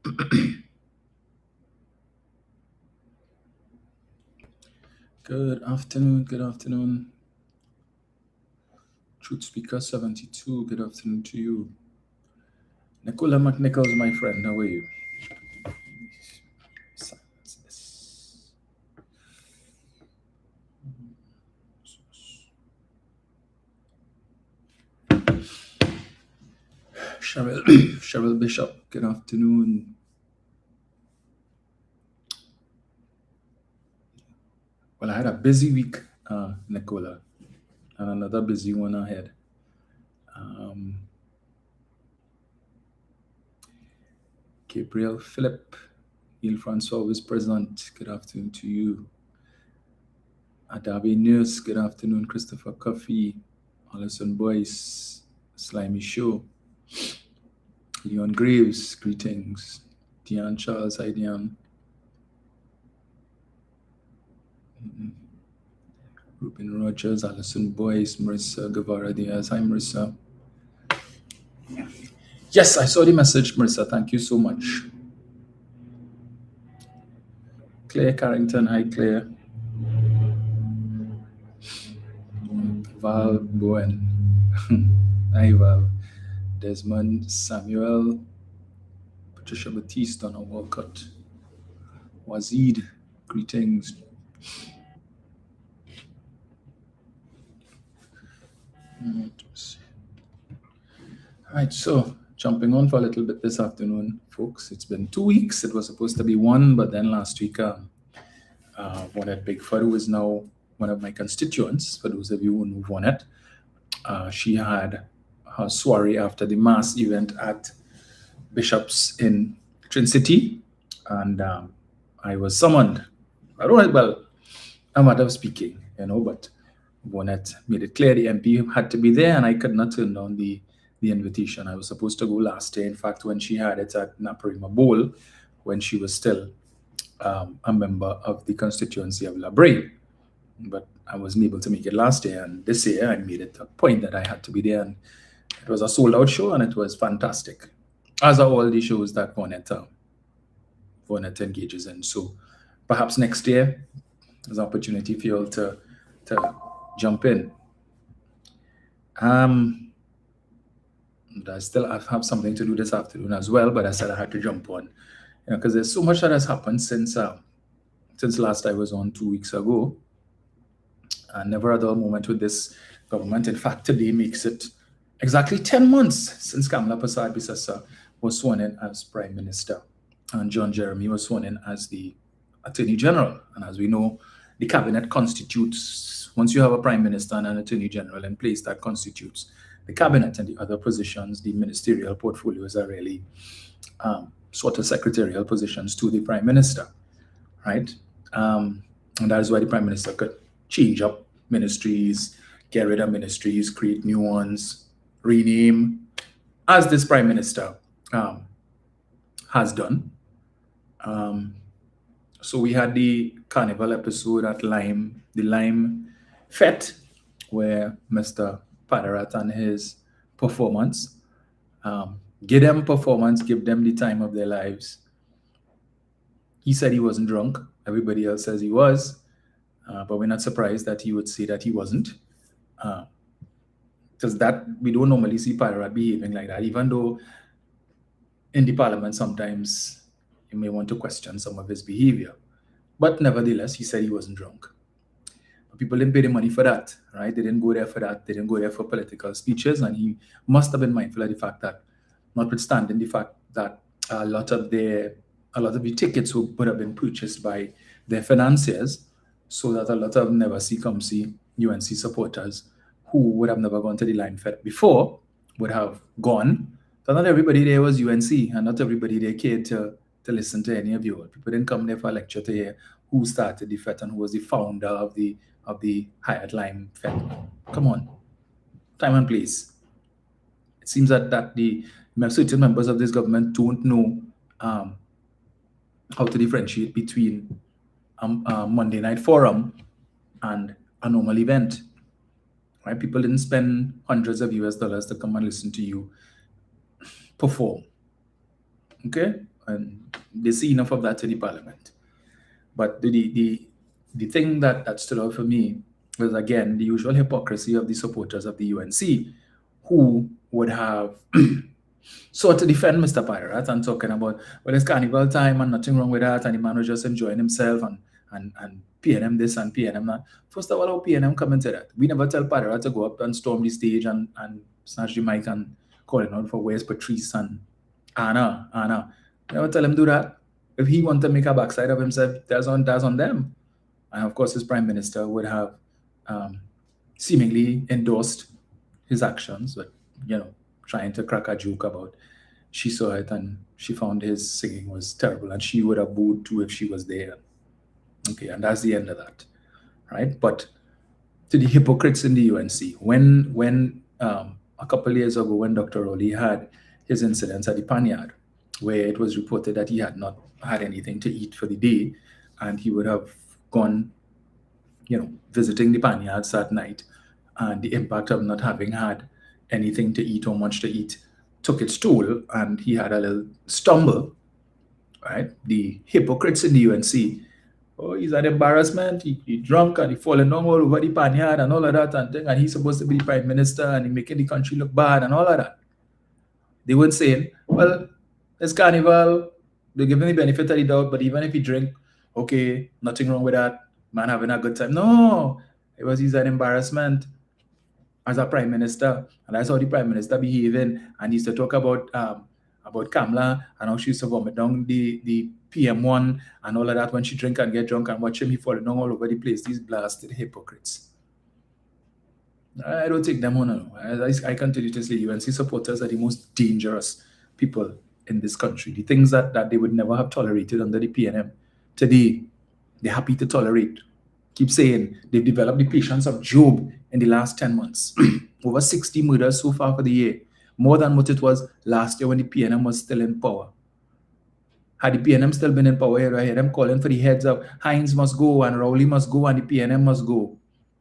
Good afternoon. Good afternoon. Truth Speaker 72. Good afternoon to you. Nicola McNichols, my friend. How are you? Silence this. Cheryl, Cheryl Bishop. Good afternoon. Well, I had a busy week, Nicola, and another busy one ahead. Um, Gabriel Philip, Neil Francois was present. Good afternoon to you. Adavi Nurse, good afternoon. Christopher Coffey, Alison Boyce, Slimy Show, Leon Graves, greetings. Diane Charles, hi Diane. Ruben Rogers, Alison Boyce, Marissa Guevara Diaz, hi Marissa. Yes, I saw the message, Marissa. Thank you so much. Claire Carrington, hi Claire. Val Bowen, hi Val. Desmond Samuel, Patricia Batiste, Donna Walcott, Wazid, greetings. All right, so jumping on for a little bit this afternoon, folks. It's been 2 weeks. It was supposed to be one, but then last week, Vonette Bigford, who is now one of my constituents, for those of you who know Vonette, she had her soiree after the mass event at Bishop's in Trin City, and I was summoned. I don't know, well, a matter of speaking, but Bonnet made it clear the MP had to be there, and I could not turn down the invitation. I was supposed to go last year. In fact, when she had it at Naparima Bowl, when she was still a member of the constituency of La Brea. But I wasn't able to make it last year, and this year I made it a point that I had to be there. And it was a sold out show, and it was fantastic, as are all the shows that Bonnet engages in. So perhaps next year there's an opportunity for you all to jump in. And I still have something to do this afternoon as well, but I said I had to jump on, because there's so much that has happened since last I was on 2 weeks ago, and never a dull moment with this government. In fact, today makes it exactly 10 months since Kamala Prasad Bisasa was sworn in as Prime Minister, and John Jeremy was sworn in as the Attorney General. And as we know, the cabinet constitutes, once you have a Prime Minister and an Attorney General in place, that constitutes the cabinet, and the other positions, the ministerial portfolios, are really sort of secretarial positions to the Prime Minister, right? And that is why the Prime Minister could change up ministries, get rid of ministries, create new ones, rename, as this Prime Minister has done. So we had the carnival episode at the Lime Fete, where Mr. Padarat and his performance, give them performance, give them the time of their lives. He said he wasn't drunk. Everybody else says he was, but we're not surprised that he would say that he wasn't, because that we don't normally see Padarat behaving like that, even though in the parliament sometimes you may want to question some of his behavior. But nevertheless, he said he wasn't drunk. But people didn't pay the money for that, right? They didn't go there for that. They didn't go there for political speeches. And he must have been mindful of the fact that, notwithstanding the fact that a lot of the tickets would have been purchased by their financiers, so that a lot of never see come see UNC supporters who would have never gone to the Lime Fete before would have gone. So not everybody there was UNC, and not everybody there cared to listen to any of you. People didn't come there for a lecture to hear who started the Fete and who was the founder of the Hyatt Lime Fete. Come on, time and place. It seems that the certain members of this government don't know how to differentiate between a Monday night forum and a normal event. Right? People didn't spend hundreds of US dollars to come and listen to you perform. Okay? and they see enough of that in the parliament. But the thing that stood out for me was, again, the usual hypocrisy of the supporters of the UNC, who would have sought to defend Mr. Pyrat and talking about, well, it's carnival time and nothing wrong with that, and the man was just enjoying himself and PNM this and PNM that. First of all, how PNM come into that? We never tell Pyrat to go up and storm the stage and snatch the mic and calling out for where's Patrice and Anna. Never tell him do that. If he want to make a backside of himself, that's on them. And of course, his prime minister would have seemingly endorsed his actions, but trying to crack a joke about she saw it and she found his singing was terrible, and she would have booed too if she was there. Okay, and that's the end of that, right? But to the hypocrites in the UNC, when a couple of years ago, when Dr. Rowley had his incidents at the Panyard, where it was reported that he had not had anything to eat for the day, and he would have gone, visiting the Panyards that night, and the impact of not having had anything to eat or much to eat took its toll, and he had a little stumble, right? The hypocrites in the UNC, oh, he's an embarrassment, he drunk and he falling down all over the Panyard and all of that, and he's supposed to be the prime minister and he making the country look bad and all of that. They weren't saying, well, it's carnival, they're giving the benefit of the doubt, but even if he drink, okay, nothing wrong with that, man having a good time. No, he's an embarrassment as a prime minister, and that's how the prime minister behaving. And he used to talk about Kamala and how she used to vomit down the PM1 and all of that when she drink and get drunk, and watch him, he falling down all over the place. These blasted hypocrites. I don't take them on. No. I continue to say UNC supporters are the most dangerous people in this country. The things that they would never have tolerated under the PNM, today they're happy to tolerate. Keep saying they've developed the patience of Job in the last 10 months. Over 60 murders so far for the year, more than what it was last year when the PNM was still in power. Had the PNM still been in power, I hear them calling for the heads of Hines must go and Rowley must go and the PNM must go.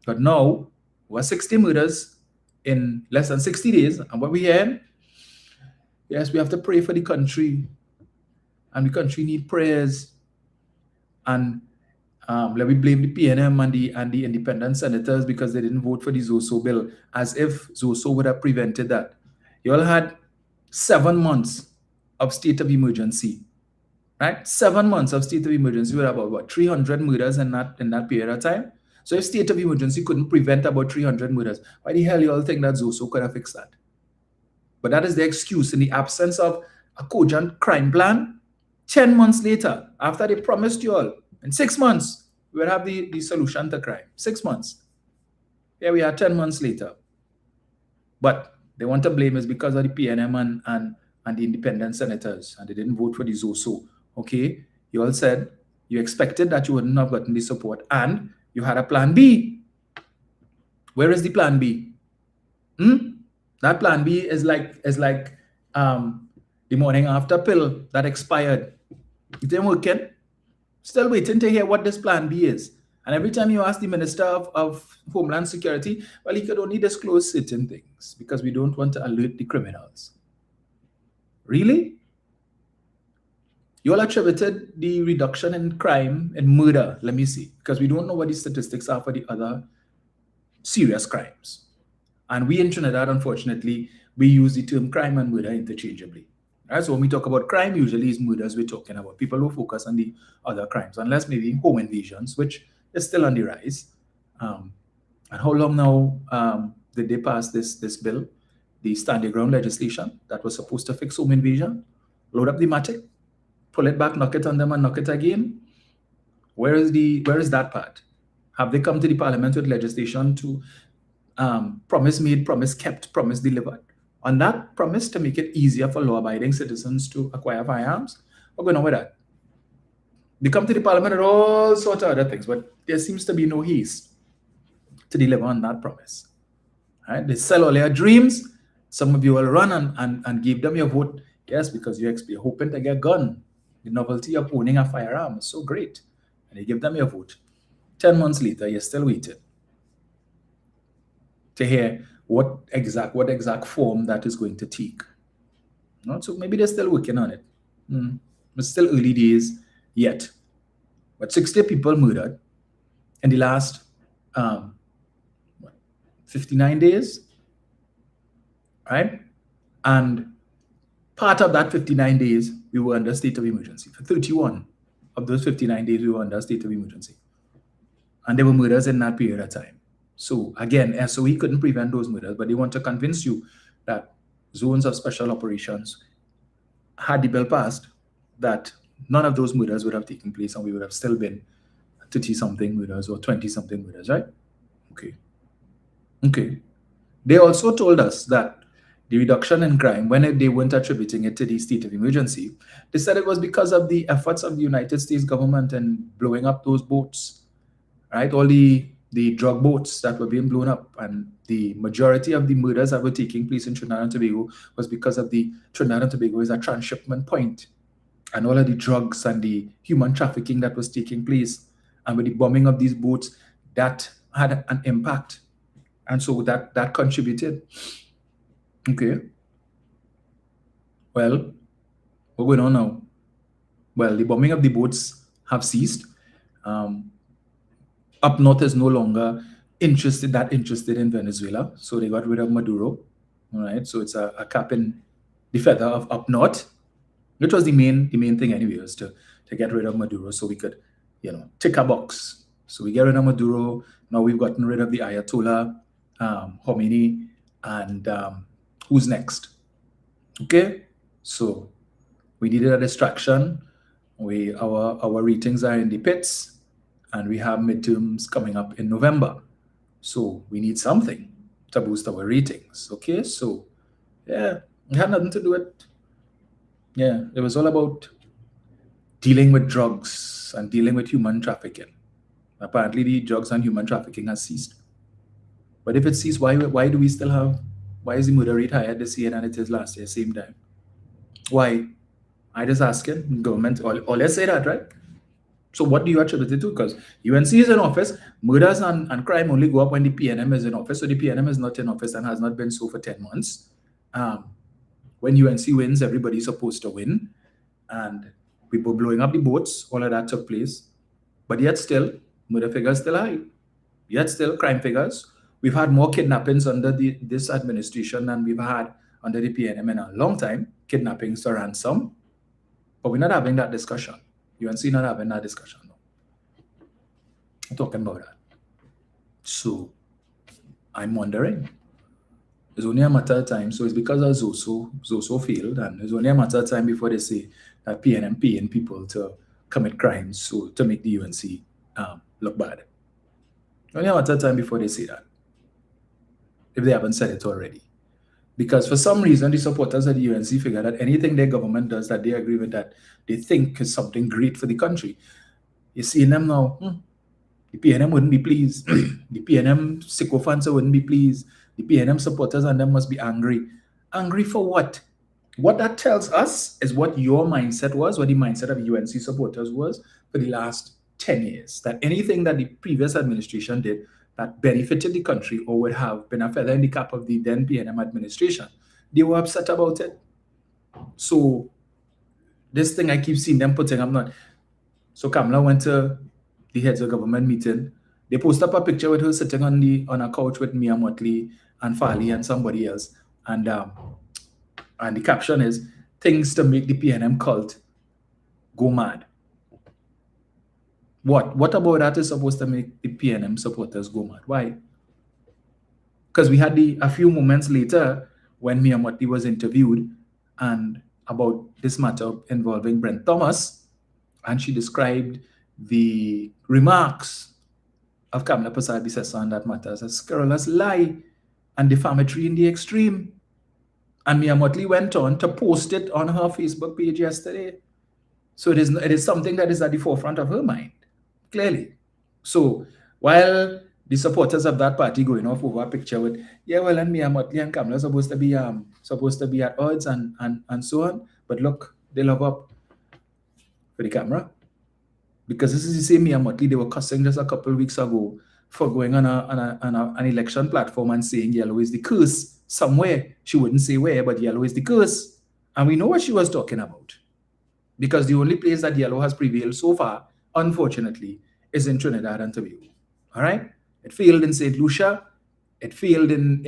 But now, over 60 murders in less than 60 days, and what we hear, yes, we have to pray for the country, and the country need prayers, and let me blame the PNM and the independent senators because they didn't vote for the Zoso bill, as if Zoso would have prevented that. You all had 7 months of state of emergency, right? 7 months of state of emergency with about, what, 300 murders in that period of time? So if state of emergency couldn't prevent about 300 murders, why the hell you all think that Zoso could have fixed that? But that is the excuse in the absence of a cogent crime plan. 10 months later, after they promised you all, in 6 months, we'll have the solution to crime. 6 months. Here we are 10 months later. But they want to blame us because of the PNM and the independent senators, and they didn't vote for the Zoso. Okay, you all said you expected that you wouldn't have gotten the support, and you had a plan B. Where is the plan B? That plan B is like the morning after pill that expired. It ain't working. Still waiting to hear what this plan B is. And every time you ask the Minister of Homeland Security, well, he could only disclose certain things because we don't want to alert the criminals. Really? You all attributed the reduction in crime and murder, let me see, because we don't know what the statistics are for the other serious crimes. And we in Trinidad, unfortunately, we use the term crime and murder interchangeably. Right? So when we talk about crime, usually it's murders we're talking about. People who focus on the other crimes, unless maybe home invasions, which is still on the rise. And how long now did they pass this bill, the standing ground legislation that was supposed to fix home invasion? Load up the matic, pull it back, knock it on them and knock it again. Where is that part? Have they come to the parliament with legislation to promise made, promise kept, promise delivered? On that promise to make it easier for law-abiding citizens to acquire firearms? What's going on with that? They come to the parliament with all sorts of other things, but there seems to be no haste to deliver on that promise. Right? They sell all their dreams. Some of you will run and give them your vote. Yes, because you're hoping to get a gun. The novelty of owning a firearm is so great. And you give them your vote. 10 months later, you're still waiting to hear what exact form that is going to take. So maybe they're still working on it. It's still early days yet. But 60 people murdered in the last 59 days, right? And part of that 59 days, we were under state of emergency. For 31 of those 59 days, we were under state of emergency. And there were murders in that period of time. So again, SOE couldn't prevent those murders, but they want to convince you that zones of special operations, had the bill passed, that none of those murders would have taken place and we would have still been 30-something murders or 20-something murders, right? Okay. They also told us that the reduction in crime, when they weren't attributing it to the state of emergency, they said it was because of the efforts of the United States government in blowing up those boats, right? All the drug boats that were being blown up, and the majority of the murders that were taking place in Trinidad and Tobago was because of the Trinidad and Tobago is a transshipment point, and all of the drugs and the human trafficking that was taking place, and with the bombing of these boats, that had an impact, and so that contributed. Okay. Well, what's going on now? Well, the bombing of the boats have ceased. Up north is no longer interested in Venezuela, so they got rid of Maduro. All right, so it's a cap in the feather of up north, which was the main thing anyway, was to get rid of Maduro, so we could, tick a box. So we get rid of Maduro. Now we've gotten rid of the Ayatollah Khomeini, and who's next? Okay, so we needed a distraction. Our ratings are in the pits, and we have midterms coming up in November. So we need something to boost our ratings. Okay, so yeah, it had nothing to do with, it was all about dealing with drugs and dealing with human trafficking. Apparently the drugs and human trafficking has ceased. But if it ceased, why do we still have, why is the murder rate higher this year than it is last year, same time? Why? I just asking, government, all they say that, right? So what do you attribute it to? Because UNC is in office, murders and crime only go up when the PNM is in office. So the PNM is not in office and has not been so for 10 months. When UNC wins, everybody's supposed to win. And people blowing up the boats, all of that took place. But yet still, murder figures still high. Yet still, crime figures. We've had more kidnappings under this administration than we've had under the PNM in a long time. Kidnappings to ransom. But we're not having that discussion. UNC not having that discussion. No. I'm talking about that. So I'm wondering. It's only a matter of time. So it's because of Zoso failed, and it's only a matter of time before they say that PNM paying people to commit crimes, so to make the UNC look bad. Only a matter of time before they say that, if they haven't said it already. Because for some reason, the supporters of the UNC figure that anything their government does that they agree with, that they think is something great for the country. You see them now, the PNM wouldn't be pleased. The PNM sycophants wouldn't be pleased. The PNM supporters and them must be angry. Angry for what? What that tells us is what your mindset was, what the mindset of UNC supporters was for the last 10 years. That anything that the previous administration did that benefited the country or would have been a feather in the cap of the then PNM administration, they were upset about it. So this thing I keep seeing them putting, I'm not. So Kamala went to the heads of government meeting. They posted up a picture with her sitting on a couch with Mia Mottley and Fali and somebody else. And the caption is, things to make the PNM cult go mad. What about that is supposed to make the PNM supporters go mad? Why? Because we had a few moments later when Mia Mottley was interviewed and about this matter involving Brent Thomas, and she described the remarks of Kamala Persad-Bissessar on that matter as a scurrilous lie and defamatory in the extreme. And Mia Mottley went on to post it on her Facebook page yesterday. So it is something that is at the forefront of her mind, clearly. So while the supporters of that party going off over a picture with, and Mia Mottley and Kamala supposed to be at odds and so on, but look, they love up for the camera. Because this is the same Mia Mottley they were cussing just a couple of weeks ago for going on an election platform and saying yellow is the curse somewhere. She wouldn't say where, but yellow is the curse. And we know what she was talking about. because the only place that yellow has prevailed so far, unfortunately, is in Trinidad and Tobago. All right, it failed in Saint Lucia, it failed in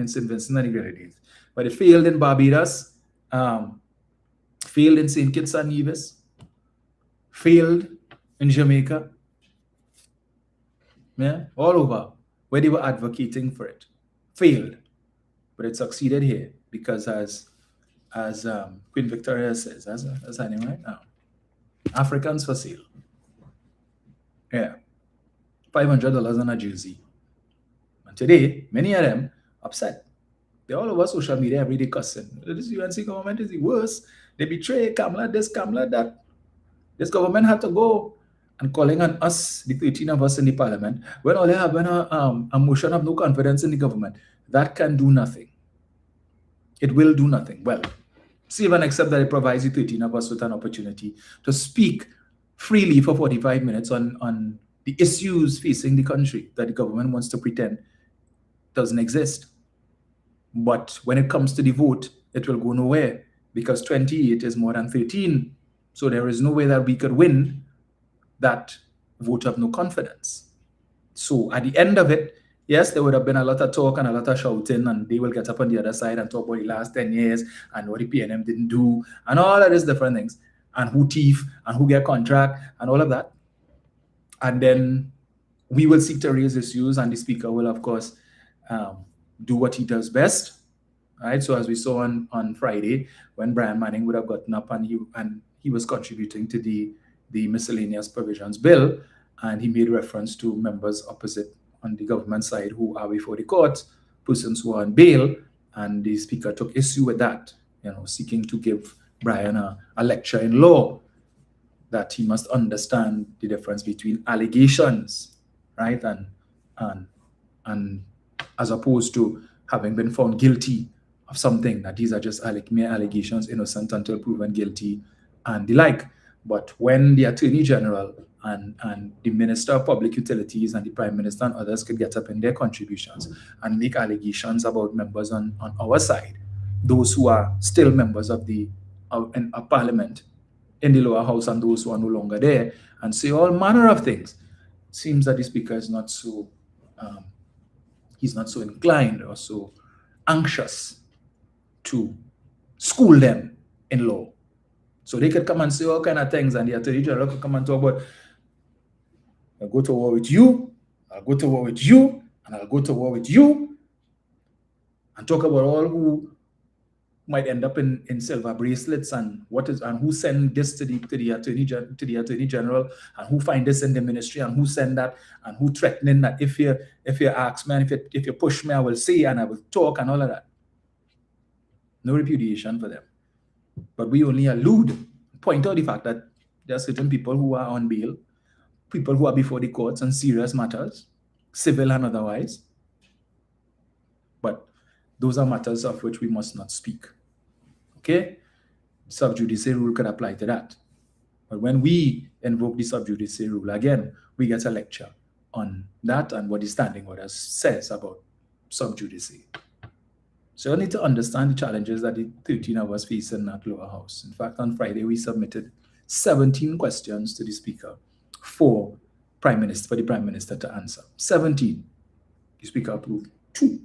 St. Vincent and the Grenadines, but it failed in Barbados, failed in St. Kitts and Nevis, failed in Jamaica, yeah, all over where they were advocating for it, failed, but it succeeded here because as Queen Victoria says, that's her name right now, Africans for sale. Yeah, $500 on a jersey. And today, many of them upset. They're all over social media every day cussing. This UNC government is the worst. They betray Kamala this, Kamala that. This government had to go and calling on us, the 13 of us in the parliament, when all they have a motion of no confidence in the government. That can do nothing. It will do nothing. Well, save and except that it provides the 13 of us with an opportunity to speak freely for 45 minutes on the issues facing the country that the government wants to pretend doesn't exist. But when it comes to the vote, it will go nowhere because 28 is more than 13. So there is no way that we could win that vote of no confidence. So at the end of it, yes, there would have been a lot of talk and a lot of shouting, and they will get up on the other side and talk about the last 10 years and what the PNM didn't do and all of these different things, and who thief and who get contract and all of that. And then we will seek to raise issues, and the speaker will, of course, do what he does best. Right? So as we saw on Friday, when Brian Manning would have gotten up and he was contributing to the miscellaneous provisions bill, and he made reference to members opposite on the government side who are before the court, persons who are on bail, and the speaker took issue with that, seeking to give Brian a lecture in law, that he must understand the difference between allegations, right, and as opposed to having been found guilty of something, that these are just mere allegations, innocent until proven guilty, and the like. But when the Attorney General and the Minister of Public Utilities and the Prime Minister and others could get up in their contributions and make allegations about members on our side, those who are still members of Parliament in the lower house and those who are no longer there, and say all manner of things, it seems that the Speaker is not so he's not so inclined or so anxious to school them in law. So they could come and say all kind of things, and the Attorney General could come and talk about, I'll go to war with you, I'll go to war with you, and I'll go to war with you, and talk about all who might end up in silver bracelets, and who send this to the Attorney General, and who find this in the ministry, and who send that, and who threatening that if you ask me, and if you push me, I will say, and I will talk, and all of that. No repudiation for them. But we only point out the fact that there are certain people who are on bail, people who are before the courts on serious matters, civil and otherwise. But those are matters of which we must not speak. Okay? Sub judice rule could apply to that. But when we invoke the sub judice rule again, we get a lecture on that and what the standing order says about sub judice. So you need to understand the challenges that the 13 of us face in that lower house. In fact, on Friday, we submitted 17 questions to the Speaker for the Prime Minister to answer. 17. The Speaker approved 2.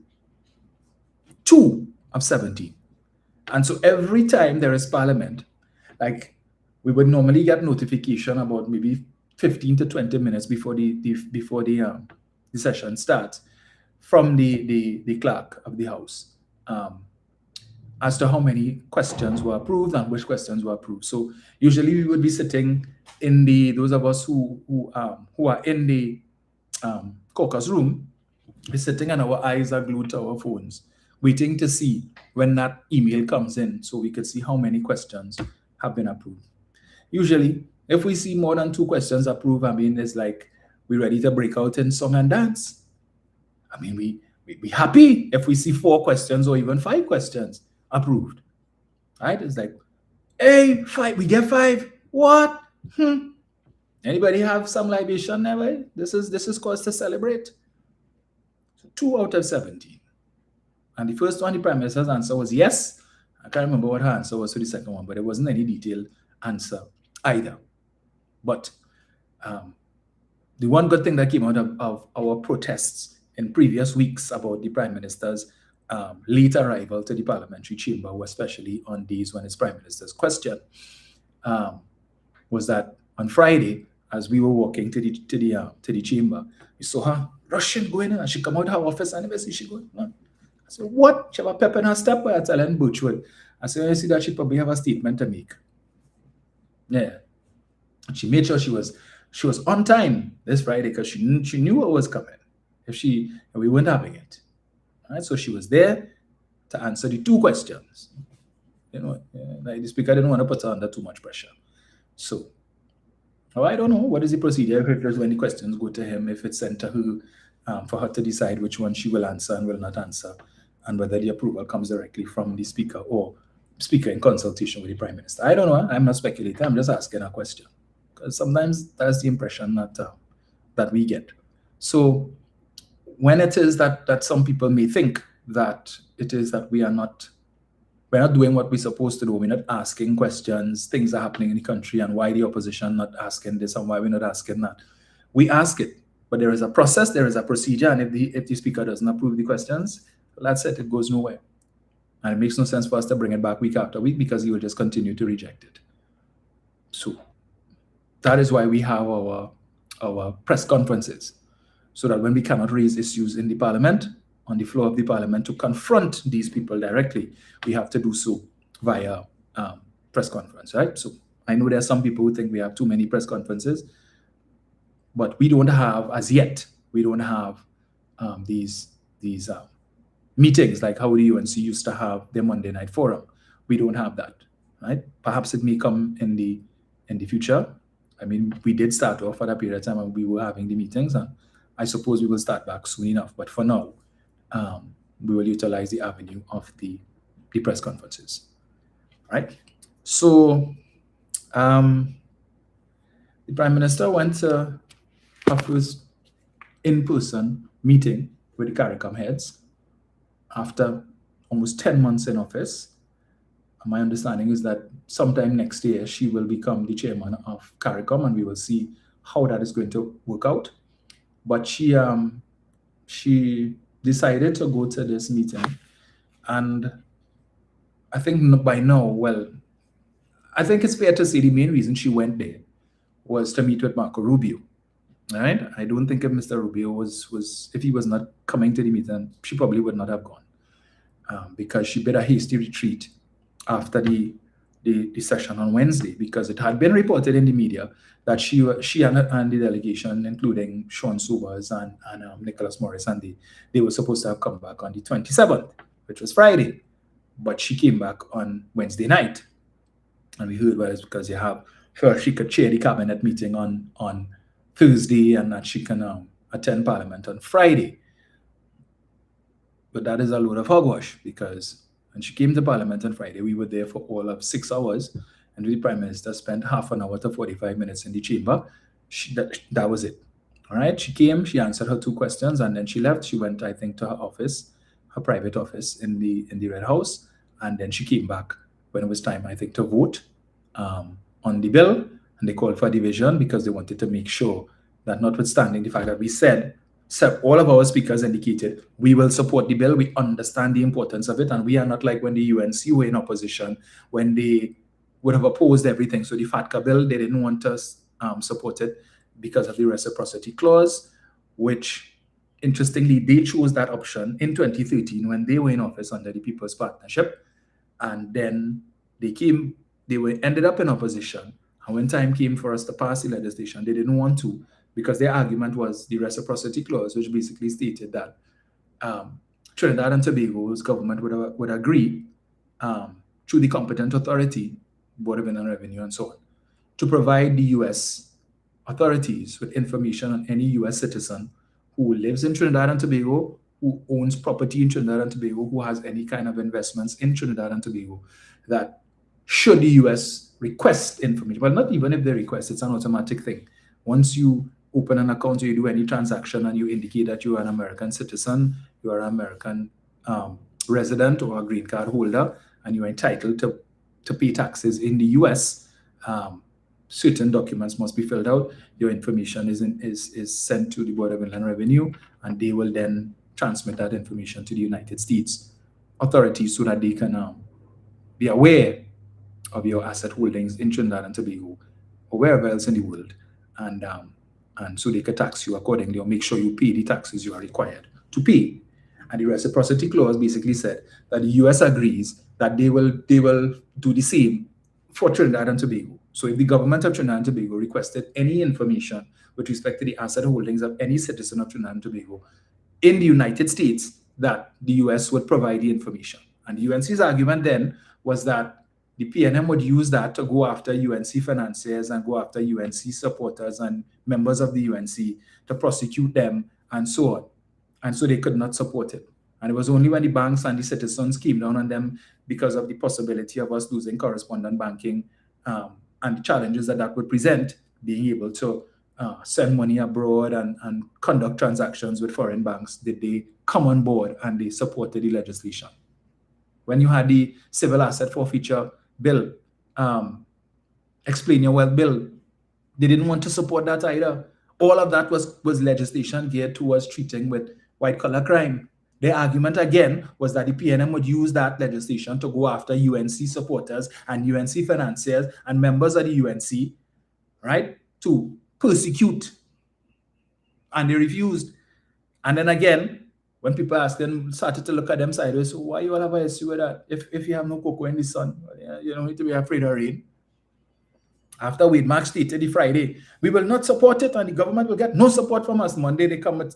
2 of 17. And so every time there is Parliament, like we would normally get notification about maybe 15 to 20 minutes before the session starts from the clerk of the House. As to how many questions were approved and which questions were approved. So usually we would be sitting in those of us who are in the caucus room, we're sitting and our eyes are glued to our phones, waiting to see when that email comes in so we could see how many questions have been approved. Usually, if we see more than 2 questions approved, it's like we're ready to break out in song and dance. We'd be happy if we see 4 questions or even 5 questions approved. Right? It's like, hey, 5, we get 5. What? Anybody have some libation never? This is cause to celebrate. So 2 out of 17. And the first one, the Prime Minister's answer was yes, I can't remember what her answer was for the second one, but there wasn't any detailed answer either. But the one good thing that came out of our protests in previous weeks about the Prime Minister's late arrival to the parliamentary chamber, especially on days when it's Prime Minister's question, was that on Friday, as we were walking to the chamber, we saw her rushing, going in, and she come out of her office and never see she going. No. I said, what? She have a pep in her step by telling Birchwood. I said, I see that she probably have a statement to make. Yeah. And she made sure she was on time this Friday because she knew what was coming if we weren't having it. All right, so she was there to answer the two questions. Like the speaker didn't want to put her under too much pressure. So, I don't know what is the procedure if there's when the questions go to him, if it's sent to her for her to decide which one she will answer and will not answer, and whether the approval comes directly from the speaker or speaker in consultation with the Prime Minister. I don't know. I'm not speculating. I'm just asking a question. Because sometimes that's the impression that we get. So when it is that some people may think that it is that we're not doing what we're supposed to do, we're not asking questions, things are happening in the country, and why the opposition not asking this and why we're not asking that. We ask it, but there is a process, there is a procedure, and if the speaker doesn't approve the questions, that's it goes nowhere. And it makes no sense for us to bring it back week after week because he will just continue to reject it. So that is why we have our press conferences, so that when we cannot raise issues in the parliament, on the floor of the parliament, to confront these people directly, we have to do so via press conference, right? So I know there are some people who think we have too many press conferences, but we don't have, as yet, we don't have these meetings like how the UNC used to have their Monday night forum. We don't have that, right? Perhaps it may come in the future. I mean, we did start off at a period of time when we were having the meetings, and I suppose we will start back soon enough. But for now, we will utilize the avenue of the press conferences, right? So the Prime Minister went to her first in-person meeting with the CARICOM heads after almost 10 months in office. My understanding is that sometime next year, she will become the chairman of CARICOM, and we will see how that is going to work out. But she decided to go to this meeting, and I think by now, I think it's fair to say the main reason she went there was to meet with Marco Rubio, right? I don't think if Mr. Rubio if he was not coming to the meeting, she probably would not have gone, because she did a hasty retreat after the session on Wednesday, because it had been reported in the media that she and the delegation, including Sean Sobers and Nicholas Morris, and they were supposed to have come back on the 27th, which was Friday, but she came back on Wednesday night, and we heard it's because she could chair the cabinet meeting on Thursday, and that she can attend Parliament on Friday. But that is a load of hogwash, because when she came to Parliament on Friday, we were there for all of 6 hours, and the Prime Minister spent half an hour to 45 minutes in the chamber. That was it. All right. She came, she answered her 2 questions, and then she left. She went, I think, to her office, her private office in the Red House, and then she came back when it was time, I think, to vote on the bill, and they called for a division because they wanted to make sure that, notwithstanding the fact that we said, all of our speakers indicated we will support the bill, we understand the importance of it, and we are not like when the UNC were in opposition, when they would have opposed everything. So the FATCA bill, they didn't want us support it because of the reciprocity clause, which, interestingly, they chose that option in 2013 when they were in office under the People's Partnership, and then they ended up in opposition. And when time came for us to pass the legislation, they didn't want to, because their argument was the reciprocity clause, which basically stated that Trinidad and Tobago's government would agree through the competent authority, Board of Inland Revenue and so on, to provide the U.S. authorities with information on any U.S. citizen who lives in Trinidad and Tobago, who owns property in Trinidad and Tobago, who has any kind of investments in Trinidad and Tobago, that should the U.S. request information, well, not even if they request, it's an automatic thing. Once you open an account or you do any transaction and you indicate that you are an American citizen, you are an American resident or a green card holder, and you're entitled to pay taxes in the US, certain documents must be filled out. Your information is sent to the Board of Inland Revenue, and they will then transmit that information to the United States authorities so that they can be aware of your asset holdings in Trinidad and Tobago or wherever else in the world, and so they can tax you accordingly or make sure you pay the taxes you are required to pay. And the reciprocity clause basically said that the US agrees that they will do the same for Trinidad and Tobago. So if the government of Trinidad and Tobago requested any information with respect to the asset holdings of any citizen of Trinidad and Tobago in the United States, that the US would provide the information. And the UNC's argument then was that the PNM would use that to go after UNC financiers and go after UNC supporters and members of the UNC to prosecute them and so on. And so they could not support it. And it was only when the banks and the citizens came down on them because of the possibility of us losing correspondent banking and the challenges that would present, being able to send money abroad and conduct transactions with foreign banks, did they come on board and they supported the legislation. When you had the civil asset forfeiture bill, explain your wealth bill, they didn't want to support that either. All of that was legislation geared towards treating with white-collar crime. Their argument again was that the PNM would use that legislation to go after UNC supporters and UNC financiers and members of the UNC, right, to persecute. And they refused. And then again, when people asked them, started to look at them sideways, so why you all have an issue with that? If you have no cocoa in the sun, you don't need to be afraid of rain. After Wade Mark stated the Friday, we will not support it and the government will get no support from us. Monday, they come with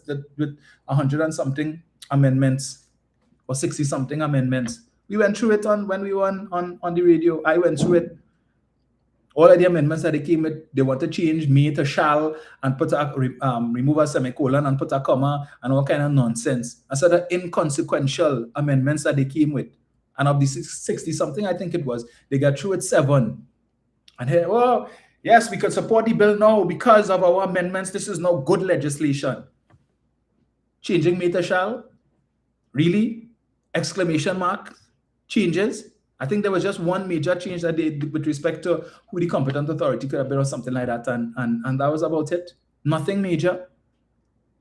100 and something amendments or 60 something amendments. We went through it when we were on the radio. I went through it. All of the amendments that they came with, they want to change may to shall and put remove a semicolon and put a comma and all kind of nonsense. And so the inconsequential amendments that they came with. And of the 60 something, I think it was, they got through with 7. And here, well, yes, we could support the bill now because of our amendments. This is now good legislation. Changing may to shall? Really? Exclamation mark changes? I think there was just one major change that they did with respect to who the competent authority could have been or something like that. And that was about it. Nothing major.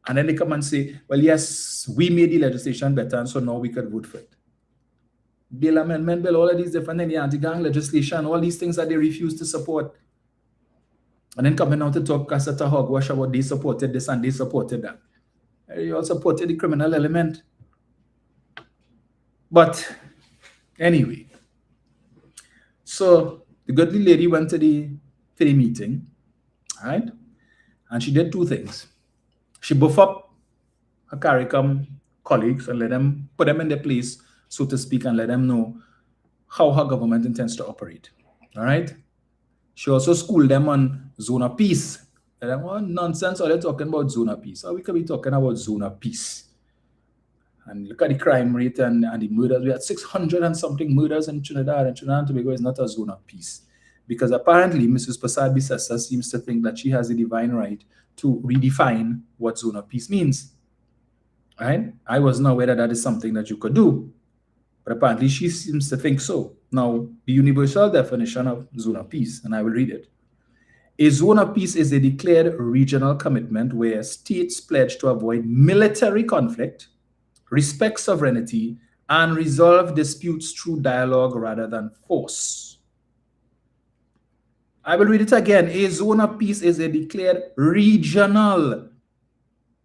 And then they come and say, well, yes, we made the legislation better, and so now we could vote for it. Bill amendment bill, all of these different things, the anti-gang legislation, all these things that they refuse to support. And then coming out to talk as a hogwash about they supported this and they supported that. You all supported the criminal element. But anyway, so the goodly lady went to the meeting, all right? And she did 2 things. She buffed up her CARICOM colleagues and let them put them in their place, so to speak, and let them know how her government intends to operate. All right. She also schooled them on zone of peace. And then, well, nonsense, all they're talking about zone of peace. Or we could be talking about zone of peace. And look at the crime rate and the murders. We had 600 and something murders in Trinidad, and Trinidad and Tobago is not a zone of peace. Because apparently Mrs. Prasad Bisesa seems to think that she has the divine right to redefine what zone of peace means. Right? I wasn't aware that is something that you could do. But apparently she seems to think so. Now, the universal definition of zone of peace, and I will read it. A zone of peace is a declared regional commitment where states pledge to avoid military conflict, respect sovereignty, and resolve disputes through dialogue rather than force. I will read it again. A zone of peace is a declared regional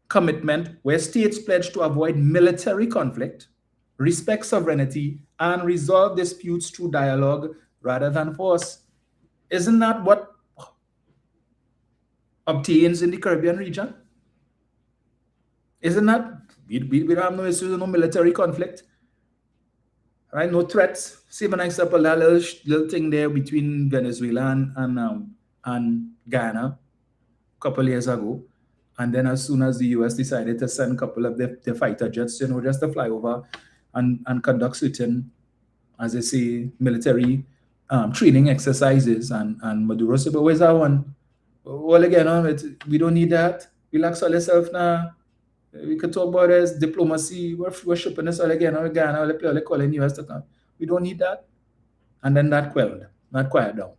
commitment where states pledge to avoid military conflict, respect sovereignty, and resolve disputes through dialogue rather than force. Isn't that what obtains in the Caribbean region? Isn't that? We don't have no issues, no military conflict, right? No threats. Save an example, that little thing there between Venezuela and Ghana a couple years ago. And then as soon as the US decided to send a couple of their fighter jets, just to fly over and conduct certain, as they say, military training exercises, and Maduro said, but where's that one? Well, again, we don't need that. Relax yourself now. We could talk about this diplomacy. We're shipping this all again. Ghana, calling US to come. We don't need that. And then that quieted down.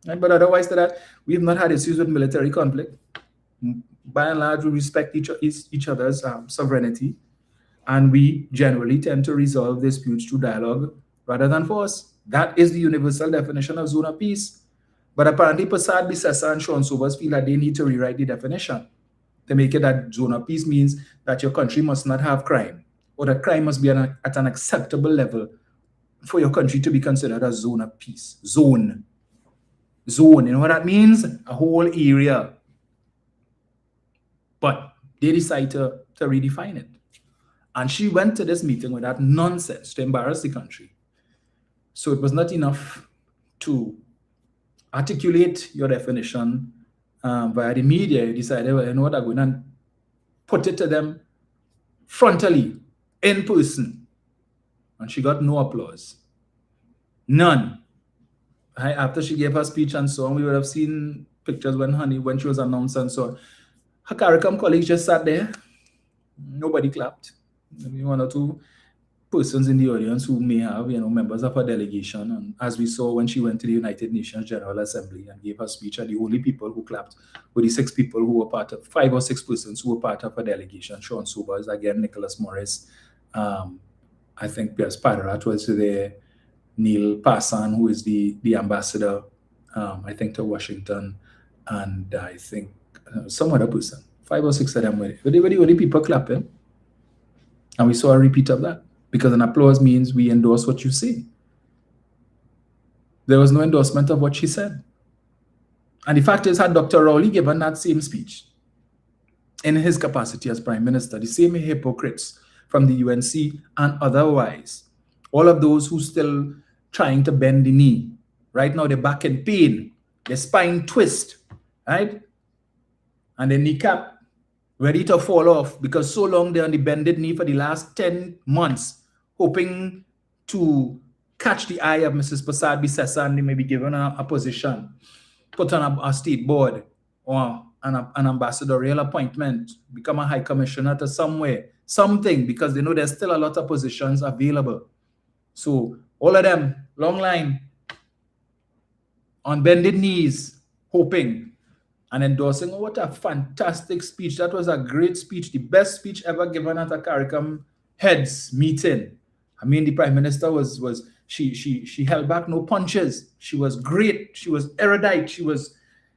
Right? But otherwise to that, we've not had issues with military conflict. By and large, we respect each other's sovereignty, and we generally tend to resolve disputes through dialogue rather than force. That is the universal definition of zone of peace. But apparently, Prasad Bisesa and Sean Sobers feel that they need to rewrite the definition to make it that zone of peace means that your country must not have crime, or that crime must be at an acceptable level for your country to be considered a zone of peace. Zone. You know what that means? A whole area. But they decide to redefine it. And she went to this meeting with that nonsense to embarrass the country. So it was not enough to articulate your definition via the media. You decided, well, you know what, I'm going to put it to them frontally, in person. And she got no applause. None. After she gave her speech and so on, we would have seen pictures when she was announced and so on. Her CARICOM colleagues just sat there. Nobody clapped. Maybe one or two persons in the audience who may have, members of her delegation. And as we saw when she went to the United Nations General Assembly and gave her speech, and the only people who clapped were the 6 people who were five or six persons who were part of her delegation. Sean Sobers, again, Nicholas Morris, I think Piers Padarat was there, Neil Passan, who is the ambassador, I think, to Washington, and I think some other person. 5 or 6 of them were the only people clapping. And we saw a repeat of that, because an applause means we endorse what you say. There was no endorsement of what she said. And the fact is, had Dr. Rowley given that same speech in his capacity as Prime Minister, the same hypocrites from the UNC and otherwise, all of those who still trying to bend the knee, right now they're back in pain, their spine twist, right? And their kneecap ready to fall off, because so long they're on the bended knee for the last 10 months, hoping to catch the eye of Mrs. Prasad Bisesa, and they may be given a position, put on a state board or an ambassadorial appointment, become a high commissioner to somewhere, something, because they know there's still a lot of positions available. So all of them, long line, on bended knees, hoping and endorsing. Oh, what a fantastic speech. That was a great speech, the best speech ever given at a CARICOM heads meeting. I mean, the Prime Minister she held back no punches. She was great. She was erudite. She was,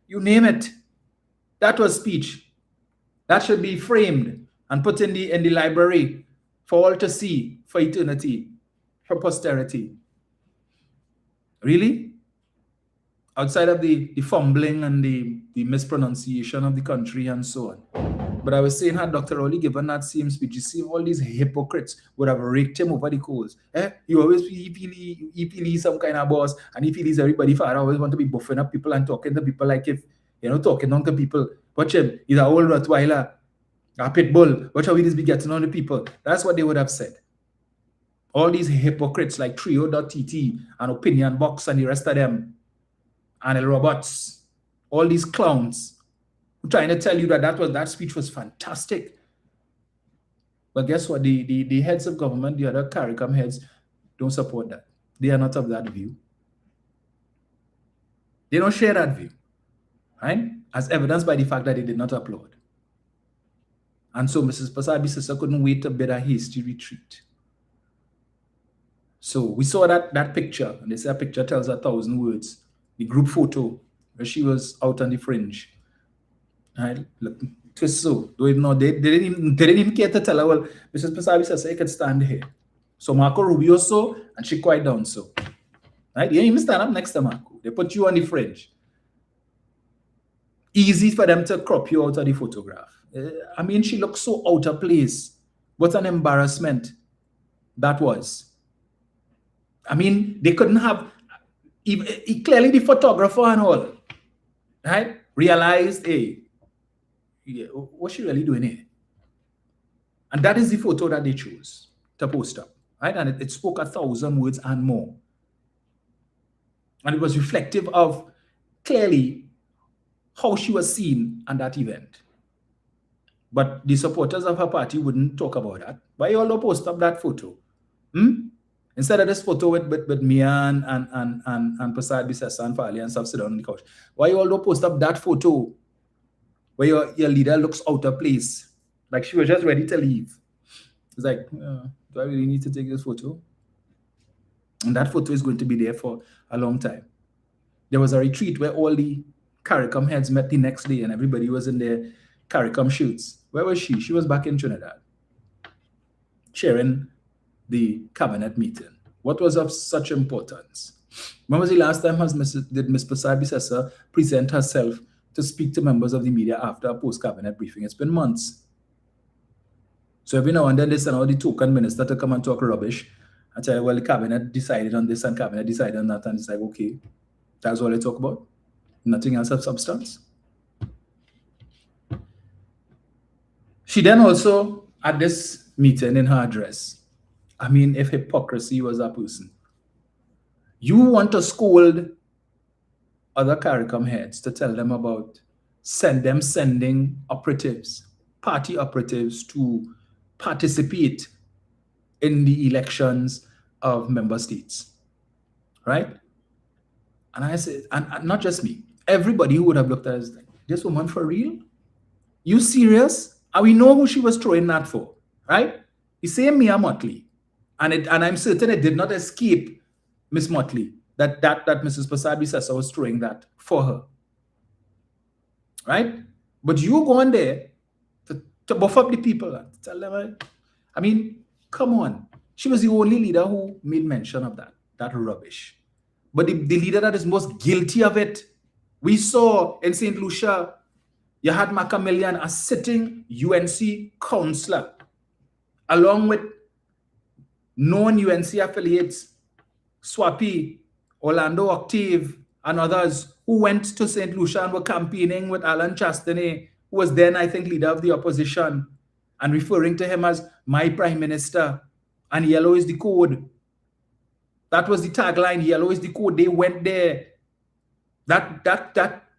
you name it. That was speech. That should be framed and put in the library for all to see, for eternity, for posterity. Really? Outside of the fumbling and the mispronunciation of the country and so on. But I was saying, had Dr. Rowley given that same speech, you see all these hypocrites would have raked him over the coals. He always feel he's some kind of boss, and he feels everybody for always want to be buffing up people and talking to people like if, talking down to people. Watch him, he's an old Rottweiler, a pit bull. Watch how he just be getting on the people. That's what they would have said. All these hypocrites like Trio.tt and Opinion Box and the rest of them, and Robots, all these clowns who trying to tell you that speech was fantastic. But guess what? The heads of government, the other CARICOM heads, don't support that. They are not of that view. They don't share that view, right? As evidenced by the fact that they did not applaud. And so Mrs. Prasad Bisesa couldn't wait to bid a hasty retreat. So we saw that picture, and they say a picture tells 1,000 words. The group photo where she was out on the fringe. Right? Look, it was so. They didn't even care to tell her, well, Mrs. Prasad Bisesa, you could stand here. So Marco Rubio so, and she quiet down so. Right? You didn't even stand up next to Marco. They put you on the fringe. Easy for them to crop you out of the photograph. I mean, she looked so out of place. What an embarrassment that was. I mean, they couldn't have... Clearly the photographer and all, right, realized, hey, what's she really doing here? And that is the photo that they chose to post up, right? And it spoke 1,000 words and more. And it was reflective of clearly how she was seen at that event. But the supporters of her party wouldn't talk about that. Why you all don't post up that photo? Instead of this photo with me and Prasad Bisesa and Fali and stuff sit down on the couch, why you all don't post up that photo where your leader looks out of place? Like she was just ready to leave. It's like, do I really need to take this photo? And that photo is going to be there for a long time. There was a retreat where all the CARICOM heads met the next day and everybody was in their CARICOM shoots. Where was she? She was back in Trinidad, chairing the cabinet meeting. What was of such importance? When was the last time did Ms. Prasad Bisesa present herself to speak to members of the media after a post-cabinet briefing? It's been months. So every now and then they send out the token minister to come and talk rubbish and tell you, well, the cabinet decided on this and cabinet decided on that, and it's like, okay, that's all they talk about? Nothing else of substance? She then also, at this meeting in her address, I mean, if hypocrisy was a person, you want to scold other CARICOM heads to tell them about sending operatives, party operatives, to participate in the elections of member states, right? And I said, and not just me, everybody who would have looked at us like, this woman for real? You serious? And we know who she was throwing that for, right? The same Mia Motley. And I'm certain it did not escape Miss Motley that Mrs. Prasad Bisesa was throwing that for her, right? But you go on there to buff up the people and tell them, I mean, come on. She was the only leader who made mention of that rubbish. But the leader that is most guilty of it, we saw in St. Lucia, you had Macamillion, a sitting UNC councillor, along with known UNC affiliates, Swapi, Orlando Octave, and others who went to St. Lucia and were campaigning with Alan Chastanet, who was then, I think, leader of the opposition, and referring to him as my prime minister, and yellow is the code. That was the tagline, yellow is the code. They went there. That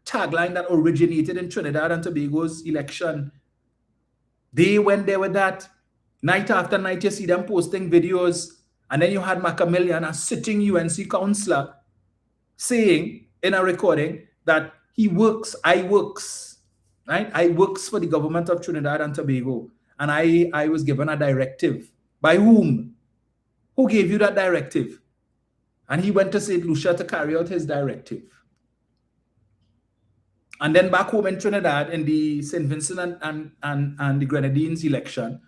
tagline that originated in Trinidad and Tobago's election, they went there with that. Night after night, you see them posting videos. And then you had Macamillion, a sitting UNC councillor, saying in a recording that he works, I works, right? I works for the government of Trinidad and Tobago. And I was given a directive. By whom? Who gave you that directive? And he went to St. Lucia to carry out his directive. And then back home in Trinidad, in the St. Vincent and the Grenadines election,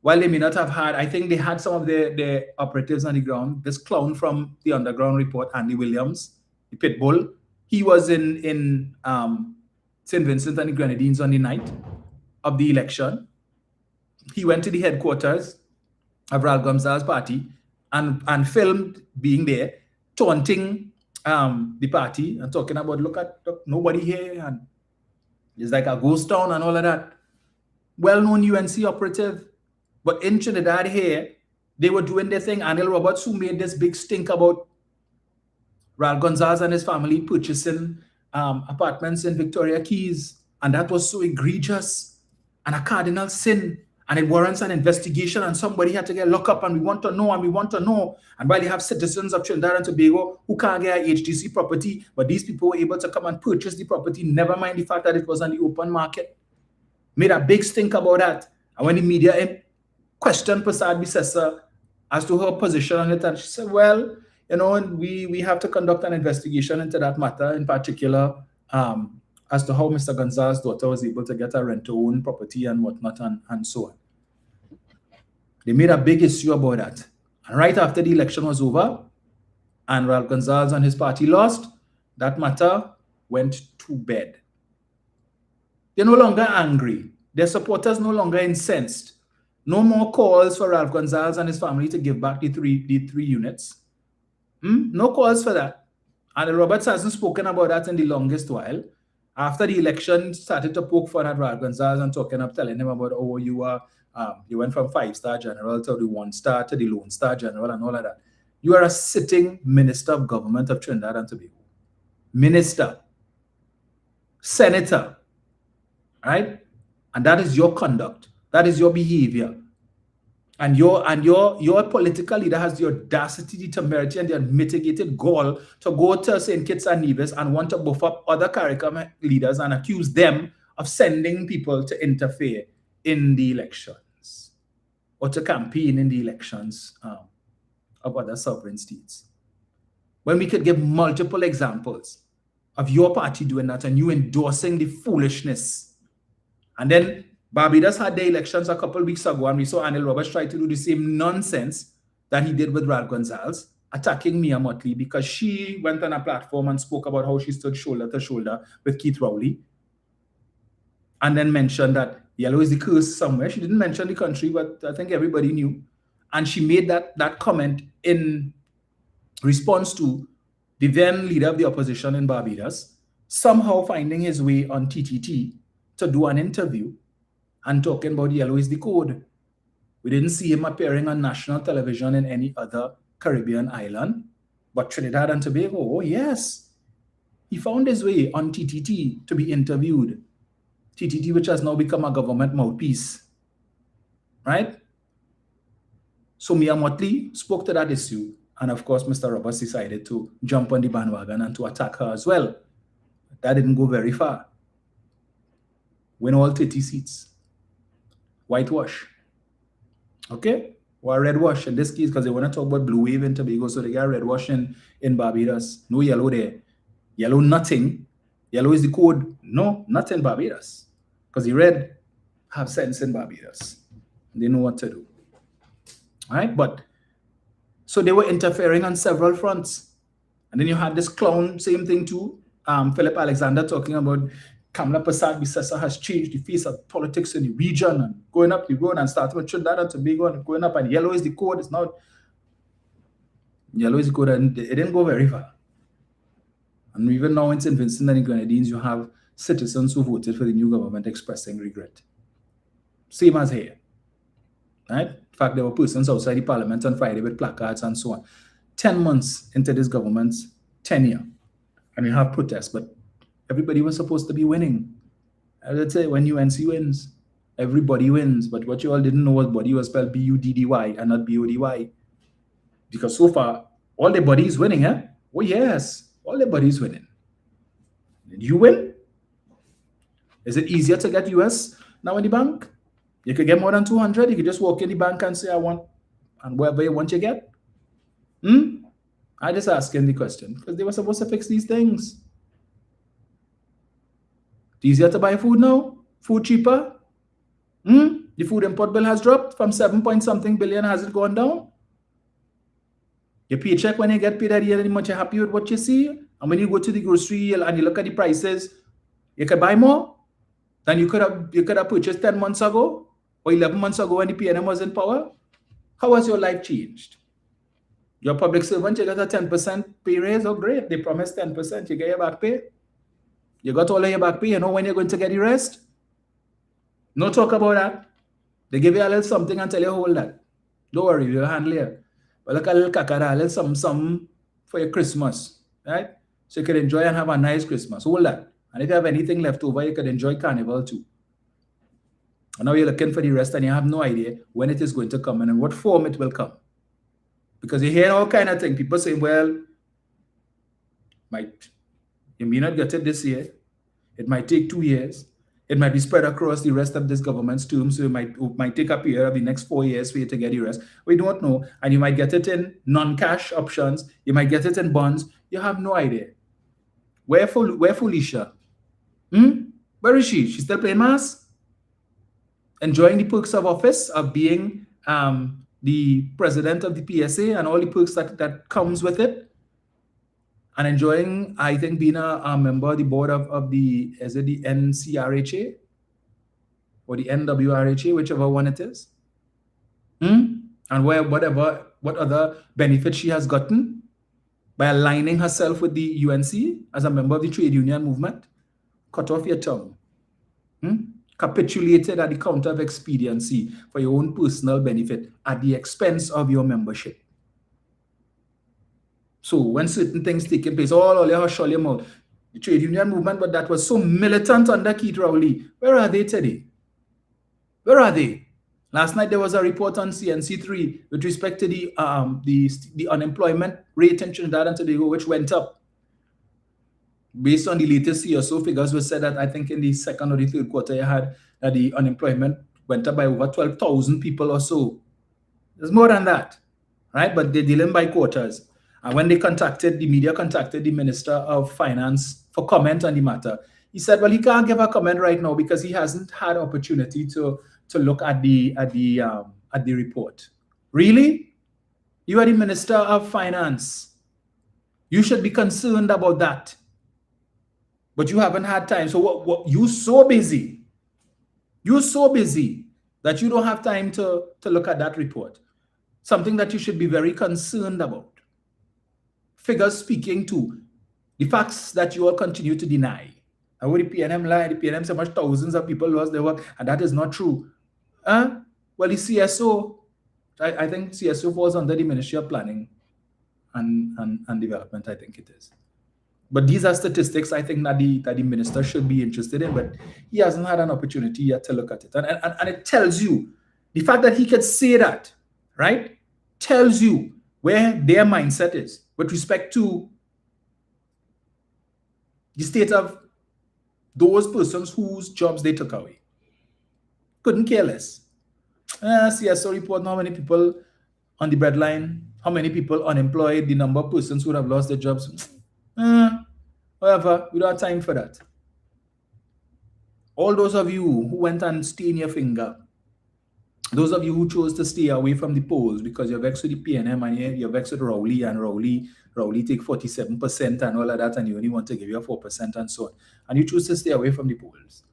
while they may not have had, I think they had some of their operatives on the ground. This clown from the Underground Report, Andy Williams, the pit bull, he was in St. Vincent and the Grenadines on the night of the election. He went to the headquarters of Ralph Gonzalez's party and filmed being there, taunting the party and talking about, look, nobody here, and it's like a ghost town and all of that. Well-known UNC operative. But in Trinidad here, they were doing their thing. Anil Roberts, who made this big stink about Ralph Gonzalez and his family purchasing apartments in Victoria Keys. And that was so egregious and a cardinal sin. And it warrants an investigation, and somebody had to get locked up, and we want to know, and we want to know. And while you have citizens of Trinidad and Tobago who can't get a HDC property, but these people were able to come and purchase the property, never mind the fact that it was on the open market. Made a big stink about that. And when the media questioned Prasad Bisesa as to her position on it, and she said, well, you know, we have to conduct an investigation into that matter, in particular, as to how Mr. Gonzalez's daughter was able to get a rent-to-own property and whatnot, and so on. They made a big issue about that. And right after the election was over, and Ralph Gonzalez and his party lost, that matter went to bed. They're no longer angry. Their supporters no longer incensed. No more calls for Ralph Gonzalez and his family to give back the three units. No calls for that. And Roberts hasn't spoken about that in the longest while. After the election started to poke fun at Ralph Gonzalez and telling him about, oh, you went from 5-star general to the 1-star to the Lone Star general and all of that. You are a sitting minister of government of Trinidad and Tobago. Minister. Senator. Right? And that is your conduct. That is your behavior. And your political leader has the audacity, the temerity, and the unmitigated gall to go to St. Kitts and Nevis and want to buff up other CARICOM leaders and accuse them of sending people to interfere in the elections or to campaign in the elections of other sovereign states. When we could give multiple examples of your party doing that and you endorsing the foolishness. And then Barbados had their elections a couple of weeks ago, and we saw Anil Roberts try to do the same nonsense that he did with Rad Gonzalez, attacking Mia Mottley because she went on a platform and spoke about how she stood shoulder to shoulder with Keith Rowley, and then mentioned that yellow is the curse somewhere. She didn't mention the country, but I think everybody knew. And she made that comment in response to the then leader of the opposition in Barbados somehow finding his way on TTT to do an interview and talking about yellow is the code. We didn't see him appearing on national television in any other Caribbean island, but Trinidad and Tobago, oh yes. He found his way on TTT to be interviewed. TTT, which has now become a government mouthpiece, right? So Mia Mottley spoke to that issue, and of course, Mr. Roberts decided to jump on the bandwagon and to attack her as well. That didn't go very far. Win all 30 seats. Whitewash. Okay? Or red wash in this case, because they want to talk about blue wave in Tobago, so they got red wash in Barbados. No yellow there. Yellow, nothing. Yellow is the code. No, not in Barbados. Because the red have sense in Barbados. They know what to do. All right? But, so they were interfering on several fronts. And then you had this clown, same thing too. Philip Alexander talking about Kamala Persad-Bissessar has changed the face of politics in the region and going up the road and starting with Trinidad and Tobago and going up, and yellow is the code. It's not yellow is the code, and it didn't go very far. And even now in St. Vincent and the Grenadines, you have citizens who voted for the new government expressing regret. Same as here. Right? In fact, there were persons outside the parliament on Friday with placards and so on. 10 months into this government's tenure, and you have protests, but everybody was supposed to be winning. Let's say when UNC wins, everybody wins. But what you all didn't know was body was spelled B-U-D-D-Y and not B-O-D-Y. Because so far, all the bodies winning, eh? Oh yes, all the bodies winning. Did you win? Is it easier to get US now in the bank? You could get more than 200. You could just walk in the bank and say, I want, and whatever you want, you get. I just asking the question because they were supposed to fix these things. Easier to buy food now? Food cheaper? The food import bill has dropped from 7-point-something billion. Has it gone down? Your paycheck, when you get paid at the end of the month, you're happy with what you see. And when you go to the grocery and you look at the prices, you can buy more than you could have purchased 10 months ago or 11 months ago when the PNM was in power. How has your life changed? You're a public servant, you got a 10% pay raise. Oh, great. They promised 10%. You get your back pay. You got all of your back pay. You know when you're going to get the rest? No talk about that. They give you a little something and tell you hold that. Don't worry, we'll handle it. But look a little kakara, a little something for your Christmas, right? So you can enjoy and have a nice Christmas. Hold that. And if you have anything left over, you can enjoy Carnival too. And now you're looking for the rest and you have no idea when it is going to come and in what form it will come. Because you hear all kind of things. People say, well, you may not get it this year. It might take 2 years. It might be spread across the rest of this government's term. So it might take a period of the next 4 years for you to get the rest. We don't know. And you might get it in non-cash options. You might get it in bonds. You have no idea. Where Felicia? Where is she? She's still playing mass? Enjoying the perks of office, of being the president of the PSA and all the perks that comes with it. And enjoying, I think, being a member of the board of the NCRHA or the NWRHA, whichever one it is. And what other benefits she has gotten by aligning herself with the UNC as a member of the trade union movement. Cut off your tongue. Capitulated at the counter of expediency for your own personal benefit at the expense of your membership. So when certain things taking place, all your hush, all your mouth, the trade union movement, but that was so militant under Keith Rowley, where are they today? Where are they? Last night there was a report on CNC3 with respect to the unemployment rate in Trinidad and Tobago, which went up. Based on the latest CSO figures, which said that I think in the second or the third quarter you had that the unemployment went up by over 12,000 people or so. There's more than that, right? But they're dealing by quarters. And when the media contacted the Minister of Finance for comment on the matter, he said, well, he can't give a comment right now because he hasn't had opportunity to look at the report. Really? You are the Minister of Finance. You should be concerned about that. But you haven't had time. So what you're so busy. You're so busy that you don't have time to look at that report. Something that you should be very concerned about. Figures speaking to the facts that you all continue to deny. I would the PNM lie, the PNM so much thousands of people lost their work, and that is not true. Well, the CSO, I think CSO falls under the Ministry of Planning and Development, I think it is. But these are statistics I think that the minister should be interested in, but he hasn't had an opportunity yet to look at it. And it tells you, the fact that he can say that, right, tells you where their mindset is with respect to the state of those persons whose jobs they took away. Couldn't care less. CSO report, how many people on the breadline, how many people unemployed, the number of persons who would have lost their jobs. However, we don't have time for that. All those of you who went and stained your finger, those of you who chose to stay away from the polls because you're vexed with the PNM and you're vexed with Rowley, and Rowley take 47% and all of that, and you only want to give you a 4% and so on. And you choose to stay away from the polls.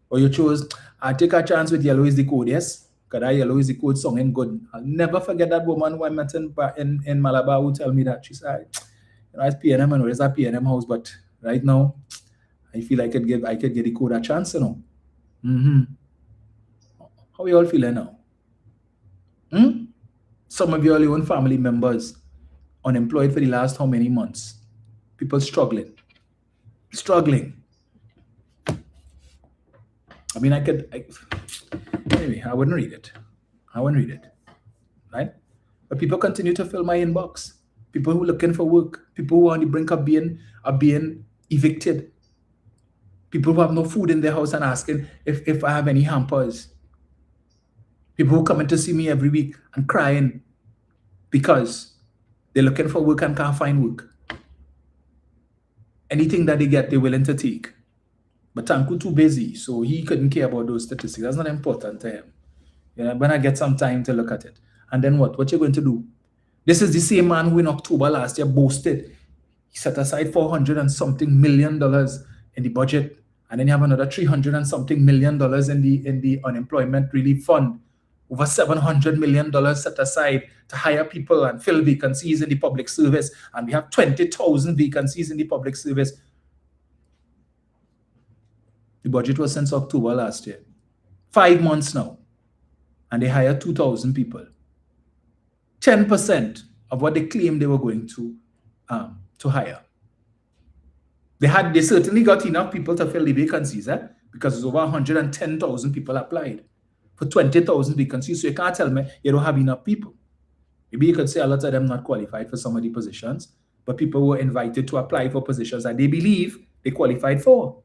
Or you chose, I take a chance with Yellow is the Code, yes? Because that Yellow is the Code song and good. I'll never forget that woman who I met in Malabar who told me that. She said, it's PNM and it's a PNM house, but right now, I feel I could give the Code a chance, you know. How are you all feeling now? Some of your own family members unemployed for the last how many months? People struggling. I mean, anyway, I wouldn't read it, right? But people continue to fill my inbox. People who are looking for work, people who are on the brink of being evicted, people who have no food in their house and asking if I have any hampers. People who come in to see me every week and crying because they're looking for work and can't find work. Anything that they get, they're willing to take. But Tanku too busy, so he couldn't care about those statistics. That's not important to him. When I get some time to look at it. And then what? What you going to do? This is the same man who in October last year boasted. He set aside $400 and something million in the budget. And then you have another $300 and something million in the unemployment relief fund. Over $700 million set aside to hire people and fill vacancies in the public service. And we have 20,000 vacancies in the public service. The budget was since October last year. 5 months now. And they hired 2,000 people. 10% of what they claimed they were going to hire. They certainly got enough people to fill the vacancies, because there's over 110,000 people applied for 20,000 vacancies. So you can't tell me you don't have enough people. Maybe you could say a lot of them not qualified for some of the positions, but people were invited to apply for positions that they believe they qualified for.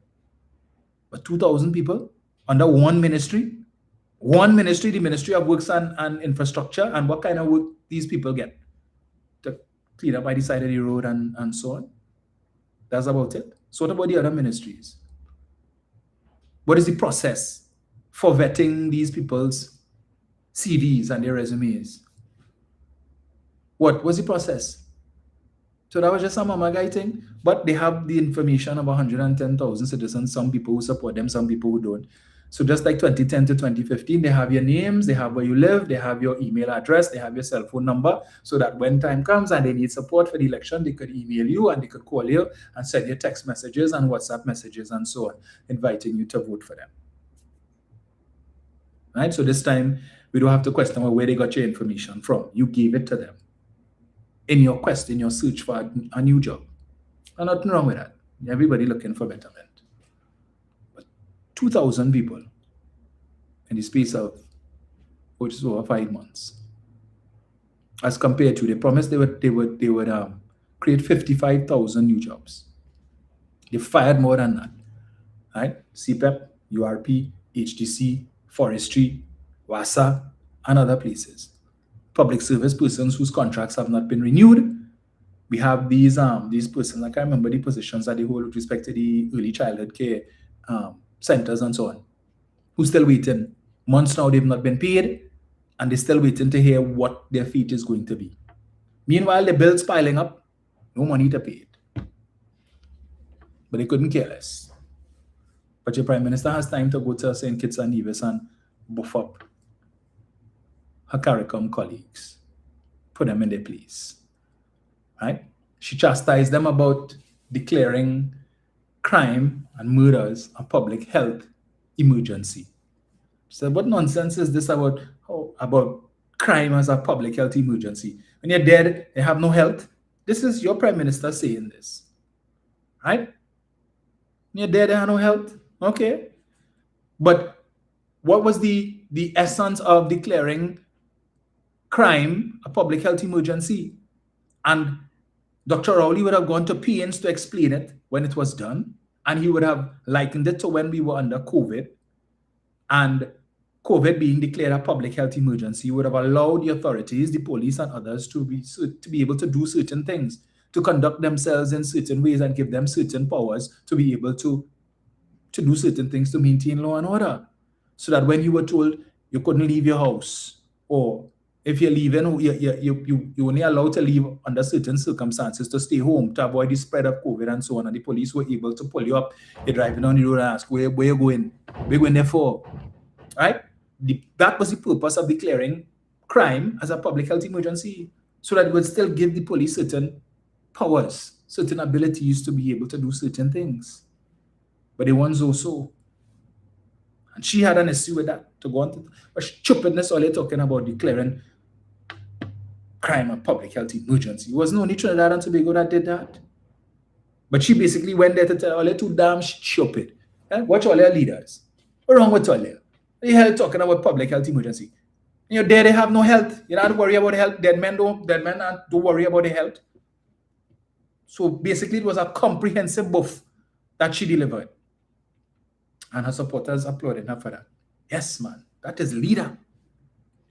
But 2,000 people under one ministry, the Ministry of Works and Infrastructure, and what kind of work these people get? To clean up by the side of the road and so on. That's about it. So what about the other ministries? What is the process for vetting these people's CVs and their resumes? What was the process? So that was just some mama guy thing, but they have the information of 110,000 citizens, some people who support them, some people who don't. So just like 2010 to 2015, they have your names, they have where you live, they have your email address, they have your cell phone number, so that when time comes and they need support for the election, they could email you and they could call you and send you text messages and WhatsApp messages and so on, inviting you to vote for them. Right? So this time, we don't have to question where they got your information from. You gave it to them in your quest, in your search for a new job. And nothing wrong with that. Everybody looking for betterment. 2,000 people in the space of which is over 5 months. As compared to, they promised they would create 55,000 new jobs. They fired more than that, right? CPEP, URP, HTC, Forestry, WASA, and other places. Public service persons whose contracts have not been renewed. We have these persons, I can't remember the positions that they hold with respect to the early childhood care centers and so on, who's still waiting. Months now they've not been paid, and they're still waiting to hear what their fate is going to be. Meanwhile, the bills piling up, no money to pay it. But they couldn't care less. But your Prime Minister has time to go to St. Kitts and Nevis and buff up her CARICOM colleagues, put them in their place. Right? She chastised them about declaring crime and murders a public health emergency. She said, what nonsense is this about crime as a public health emergency? When you're dead, you have no health. This is your Prime Minister saying this. Right? When you're dead, you have no health. Okay. But what was the essence of declaring crime a public health emergency? And Dr. Rowley would have gone to pains to explain it when it was done. And he would have likened it to when we were under COVID. And COVID being declared a public health emergency would have allowed the authorities, the police and others to be able to do certain things, to conduct themselves in certain ways and give them certain powers to be able to do certain things to maintain law and order. So that when you were told you couldn't leave your house, or if you're leaving, you're only allowed to leave under certain circumstances to stay home to avoid the spread of COVID and so on, and the police were able to pull you up, you're driving down the road and ask, where you going? Where you going there for? Right? That was the purpose of declaring crime as a public health emergency, so that it would still give the police certain powers, certain abilities to be able to do certain things. But they weren't so. And she had an issue with that, to go on to but stupidness all they're talking about declaring crime a public health emergency. It wasn't only Trinidad and Tobago that did that. But she basically went there to tell all they're too damn stupid. Watch all their leaders. What's wrong with all them? The hell talking about public health emergency? You're there, they have no health. You don't worry about health. Dead men don't worry about the health. So basically, it was a comprehensive buff that she delivered. And her supporters applauded her for that. Yes, man, that is leader.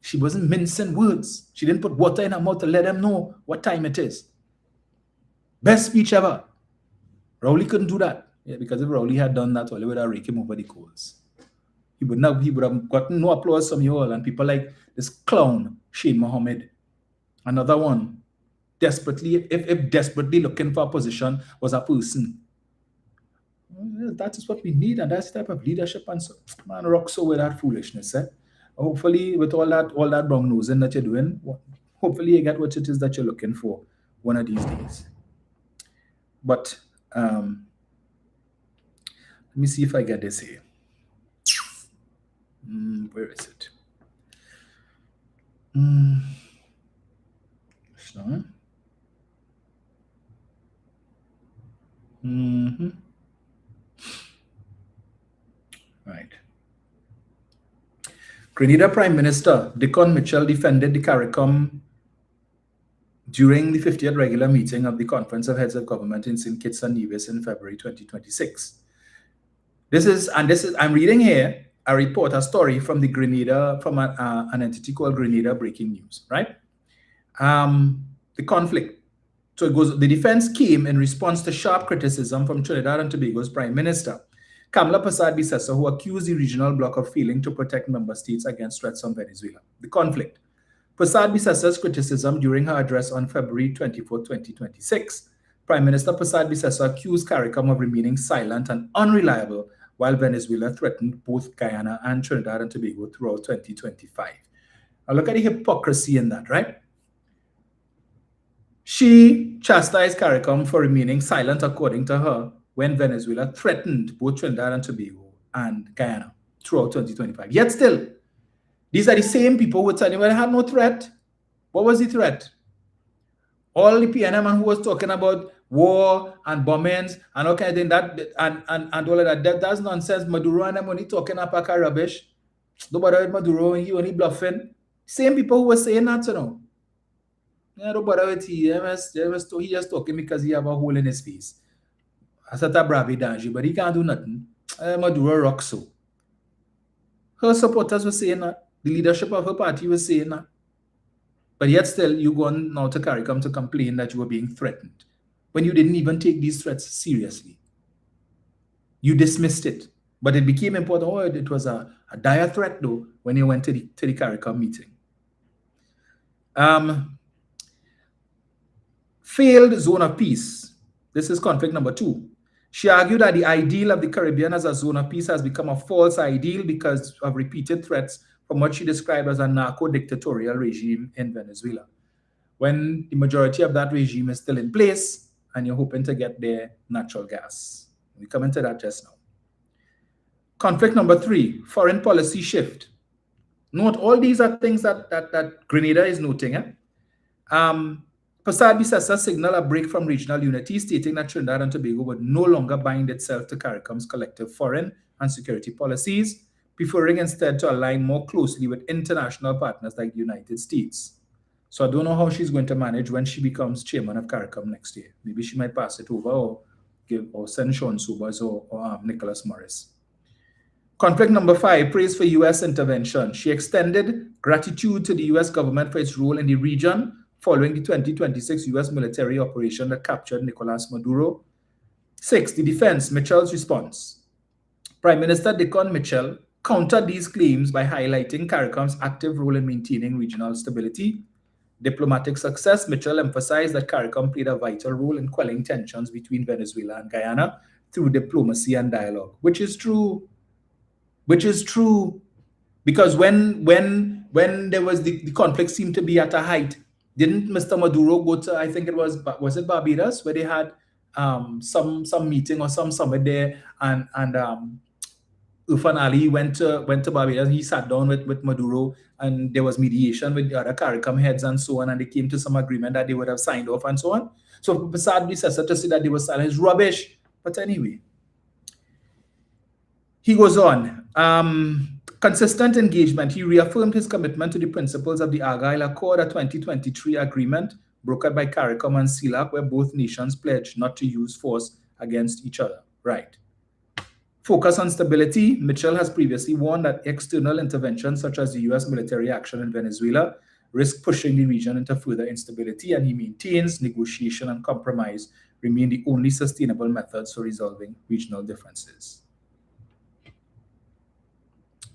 She wasn't mincing words. She didn't put water in her mouth to let them know what time it is. Best speech ever. Rowley couldn't do that. Yeah, because if Rowley had done that, Rowley would have raked him over the coals. He would have gotten no applause from you all, and people like this clown, Shane Mohammed. Another one, desperately, if desperately looking for a position was a person. That is what we need, and that's the type of leadership. And so, man, rock so with that foolishness. Hopefully, with all that wrong nosing that you're doing, hopefully you get what it is that you're looking for one of these days. But let me see if I get this here. Where is it? So, right. Grenada Prime Minister Dickon Mitchell defended the CARICOM during the 50th regular meeting of the Conference of Heads of Government in St. Kitts and Nevis in February 2026. I'm reading here a report, a story from the Grenada, from an entity called Grenada Breaking News, right? The conflict. So it goes, the defense came in response to sharp criticism from Trinidad and Tobago's Prime Minister, Kamla Persad-Bissessor, who accused the regional bloc of failing to protect member states against threats from Venezuela. The conflict. Persad-Bissessor's criticism during her address on February 24, 2026. Prime Minister Persad-Bissessor accused CARICOM of remaining silent and unreliable while Venezuela threatened both Guyana and Trinidad and Tobago throughout 2025. Now look at the hypocrisy in that, right? She chastised CARICOM for remaining silent, according to her, when Venezuela threatened both Trinidad and Tobago and Guyana throughout 2025. Yet still, these are the same people who were telling you, well, they had no threat. What was the threat? All the PNM who was talking about war and bombings and all kind of thing, and all of that's nonsense. Maduro and them only talking a pack of rubbish. Nobody with Maduro, he only bluffing. Same people who were saying that, Yeah, don't bother with he. He just talking because he have a hole in his face. I said that Bravi Danji, but he can't do nothing. Maduro rock so. Her supporters were saying that. The leadership of her party was saying that. But yet still, you go on now to CARICOM to complain that you were being threatened when you didn't even take these threats seriously. You dismissed it. But it became important. Oh, it was a dire threat, though, when you went to the CARICOM meeting. Failed zone of peace. This is conflict number 2. She argued that the ideal of the Caribbean as a zone of peace has become a false ideal because of repeated threats from what she described as a narco-dictatorial regime in Venezuela, when the majority of that regime is still in place and you're hoping to get their natural gas. We come into that just now. Conflict number 3, foreign policy shift. Note, all these are things that Grenada is noting. Prasad Bisesa signaled a break from regional unity, stating that Trinidad and Tobago would no longer bind itself to CARICOM's collective foreign and security policies, preferring instead to align more closely with international partners like the United States. So I don't know how she's going to manage when she becomes chairman of CARICOM next year. Maybe she might pass it over or send Sean Sobers or Nicholas Morris. Conflict number 5, praise for U.S. intervention. She extended gratitude to the U.S. government for its role in the region following the 2026 U.S. military operation that captured Nicolas Maduro. 6, the defense, Mitchell's response. Prime Minister Dickon Mitchell countered these claims by highlighting CARICOM's active role in maintaining regional stability. Diplomatic success, Mitchell emphasized that CARICOM played a vital role in quelling tensions between Venezuela and Guyana through diplomacy and dialogue, which is true. Because when there was the conflict seemed to be at a height, didn't Mr. Maduro go to, I think it was it Barbados, where they had some meeting or some summit there, and Irfan Ali went to Barbados. He sat down with Maduro, and there was mediation with the other CARICOM heads and so on, and they came to some agreement that they would have signed off and so on. So Prasad Bisesa to say that they were silent is rubbish. But anyway, he goes on. Consistent engagement. He reaffirmed his commitment to the principles of the Argyle Accord, a 2023 agreement brokered by CARICOM and CELAC, where both nations pledged not to use force against each other. Right. Focus on stability. Mitchell has previously warned that external interventions such as the U.S. military action in Venezuela risk pushing the region into further instability, and he maintains negotiation and compromise remain the only sustainable methods for resolving regional differences.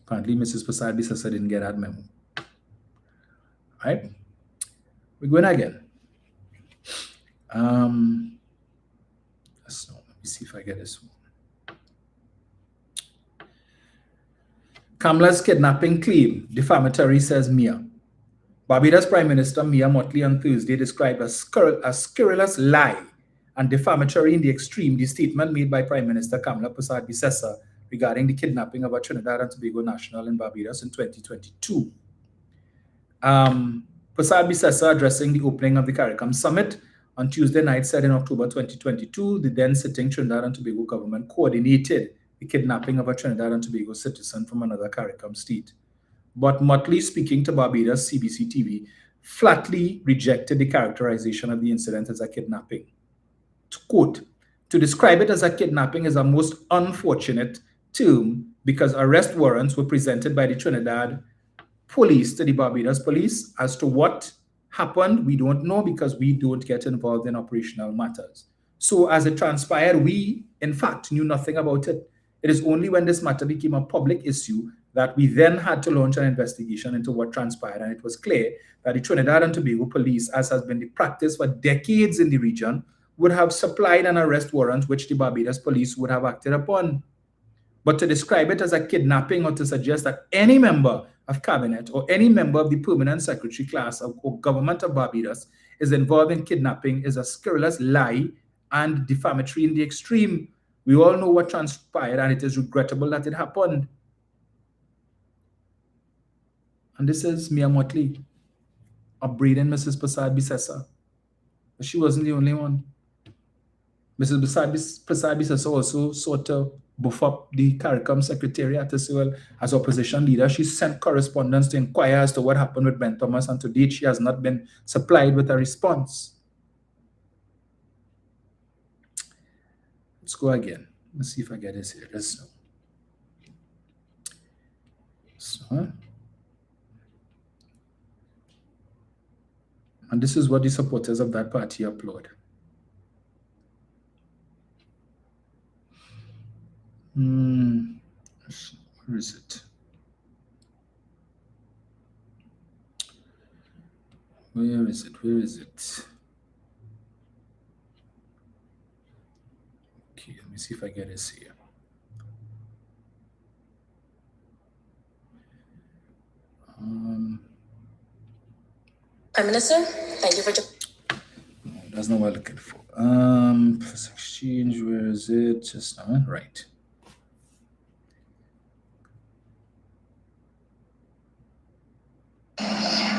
Apparently, Mrs. Prasad Bisesa didn't get that memo. All right, we're going again. Let me see if I get this one. Kamla's kidnapping claim, defamatory, says Mia. Barbados Prime Minister Mia Mottley on Thursday described as scurrilous lie and defamatory in the extreme the statement made by Prime Minister Kamla Prasad Bisesa regarding the kidnapping of a Trinidad and Tobago national in Barbados in 2022. Prasad Bisesa, addressing the opening of the CARICOM summit on Tuesday night, said in October 2022, the then sitting Trinidad and Tobago government coordinated the kidnapping of a Trinidad and Tobago citizen from another CARICOM state. But Mottley, speaking to Barbados CBC TV, flatly rejected the characterization of the incident as a kidnapping. To quote, to describe it as a kidnapping is a most unfortunate term because arrest warrants were presented by the Trinidad police to the Barbados police. As to what happened, we don't know because we don't get involved in operational matters. So as it transpired, we, in fact, knew nothing about it. It is only when this matter became a public issue that we then had to launch an investigation into what transpired, and it was clear that the Trinidad and Tobago police, as has been the practice for decades in the region, would have supplied an arrest warrant which the Barbados police would have acted upon. But to describe it as a kidnapping or to suggest that any member of cabinet or any member of the permanent secretary class or government of Barbados is involved in kidnapping is a scurrilous lie and defamatory in the extreme. We all know what transpired, and it is regrettable that it happened. And this is Mia Mottley upbraiding Mrs. Prasad Bisesa. But she wasn't the only one. Mrs. Prasad also sought to buff up the CARICOM secretariat as well. As opposition leader, she sent correspondence to inquire as to what happened with Ben Thomas, and to date, she has not been supplied with a response. Let's go again. Let's see if I get this here. And this is what the supporters of that party upload. Where is it? Where is it? Okay, let me see if I get this here. Prime Minister, thank you for... No, that's not what I'm looking for. First exchange, where is it? Just now, right.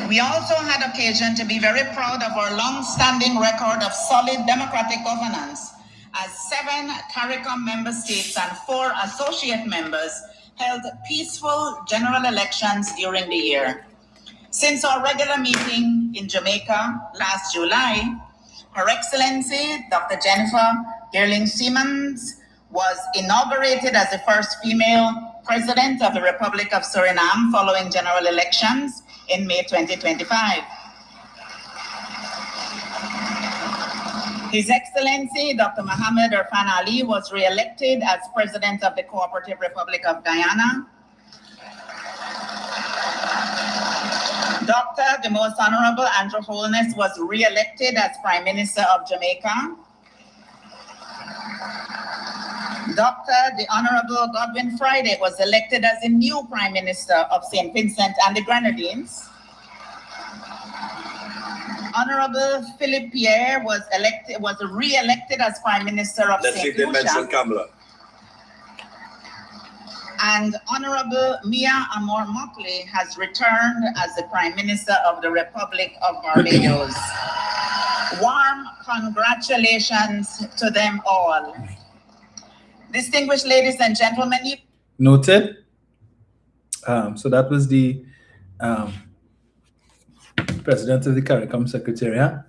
We also had occasion to be very proud of our long-standing record of solid democratic governance, as 7 CARICOM member states and 4 associate members held peaceful general elections during the year. Since our regular meeting in Jamaica last July, Her Excellency Dr. Jennifer Girling-Siemens was inaugurated as the first female president of the Republic of Suriname following general elections in May 2025. His Excellency Dr. Mohamed Irfan Ali was re-elected as President of the Cooperative Republic of Guyana. Dr. the Most Honorable Andrew Holness was re-elected as Prime Minister of Jamaica. Dr. the Honorable Godwin Friday was elected as the new Prime Minister of St. Vincent and the Grenadines. Honorable Philip Pierre was re-elected as Prime Minister of St. Lucia. And Honorable Mia Amor Mockley has returned as the Prime Minister of the Republic of Barbados. Warm congratulations to them all. Distinguished ladies and gentlemen. Noted. So that was the President of the CARICOM Secretariat.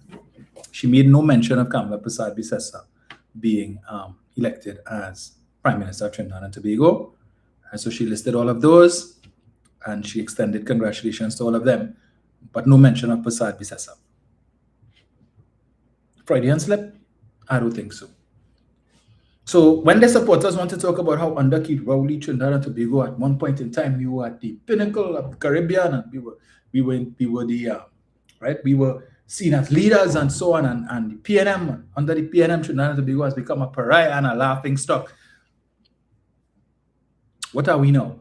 She made no mention of Kamla Persad-Bissessar being elected as Prime Minister of Trinidad and Tobago. And so she listed all of those, and she extended congratulations to all of them, but no mention of Persad-Bissessar. Freudian slip? I don't think so. So when the supporters want to talk about how under Keith Rowley, Trinidad and Tobago, at one point in time, we were at the pinnacle of the Caribbean, and we were seen as leaders and so on, and the PNM, under the PNM, Trinidad and Tobago has become a pariah and a laughing stock. What are we now?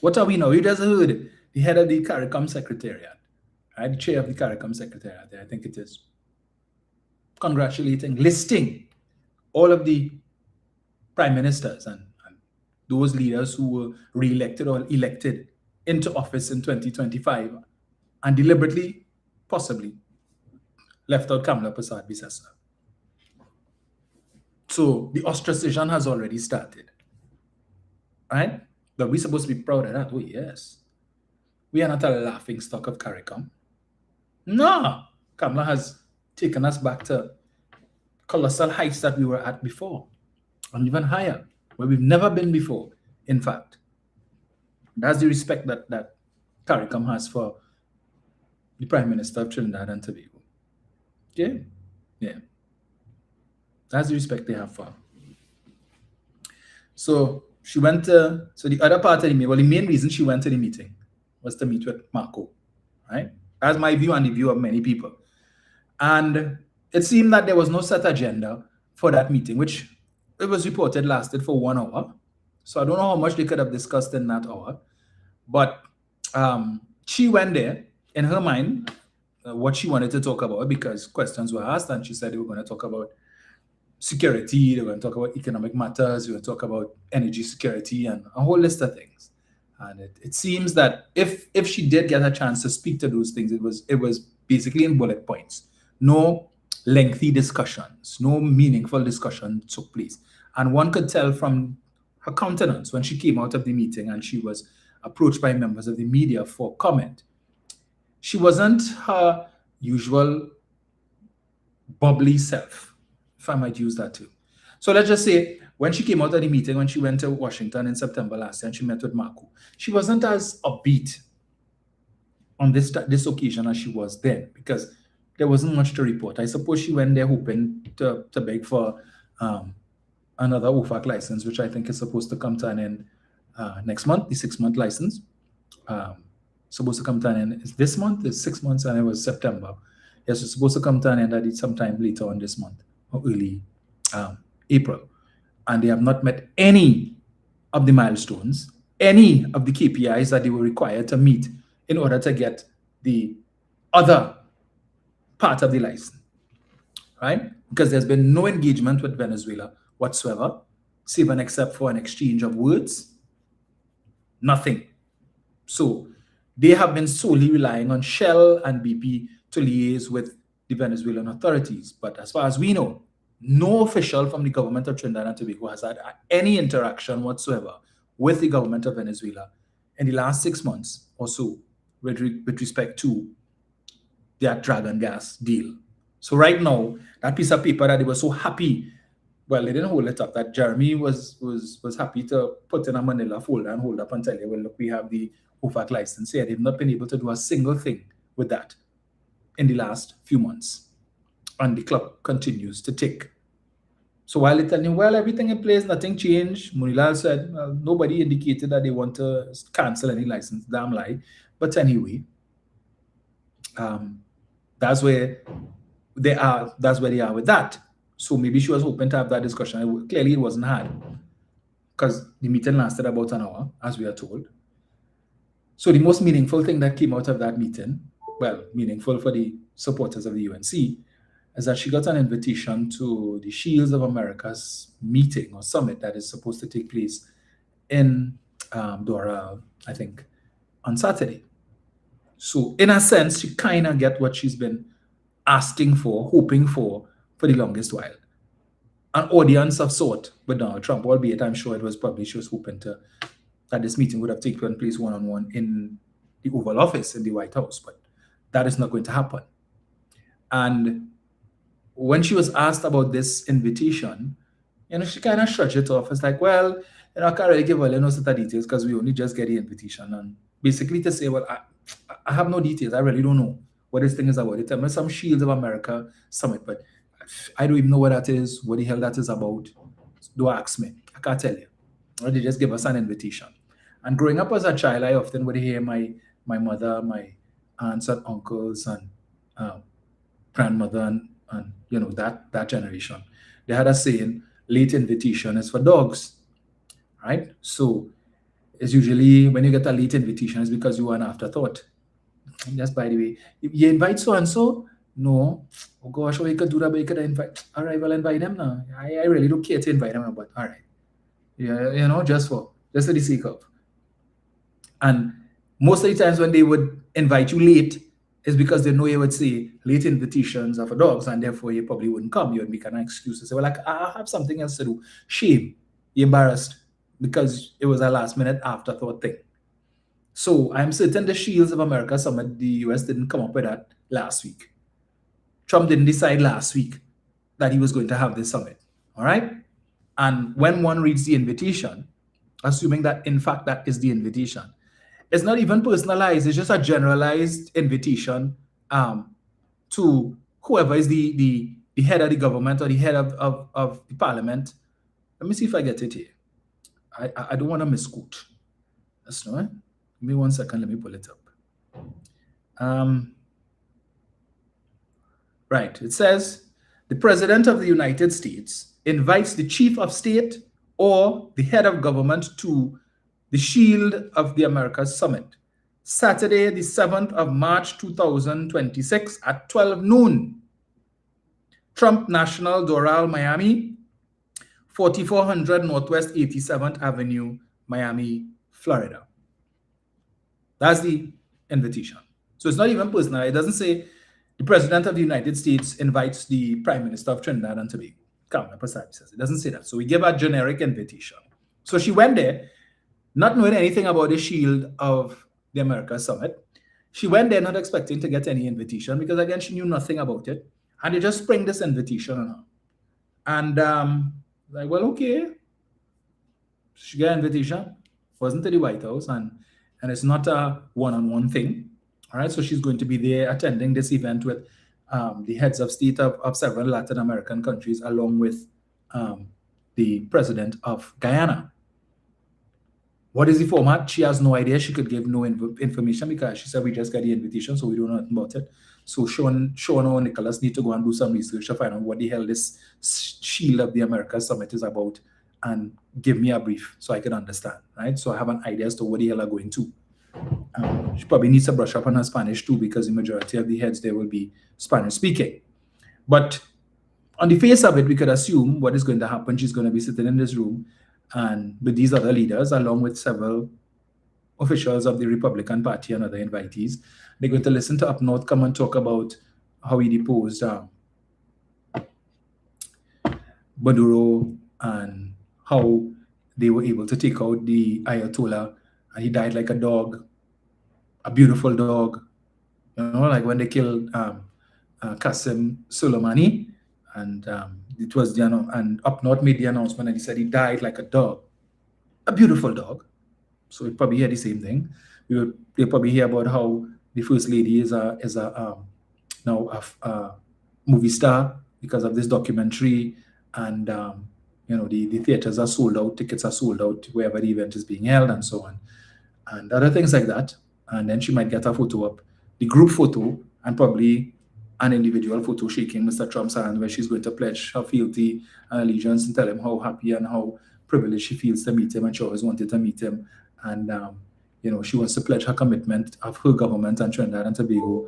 What are we now? You just heard the head of the CARICOM Secretariat, right? The chair of the CARICOM Secretariat, I think it is, listing all of the prime ministers and those leaders who were re-elected or elected into office in 2025 and deliberately, possibly, left out Kamla Persad-Bissessar. So the ostracization has already started. Right? But we're supposed to be proud of that. Oh, yes. We are not a laughing stock of CARICOM. No. Kamla has taken us back to colossal heights that we were at before, and even higher, where we've never been before, in fact. That's the respect that CARICOM has for the Prime Minister of Trinidad and Tobago. Okay? Yeah. That's the respect they have for her. So she went to, so the other part of the meeting, well, the main reason she went to the meeting was to meet with Marco, right? That's my view and the view of many people. And it seemed that there was no set agenda for that meeting, which it was reported lasted for 1 hour. So I don't know how much they could have discussed in that hour. But she went there, in her mind, what she wanted to talk about, because questions were asked, and she said they were going to talk about security, they were going to talk about economic matters, they were going to talk about energy security, and a whole list of things. And it seems that if she did get a chance to speak to those things, it was basically in bullet points. No lengthy discussions. No meaningful discussion took place. And one could tell from her countenance when she came out of the meeting and she was approached by members of the media for comment. She wasn't her usual bubbly self, if I might use that too. So let's just say when she came out of the meeting, when she went to Washington in September last year and she met with Marco, she wasn't as upbeat on this occasion as she was then, because there wasn't much to report. I suppose she went there hoping to beg for another OFAC license, which I think is supposed to come to an end next month, the 6-month license. Supposed to come to an end this month, it's 6 months, and it was September. Yes, it's supposed to come to an end at sometime later on this month or early April. And they have not met any of the milestones, any of the KPIs that they were required to meet in order to get the other part of the license, right? Because there's been no engagement with Venezuela whatsoever, save and except for an exchange of words, nothing. So they have been solely relying on Shell and BP to liaise with the Venezuelan authorities. But as far as we know, no official from the government of Trinidad and Tobago has had any interaction whatsoever with the government of Venezuela in the last 6 months or so with respect to that Dragon gas deal. So right now, that piece of paper that they were so happy, well, they didn't hold it up, that Jeremy was happy to put in a manila folder and hold up and tell you, well, look, we have the OFAC license here. They've not been able to do a single thing with that in the last few months. And the clock continues to tick. So while they tell you, well, everything in place, nothing changed, Munilal said, well, nobody indicated that they want to cancel any license. Damn lie. But anyway, that's where they are with that. So maybe she was hoping to have that discussion. Clearly it wasn't had, because the meeting lasted about an hour, as we are told. So the most meaningful thing that came out of that meeting, well, meaningful for the supporters of the UNC, is that she got an invitation to the Shields of America's meeting or summit that is supposed to take place in Doral, I think, on Saturday. So in a sense, she kind of get what she's been asking for, hoping for the longest while. An audience of sort with Donald Trump, albeit I'm sure she was hoping that this meeting would have taken place one-on-one in the Oval Office in the White House, but that is not going to happen. And when she was asked about this invitation, she kind of shrugged it off. It's like, well, I can't really give no set of details because we only just get the invitation. And basically to say, well, I have no details. I really don't know what this thing is about. They tell me some Shields of America summit, but I don't even know what that is, what the hell that is about. Don't ask me. I can't tell you. Or they just give us an invitation. And growing up as a child, I often would hear my mother, my aunts and uncles and grandmother and that generation. They had a saying, late invitation is for dogs, right? So it's usually when you get a late invitation, it's because you were an afterthought. Just by the way, you invite so-and-so? No. Oh gosh, you could do that, but you could invite. All right, well, invite them now. I really don't care to invite them, but all right. Yeah, just for the sake of. And most of the times when they would invite you late, is because they know you would say late invitations are for dogs, and therefore you probably wouldn't come. You would make an excuse to say, well, I have something else to do. Shame. You're embarrassed because it was a last-minute afterthought thing. So I'm certain the Shields of America Summit, the US didn't come up with that last week. Trump didn't decide last week that he was going to have this summit, all right? And when one reads the invitation, assuming that in fact that is the invitation, it's not even personalized, it's just a generalized invitation to whoever is the head of the government or the head of the parliament. Let me see if I get it here. I don't want to misquote. That's no. Give me 1 second, let me pull it up. Right, it says, the President of the United States invites the Chief of State or the head of government to the Shield of the Americas Summit, Saturday, the 7th of March, 2026 at 12 noon. Trump National, Doral, Miami, 4400 Northwest 87th Avenue, Miami, Florida. That's the invitation. So it's not even personal. It doesn't say the President of the United States invites the Prime Minister of Trinidad and Tobago. Kamala Prasad says it doesn't say that. So we give a generic invitation. So she went there, not knowing anything about the shield of the America Summit. She went there not expecting to get any invitation because, again, she knew nothing about it. And they just spring this invitation on her. And like, well, okay. She got an invitation, wasn't to the White House, and it's not a one-on-one thing. All right, so she's going to be there attending this event with the heads of state of several Latin American countries, along with the president of Guyana. What is the format? She has no idea. She could give no information because she said we just got the invitation, so we don't know nothing about it. So Sean or Nicholas need to go and do some research to find out what the hell this Shield of the America Summit is about and give me a brief so I can understand, right? So I have an idea as to what the hell are going to. She probably needs to brush up on her Spanish too because the majority of the heads there will be Spanish speaking. But on the face of it, we could assume what is going to happen. She's going to be sitting in this room and with these other leaders, along with several officials of the Republican Party and other invitees. They're going to listen to Up North come and talk about how he deposed Maduro and how they were able to take out the Ayatollah, and he died like a dog, a beautiful dog. You know, like when they killed Qasem Soleimani, and it was and Up North made the announcement, and he said he died like a dog, a beautiful dog. So we probably hear the same thing. They probably hear about how the First Lady is now a movie star because of this documentary, and you know, the theaters are sold out, tickets are sold out wherever the event is being held, and so on, and other things like that. And then she might get a photo up, the group photo, and probably an individual photo shaking Mr. Trump's hand, where she's going to pledge her fealty and allegiance and tell him how happy and how privileged she feels to meet him, and she always wanted to meet him. And you know, she wants to pledge her commitment of her government and Trinidad and Tobago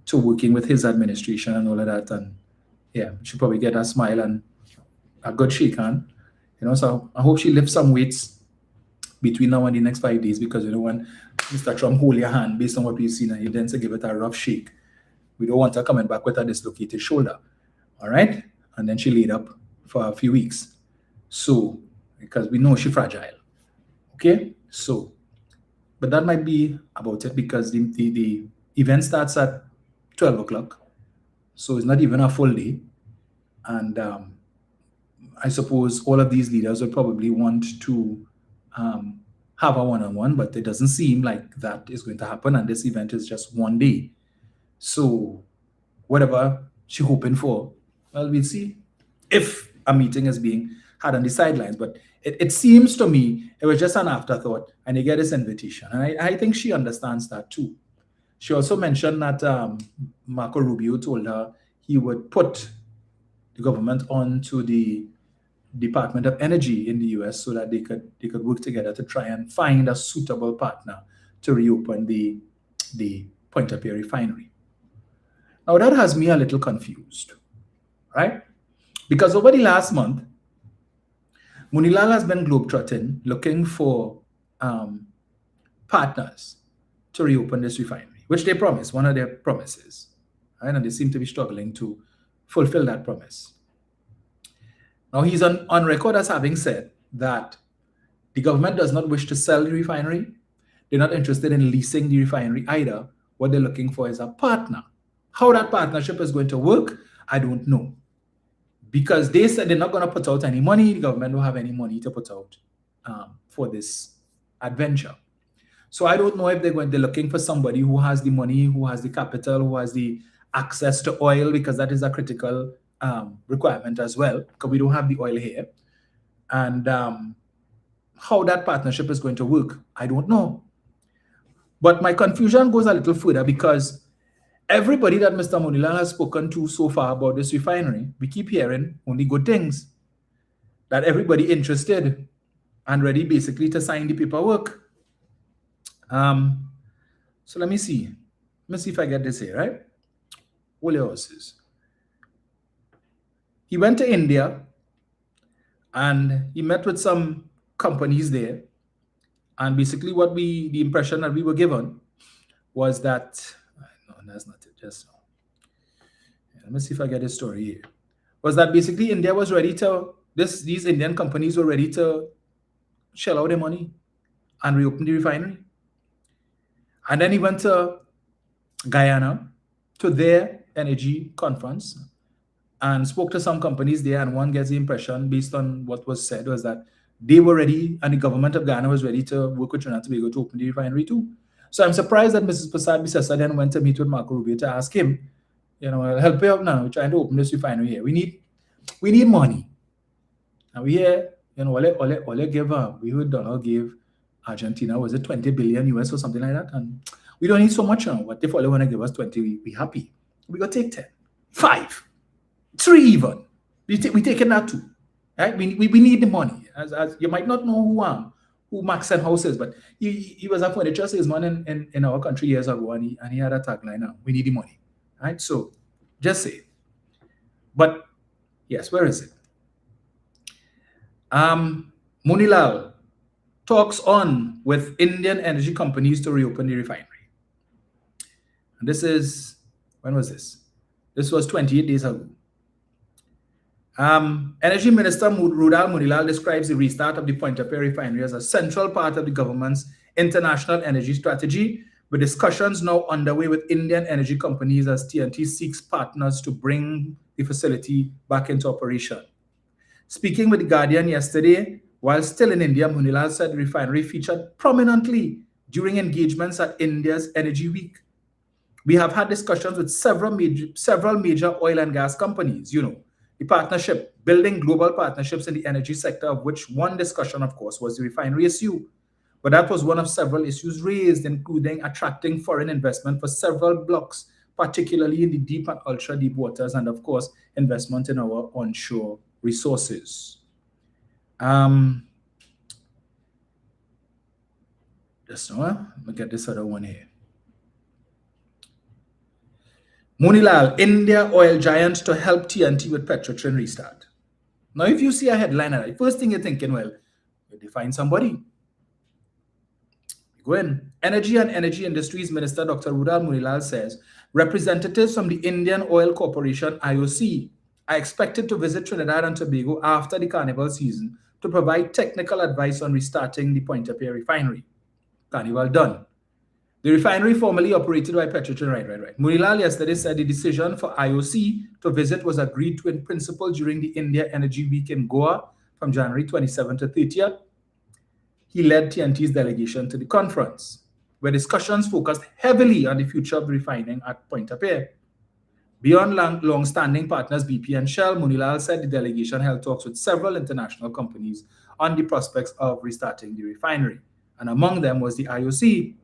to working with his administration and all of that. And yeah, she'll probably get a smile and a good shake hand. You know, so I hope she lifts some weights between now and the next 5 days, because you know, when Mr. Trump hold your hand based on what we've seen and you then to give it a rough shake, we don't want her coming back with a dislocated shoulder. All right? And then she laid up for a few weeks. So, because we know she's fragile. Okay? So, but that might be about it, because the event starts at 12 o'clock. So it's not even a full day. And I suppose all of these leaders would probably want to have a one-on-one, but it doesn't seem like that is going to happen. And this event is just one day. So whatever she's hoping for, well, we'll see if a meeting is being had on the sidelines. But it seems to me it was just an afterthought, and they get this invitation. And I think she understands that too. She also mentioned that Marco Rubio told her he would put the government onto the Department of Energy in the US so that they could work together to try and find a suitable partner to reopen the Pointe-a-Pierre refinery. Now that has me a little confused, right? Because over the last month, Munilal has been globetrotting looking for partners to reopen this refinery, which they promised, one of their promises, right? And they seem to be struggling to fulfill that promise. Now he's on record as having said that the government does not wish to sell the refinery. They're not interested in leasing the refinery either. What they're looking for is a partner. How that partnership is going to work, I don't know. Because they said they're not going to put out any money. The government don't have any money to put out for this adventure. So I don't know if they're looking for somebody who has the money, who has the capital, who has the access to oil, because that is a critical requirement as well, because we don't have the oil here. And how that partnership is going to work, I don't know. But my confusion goes a little further, because everybody that Mr. Munilal has spoken to so far about this refinery, we keep hearing only good things. That everybody interested and ready basically to sign the paperwork. So let me see. Let me see if I get this here, right? Hold your horses. He went to India and he met with some companies there. And basically the impression that we were given was that, no, that's not it, just now. me see if I get this story here, was that basically India was ready to, these Indian companies were ready to shell out their money and reopen the refinery. And then he went to Guyana to their energy conference and spoke to some companies there, and one gets the impression, based on what was said, was that they were ready and the government of Ghana was ready to work with Trinidad and Tobago to open the refinery too. So I'm surprised that Mrs. Prasad Bisesa then went to meet with Marco Rubio to ask him, help me out now, we're trying to open this refinery here. We need money. And we hear, Ole gave, we heard Donald gave Argentina, was it 20 billion US or something like that? And we don't need so much now. What if Ole want to give us 20, we happy. We got to take 10, 5, 3 even. We taking that too. Right? We need the money. As you might not know who Max House is, but he was a furniture salesman in our country years ago, and he had a tagline now, we need the money. Right? So just say. But yes, where is it? Munilal talks on with Indian energy companies to reopen the refinery. And this is, when was this? This was 28 days ago. Energy Minister Rudal Munilal describes the restart of the Point-a-Pierre refinery as a central part of the government's international energy strategy, with discussions now underway with Indian energy companies as TNT seeks partners to bring the facility back into operation. Speaking with The Guardian yesterday, while still in India, Munilal said the refinery featured prominently during engagements at India's Energy Week. We have had discussions with several major oil and gas companies, the partnership, building global partnerships in the energy sector, of which one discussion, of course, was the refinery issue. But that was one of several issues raised, including attracting foreign investment for several blocks, particularly in the deep and ultra deep waters, and of course, investment in our onshore resources. Just now, let me get this other one here. Munilal, India oil giant to help TNT with Petrotrin restart. Now, if you see a headline, the first thing you're thinking, well, they find somebody. Go in. Energy and Energy Industries Minister Dr. Rudal Munilal says representatives from the Indian Oil Corporation, IOC, are expected to visit Trinidad and Tobago after the carnival season to provide technical advice on restarting the Point-a-Pierre refinery. Carnival done. The refinery formerly operated by Petrotrin, right. Munilal yesterday said the decision for IOC to visit was agreed to in principle during the India Energy Week in Goa from January 27th to 30th. He led TNT's delegation to the conference, where discussions focused heavily on the future of refining at Point-a-Pierre. Beyond long-standing partners BP and Shell, Munilal said the delegation held talks with several international companies on the prospects of restarting the refinery, and among them was the IOC.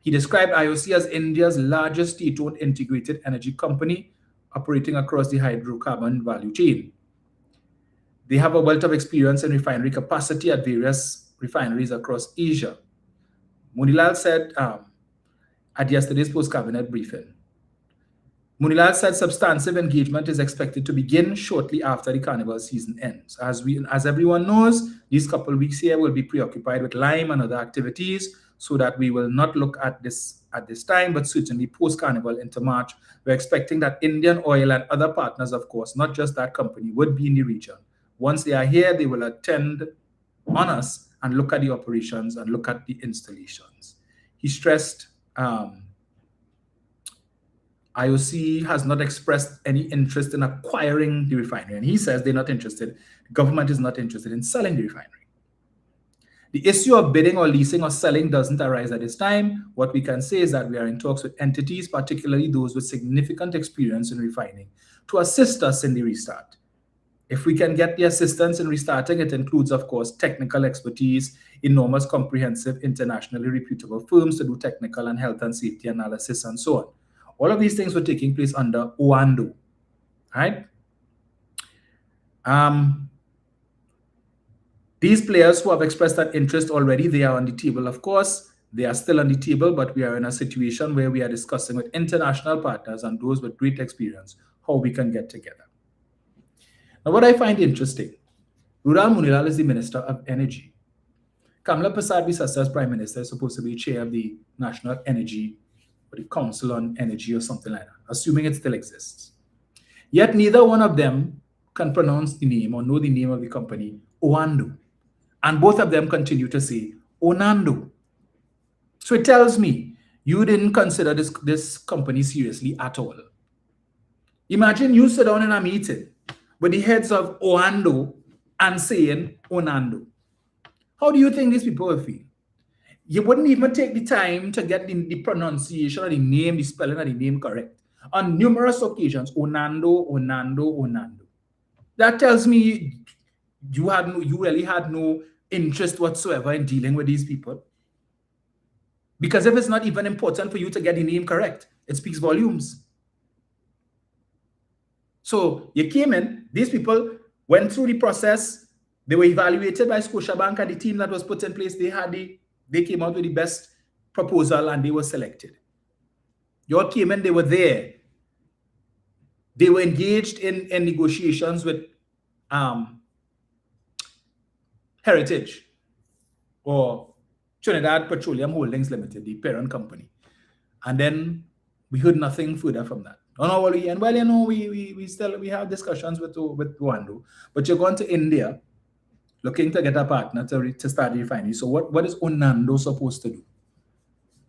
He described IOC as India's largest state-owned integrated energy company operating across the hydrocarbon value chain. They have a wealth of experience in refinery capacity at various refineries across Asia. Munilal said at yesterday's post-cabinet briefing. Munilal said substantive engagement is expected to begin shortly after the carnival season ends. As everyone knows, these couple of weeks here will be preoccupied with Lime and other activities, so that we will not look at this time, but certainly post-carnival into March. We're expecting that Indian Oil and other partners, of course, not just that company, would be in the region. Once they are here, they will attend on us and look at the operations and look at the installations. He stressed IOC has not expressed any interest in acquiring the refinery. And he says they're not interested. The government is not interested in selling the refinery. The issue of bidding or leasing or selling doesn't arise at this time. What we can say is that we are in talks with entities, particularly those with significant experience in refining, to assist us in the restart. If we can get the assistance in restarting, it includes, of course, technical expertise, enormous, comprehensive, internationally reputable firms to do technical and health and safety analysis and so on. All of these things were taking place under OANDO, right? These players who have expressed that interest already, they are on the table, of course. They are still on the table, but we are in a situation where we are discussing with international partners and those with great experience how we can get together. Now, what I find interesting, Rudal Munilal is the Minister of Energy. Kamla Prasad Bisesa as Prime Minister is supposed to be chair of the National Energy, or the Council on Energy or something like that, assuming it still exists. Yet neither one of them can pronounce the name or know the name of the company, Oando. And both of them continue to say Onando. So it tells me you didn't consider this company seriously at all. Imagine you sit down in a meeting with the heads of Oando and saying Onando. How do you think these people will feel? You wouldn't even take the time to get the pronunciation of the name, the spelling of the name correct. On numerous occasions, Onando, Onando, Onando. That tells me you really had no interest whatsoever in dealing with these people. Because if it's not even important for you to get the name correct, it speaks volumes. So you came in, these people went through the process, they were evaluated by Scotiabank, and the team that was put in place, they came out with the best proposal and they were selected. You all came in, they were there. They were engaged in negotiations with Heritage or Trinidad Petroleum Holdings Limited, the parent company. And then we heard nothing further from that. Well, you know, we have discussions with Oando, but you're going to India looking to get a partner to start the refinery. So what is Onando supposed to do?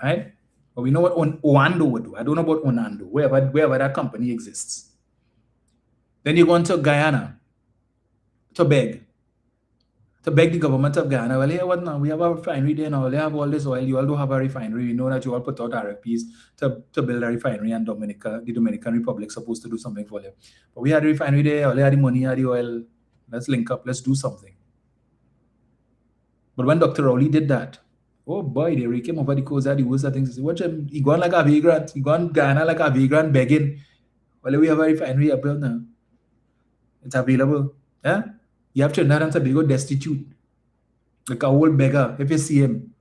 Right? Well, we know what Oando would do. I don't know about Onando, wherever that company exists. Then you're going to Guyana to beg the government of Guyana. Well, here what now? We have a refinery there now. They have all this oil. You all do have a refinery. We know that you all put out RFPs to build a refinery, and the Dominican Republic supposed to do something for them. But we had a refinery there. All they had the money, had the oil. Let's link up. Let's do something. But when Dr. Rowley did that, oh boy, they rake him over the coast of the worst of things. Watch him. He gone like a vagrant. He gone Ghana like a vagrant begging. Well, we have a refinery up here now. It's available. Yeah? You have Trinidad and Tobago destitute. Like a old beggar, if you see him.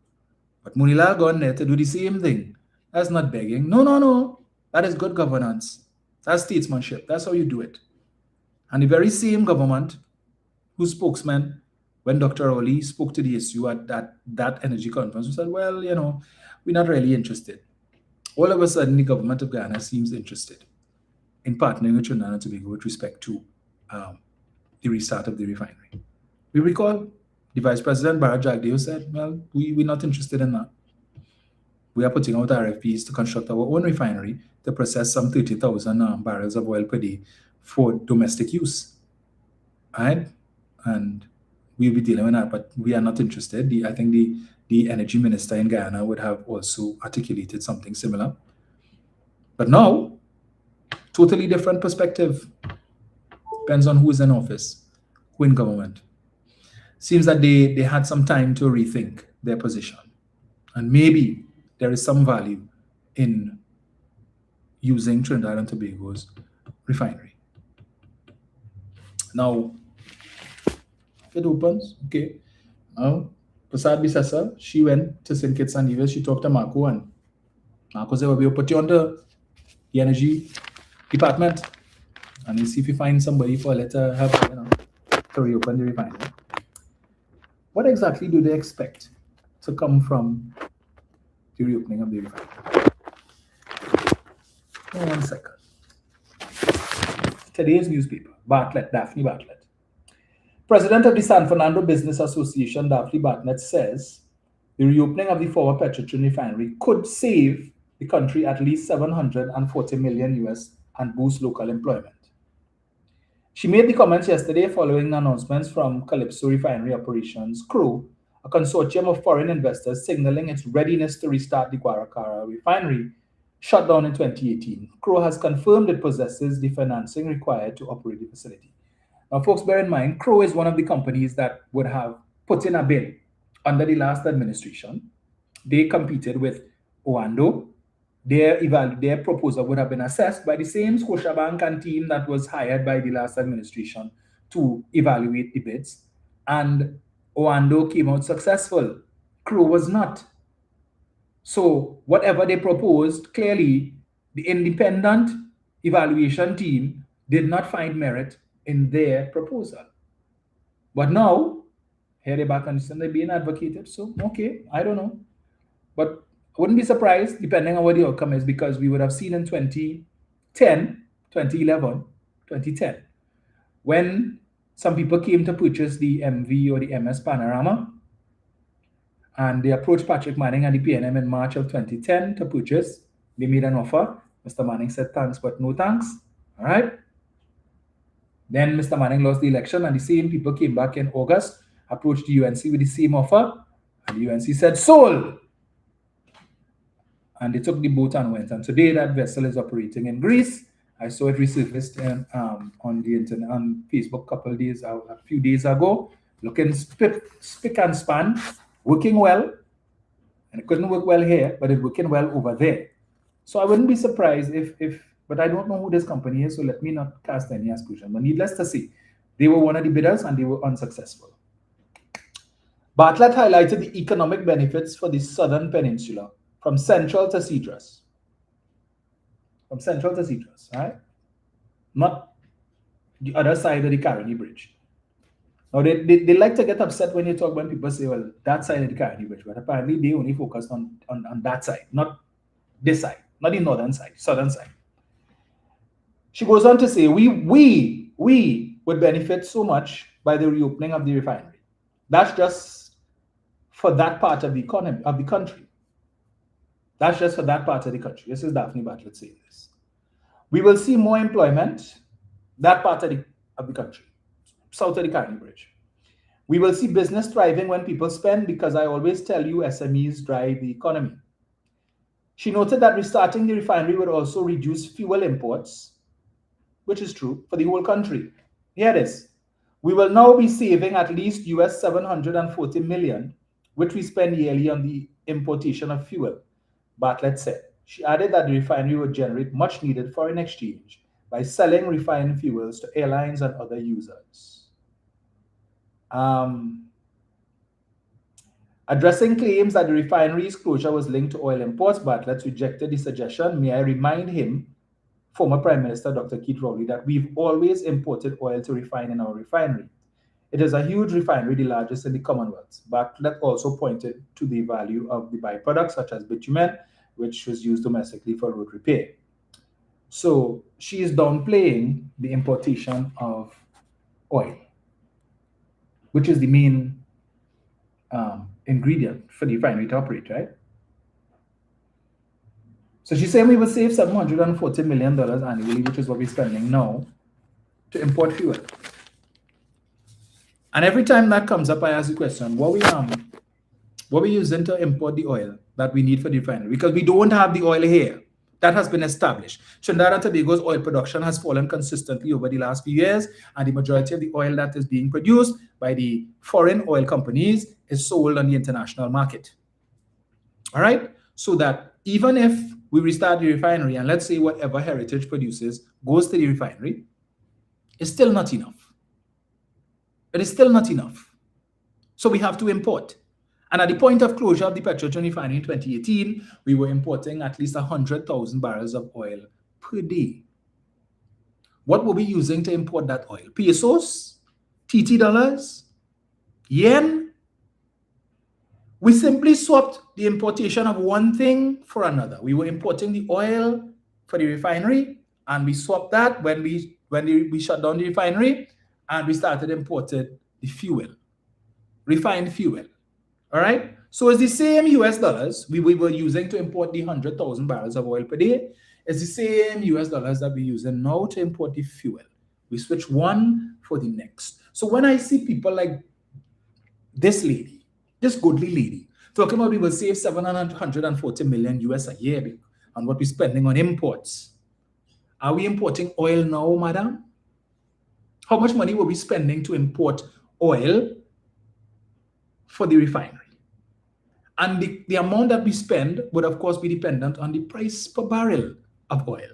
But Munila gone there to do the same thing. That's not begging. No. That is good governance. That's statesmanship. That's how you do it. And the very same government whose spokesman, when Dr. Rowley spoke to the issue at that energy conference, we said, well, you know, we're not really interested. All of a sudden, the government of Ghana seems interested in partnering with Trinidad and Tobago with respect to the restart of the refinery. We recall the Vice President, Bharat Jagdeo, said, well, we're not interested in that. We are putting out RFPs to construct our own refinery to process some 30,000 barrels of oil per day for domestic use. Right? And we'll be dealing with that, but we are not interested. I think the energy minister in Guyana would have also articulated something similar. But now, totally different perspective. Depends on who is in office, who in government. Seems that they had some time to rethink their position. And maybe there is some value in using Trinidad and Tobago's refinery. Now, it opens, okay. Now, Prasad Bisasa, she went to St. Kitts and Nevis, she talked to Marco, and Marco said, well, we'll put you under the energy department, and we'll see if we find somebody for a letter help, you know, to reopen the refinery. What exactly do they expect to come from the reopening of the refinery? 1 second. Today's newspaper, Daphne Bartlett. President of the San Fernando Business Association, Daphne Bartlett, says the reopening of the former Petrotrin refinery could save the country at least $740 million US and boost local employment. She made the comments yesterday following announcements from Calypso Refinery Operations, CRO, a consortium of foreign investors signaling its readiness to restart the Guaracara refinery, shut down in 2018. CRO has confirmed it possesses the financing required to operate the facility. Now, folks, bear in mind, CRO is one of the companies that would have put in a bid under the last administration. They competed with Oando. Their proposal would have been assessed by the same Scotiabank and team that was hired by the last administration to evaluate the bids. And Oando came out successful. CRO was not. So whatever they proposed, clearly the independent evaluation team did not find merit in their proposal. But now, here they're back and they're being advocated. So, okay, I don't know. But I wouldn't be surprised, depending on what the outcome is, because we would have seen in 2010, 2011, 2010, when some people came to purchase the MV or the MS Panorama, and they approached Patrick Manning and the PNM in March of 2010 to purchase. They made an offer. Mr. Manning said thanks, but no thanks. All right. Then Mr. Manning lost the election, and the same people came back in August, approached the UNC with the same offer, and the UNC said sold. And they took the boat and went. And today that vessel is operating in Greece. I saw it resurfaced on the internet, on Facebook a few days ago, looking spick and span, working well. And it couldn't work well here, but it's working well over there. So I wouldn't be surprised but I don't know who this company is, so let me not cast any aspersion. But needless to say, they were one of the bidders and they were unsuccessful. Bartlett highlighted the economic benefits for the Southern Peninsula from Central to Cedros. From Central to Cedros, right? Not the other side of the Caroni Bridge. Now, they like to get upset when people say, well, that side of the Caroni Bridge, but apparently they only focused on that side, not this side, not the northern side, southern side. She goes on to say, we would benefit so much by the reopening of the refinery. That's just for that part of the economy, of the country. That's just for that part of the country. This is Daphne Bartlett saying this. We will see more employment, that part of the country, south of the Caroni Bridge. We will see business thriving when people spend, because I always tell you SMEs drive the economy. She noted that restarting the refinery would also reduce fuel imports, which is true for the whole country. Here it is. We will now be saving at least US $740 million, which we spend yearly on the importation of fuel, Bartlett said. She added that the refinery would generate much needed foreign exchange by selling refined fuels to airlines and other users. Addressing claims that the refinery's closure was linked to oil imports, Bartlett rejected the suggestion. May I remind him, former Prime Minister Dr. Keith Rowley, that we've always imported oil to refine in our refinery. It is a huge refinery, the largest in the Commonwealth. Bartlett also pointed to the value of the byproducts such as bitumen, which was used domestically for road repair. So she is downplaying the importation of oil, which is the main ingredient for the refinery to operate, right? So she's saying we will save $740 million annually, which is what we're spending now, to import fuel. And every time that comes up, I ask the question, what we using to import the oil that we need for the refinery? Because we don't have the oil here. That has been established. Trinidad and Tobago's oil production has fallen consistently over the last few years, and the majority of the oil that is being produced by the foreign oil companies is sold on the international market. All right? So that even if we restart the refinery and let's say whatever Heritage produces goes to the refinery, it's still not enough. It is still not enough. So we have to import. And at the point of closure of the Petrotrin refinery in 2018, we were importing at least 100,000 barrels of oil per day. What were we using to import that oil? Pesos? TT dollars? Yen? We simply swapped the importation of one thing for another. We were importing the oil for the refinery, and we swapped that when we shut down the refinery, and we started importing the fuel, refined fuel. All right? So it's the same US dollars we were using to import the 100,000 barrels of oil per day. It's the same US dollars that we're using now to import the fuel. We switch one for the next. So when I see people like this lady, this goodly lady, talking about we will save $740 million US a year on what we're spending on imports. Are we importing oil now, madam? How much money were we spending to import oil for the refinery? And the amount that we spend would, of course, be dependent on the price per barrel of oil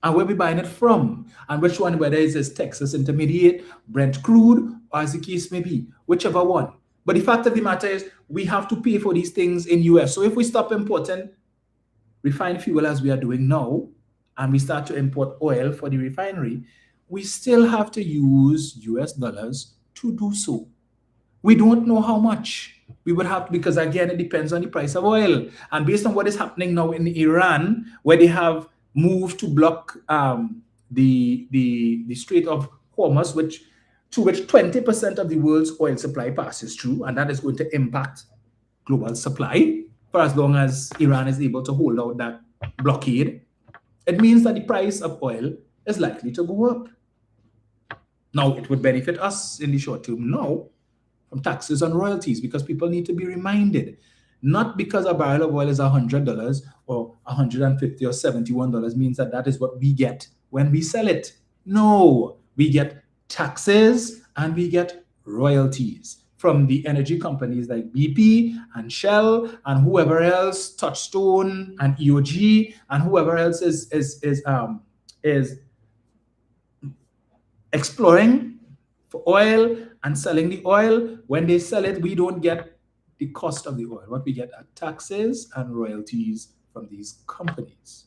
and where we're buying it from, and which one, whether it's Texas Intermediate, Brent crude, or as the case may be, whichever one. But the fact of the matter is we have to pay for these things in US. So if we stop importing refined fuel as we are doing now, and we start to import oil for the refinery, we still have to use US dollars to do so. We don't know how much we would have to, because again, it depends on the price of oil. And based on what is happening now in Iran, where they have moved to block the Strait of Hormuz, through which 20% of the world's oil supply passes through, and that is going to impact global supply for as long as Iran is able to hold out that blockade. It means that the price of oil is likely to go up. Now, it would benefit us in the short term now from taxes and royalties, because people need to be reminded, not because a barrel of oil is $100 or $150 or $71 means that is what we get when we sell it. No, we get taxes and we get royalties from the energy companies like BP and Shell and whoever else, Touchstone and EOG and whoever else is exploring for oil and selling the oil. When they sell it, we don't get the cost of the oil. What we get are taxes and royalties from these companies.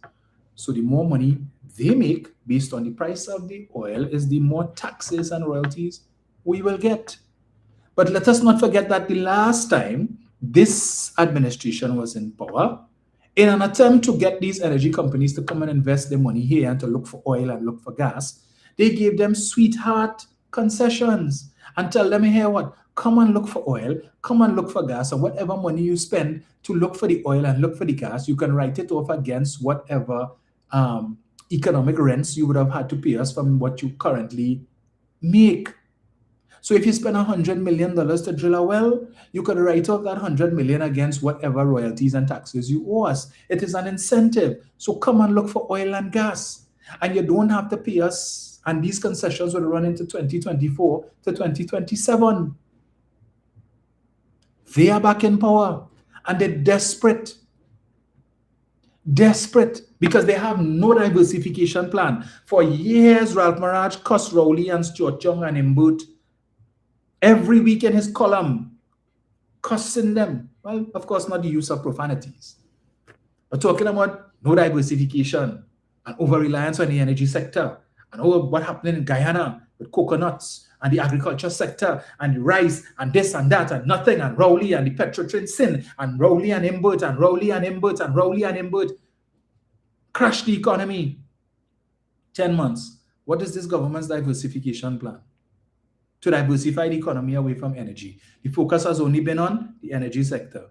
So the more money they make based on the price of the oil is the more taxes and royalties we will get. But let us not forget that the last time this administration was in power, in an attempt to get these energy companies to come and invest their money here and to look for oil and look for gas, they gave them sweetheart concessions and tell them, here what, come and look for oil, come and look for gas, and whatever money you spend to look for the oil and look for the gas, you can write it off against whatever economic rents you would have had to pay us from what you currently make. So if you spend $100 million to drill a well, you can write off that $100 million against whatever royalties and taxes you owe us. It is an incentive. So come and look for oil and gas. And you don't have to pay us. And these concessions will run into 2024 to 2027. They are back in power. And they're desperate. Desperate. Because they have no diversification plan. For years, Ralph Marach cussed Rowley and Stuart Young and Imbut every week in his column, cussing them. Well, of course, not the use of profanities. But talking about no diversification and over-reliance on the energy sector and what happened in Guyana with coconuts and the agriculture sector and the rice and this and that and nothing and Rowley and the Petrotrin sin and Rowley and Imbut and Rowley and Imbut and Rowley and Imbut. Crash the economy. 10 months. What is this government's diversification plan? To diversify the economy away from energy. The focus has only been on the energy sector.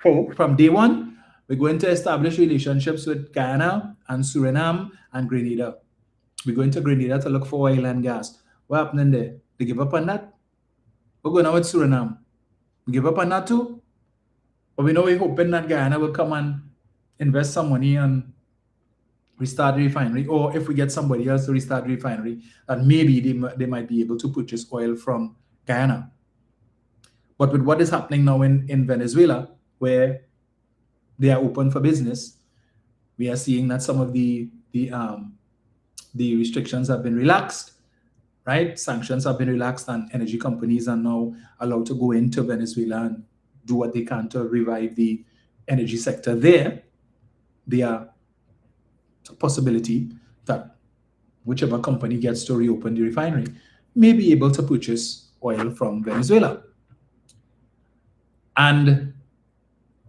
So from day one, we're going to establish relationships with Guyana and Suriname and Grenada. We're going to Grenada to look for oil and gas. What happening there? They give up on that? We're going out with Suriname. We give up on that too? But we know we're hoping that Guyana will come and invest some money and restart the refinery, or if we get somebody else to restart the refinery, that maybe they might be able to purchase oil from Guyana. But with what is happening now in Venezuela, where they are open for business, we are seeing that some of the restrictions have been relaxed, right? Sanctions have been relaxed, and energy companies are now allowed to go into Venezuela and do what they can to revive the energy sector there. There are a possibility that whichever company gets to reopen the refinery may be able to purchase oil from Venezuela. And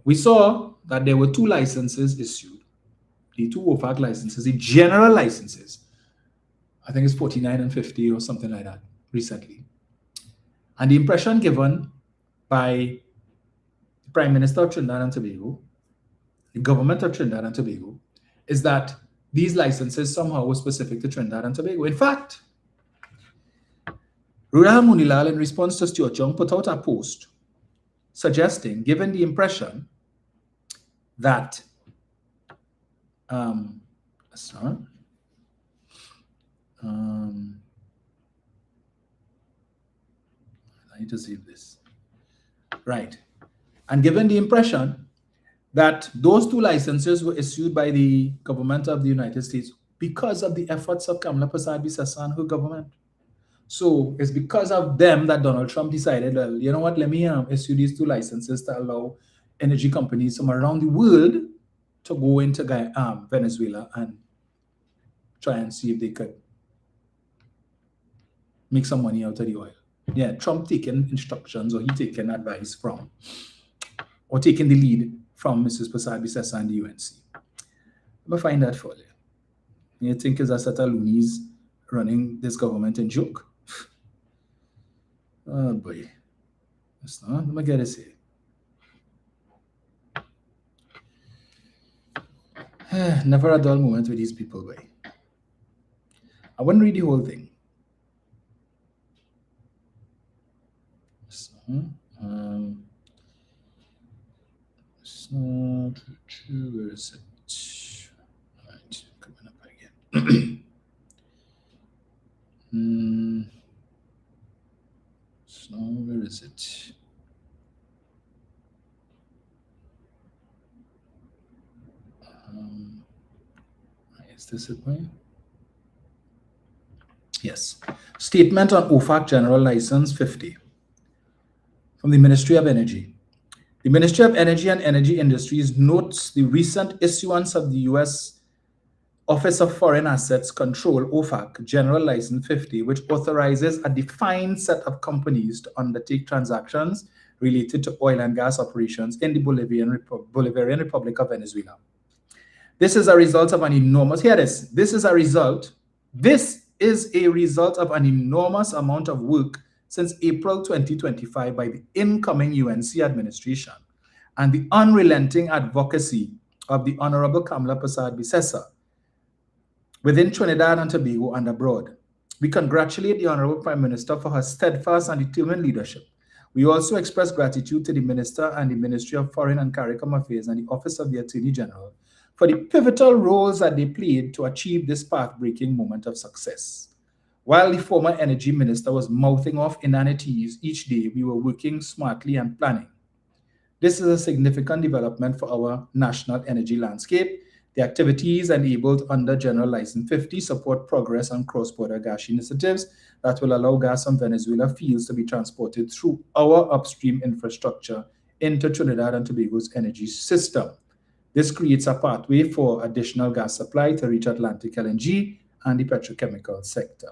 we saw that there were 2 licenses issued, the 2 OFAC licenses, the general licenses. I think it's 49 and 50 or something like that recently. And the impression given by the Prime Minister of Trinidad and Tobago, the government of Trinidad and Tobago, is that these licenses somehow were specific to Trinidad and Tobago. In fact, Rudal Munilal, in response to Stuart Young, put out a post suggesting, given the impression that I need to save this. Right. And given the impression that those 2 licenses were issued by the government of the United States because of the efforts of Kamala Persad-Bissessar and her government. So it's because of them that Donald Trump decided, well, you know what, let me issue these 2 licenses to allow energy companies from around the world to go into Venezuela and try and see if they could make some money out of the oil. Yeah, Trump taking instructions, or he taking advice from, or taking the lead from Mrs. Persad-Bissessar and the UNC. Let me find that for you. You think it's a set of loonies running this government in joke? Oh boy. That's not, let me get this here. Never a dull moment with these people, boy. I wouldn't read the whole thing. So, where is it? All right, coming up again. So, where is it? Is this it, boy? Yes. Statement on OFAC General License 50 from the Ministry of Energy. The Ministry of Energy and Energy Industries notes the recent issuance of the U.S. Office of Foreign Assets Control, OFAC, General License 50, which authorizes a defined set of companies to undertake transactions related to oil and gas operations in the Bolivarian Republic of Venezuela. This is a result of an enormous, hear this, this is a result of an enormous amount of work since April 2025 by the incoming UNC administration and the unrelenting advocacy of the Honorable Kamala Persad-Bissessar within Trinidad and Tobago and abroad. We congratulate the Honorable Prime Minister for her steadfast and determined leadership. We also express gratitude to the Minister and the Ministry of Foreign and CARICOM Affairs and the Office of the Attorney General for the pivotal roles that they played to achieve this path-breaking moment of success. While the former energy minister was mouthing off inanities each day, we were working smartly and planning. This is a significant development for our national energy landscape. The activities enabled under General License 50 support progress on cross-border gas initiatives that will allow gas from Venezuela fields to be transported through our upstream infrastructure into Trinidad and Tobago's energy system. This creates a pathway for additional gas supply to reach Atlantic LNG and the petrochemical sector.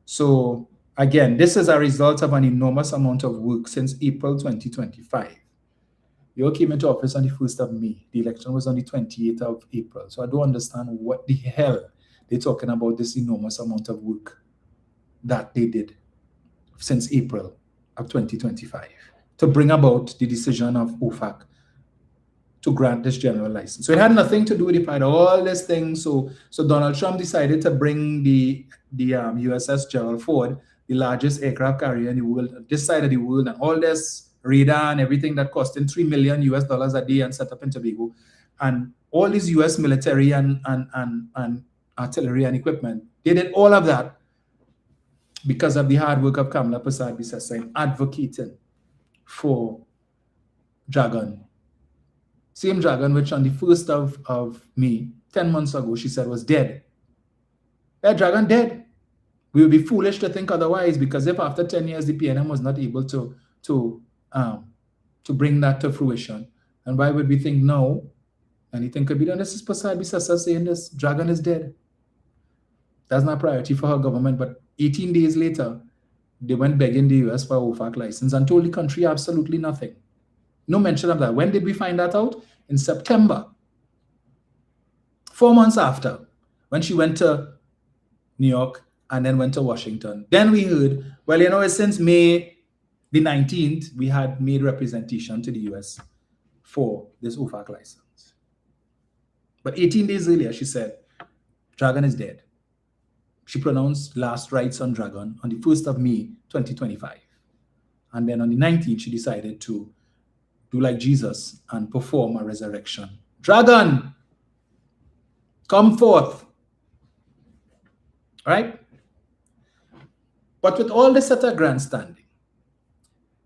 So again, this is a result of an enormous amount of work since April 2025. You all came into office on the 1st of May. The election was on the 28th of April. So I don't understand what the hell they're talking about this enormous amount of work that they did since April of 2025 to bring about the decision of OFAC to grant this general license. So it had nothing to do with all this thing. So Donald Trump decided to bring the USS Gerald Ford, the largest aircraft carrier in the world, this side of the world, and all this radar and everything that cost him $3 million a day and set up in Tobago, and all these US military and artillery and equipment. They did all of that because of the hard work of Kamala Persad-Bissessar in advocating for Dragon. Same Dragon, which on the 1st of May, 10 months ago, she said was dead. That Dragon dead. We would be foolish to think otherwise, because if after 10 years the PNM was not able to bring that to fruition, and why would we think no, anything could be done? This is Persad-Bissessar saying this, Dragon is dead. That's not a priority for her government, but 18 days later, they went begging the US for a OFAC license and told the country absolutely nothing. No mention of that. When did we find that out? In September. 4 months after, when she went to New York and then went to Washington. Then we heard, well, you know, since May the 19th, we had made representation to the US for this OFAC license. But 18 days earlier, she said, Dragon is dead. She pronounced last rites on Dragon on the 1st of May, 2025. And then on the 19th, she decided to do like Jesus and perform a resurrection. Dragon, come forth. All right? But with all this set of grandstanding,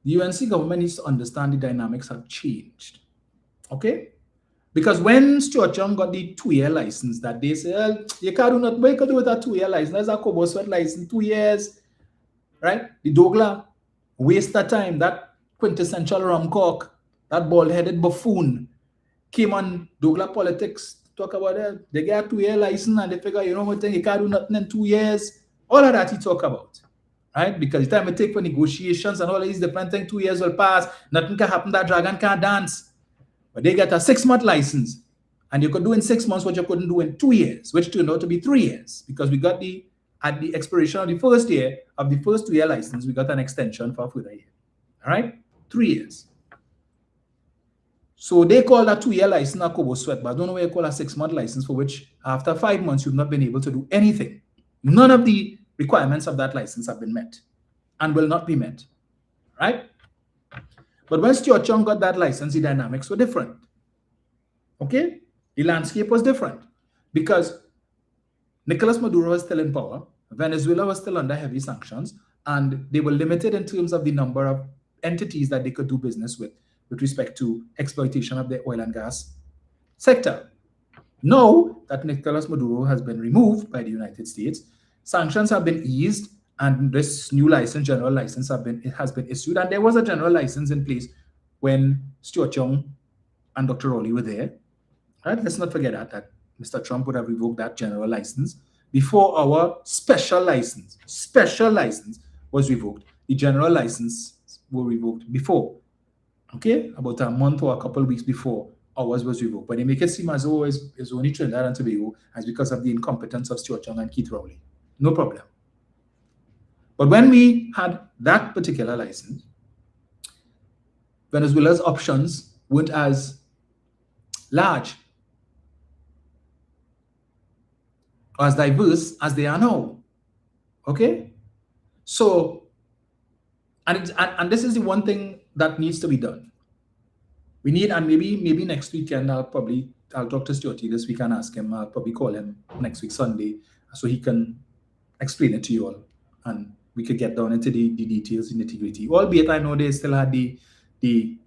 the UNC government needs to understand the dynamics have changed. Okay? Because when Stuart Young got the 2-year license that they said, well, you can't do nothing, but you can do with a 2-year license. That's a Cobalt Sweat license, 2 years. Right? The Douglas, waste of time, that quintessential rumcock, that bald-headed buffoon came on Douglas Politics, talk about it. They get a 2-year license and they figure, you know what, you can't do nothing in 2 years. All of that he talk about. Right? Because the time it take for negotiations and all these different things, 2 years will pass, nothing can happen, that Dragon can't dance. But they get a 6-month license. And you could do in 6 months what you couldn't do in 2 years, which turned out to be 3 years, because we got at the expiration of the first year of the first 2-year license, we got an extension for a further year. All right, 3 years. So they call that 2-year license a Kobo Sweat, but I don't know why you call a 6-month license for which after 5 months you've not been able to do anything. None of the requirements of that license have been met and will not be met, right? But when Stuart Chung got that license, the dynamics were different. Okay, the landscape was different because Nicolas Maduro was still in power, Venezuela was still under heavy sanctions, and they were limited in terms of the number of entities that they could do business with respect to exploitation of the oil and gas sector. Now that Nicolas Maduro has been removed by the United States, sanctions have been eased, and this new license, general license, has been issued. And there was a general license in place when Stuart Chung and Dr. Rowley were there. Right? Let's not forget that Mr. Trump would have revoked that general license before our special license was revoked. The general license were revoked before. Okay, about a month or a couple of weeks before ours was revoked. But they make it seem as though it's only Trinidad and Tobago as because of the incompetence of Stuart Chung and Keith Rowley. No problem. But when we had that particular license, Venezuela's options weren't as large or as diverse as they are now. Okay? So, and this is the one thing that needs to be done. We need, and maybe next weekend I'll talk to Stuarty this week and ask him. I'll probably call him next week Sunday so he can explain it to you all, and we could get down into the details, the nitty-gritty. Albeit I know they still had the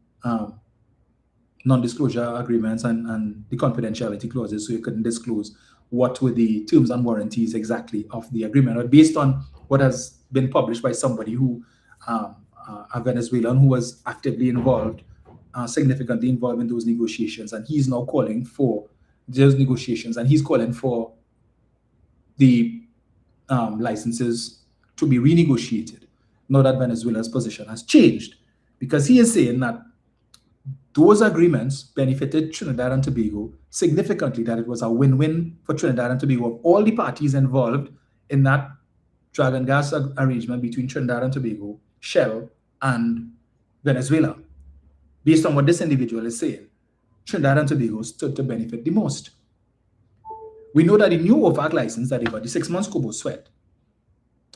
non-disclosure agreements and the confidentiality clauses, so you couldn't disclose what were the terms and warranties exactly of the agreement, but based on what has been published by somebody who a Venezuelan who was actively involved, significantly involved in those negotiations, and he's now calling for those negotiations, and he's calling for the licenses to be renegotiated now that Venezuela's position has changed, because he is saying that those agreements benefited Trinidad and Tobago significantly, that it was a win-win for Trinidad and Tobago of all the parties involved in that Dragon gas arrangement between Trinidad and Tobago, Shell, and Venezuela. Based on what this individual is saying, Trinidad and Tobago stood to benefit the most. We know that the new OFAC license that they got, the 6 months Kobo Sweat,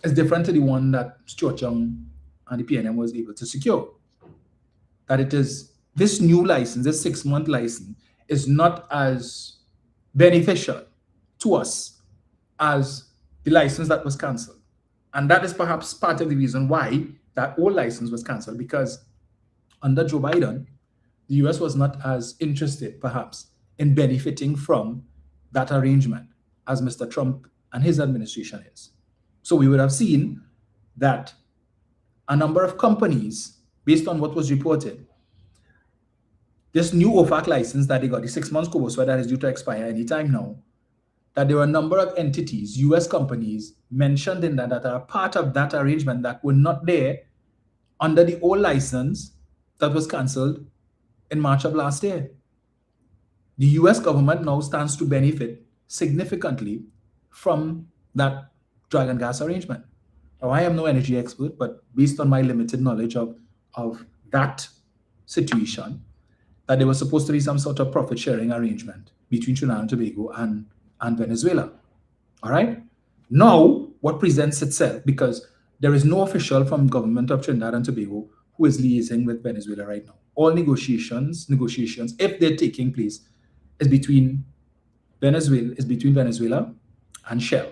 is different to the one that Stuart Chung and the PNM was able to secure. That it is this new license, this 6-month license, is not as beneficial to us as the license that was cancelled. And that is perhaps part of the reason why that old license was cancelled, because under Joe Biden, the US was not as interested, perhaps, in benefiting from that arrangement as Mr. Trump and his administration is. So we would have seen that a number of companies, based on what was reported, this new OFAC license that they got, the 6 months Kobo Sweat that is due to expire anytime now, that there were a number of entities, US companies, mentioned in that are part of that arrangement that were not there under the old license that was cancelled in March of last year. The US government now stands to benefit significantly from that Dragon gas arrangement. Now, I am no energy expert, but based on my limited knowledge of that situation, that there was supposed to be some sort of profit sharing arrangement between Trinidad and Tobago and Venezuela. All right? Now, what presents itself, because there is no official from government of Trinidad and Tobago who is liaising with Venezuela right now. All negotiations, if they're taking place, is between Venezuela and Shell,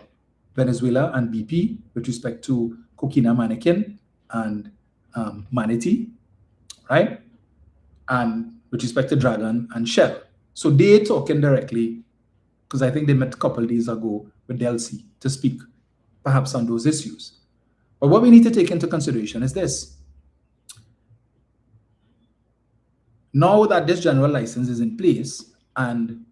Venezuela and BP with respect to Coquina Mannequin and Manatee, right? And with respect to Dragon and Shell. So they're talking directly, because I think they met a couple of days ago with Delcy to speak perhaps on those issues. But what we need to take into consideration is this. Now that this general license is in place and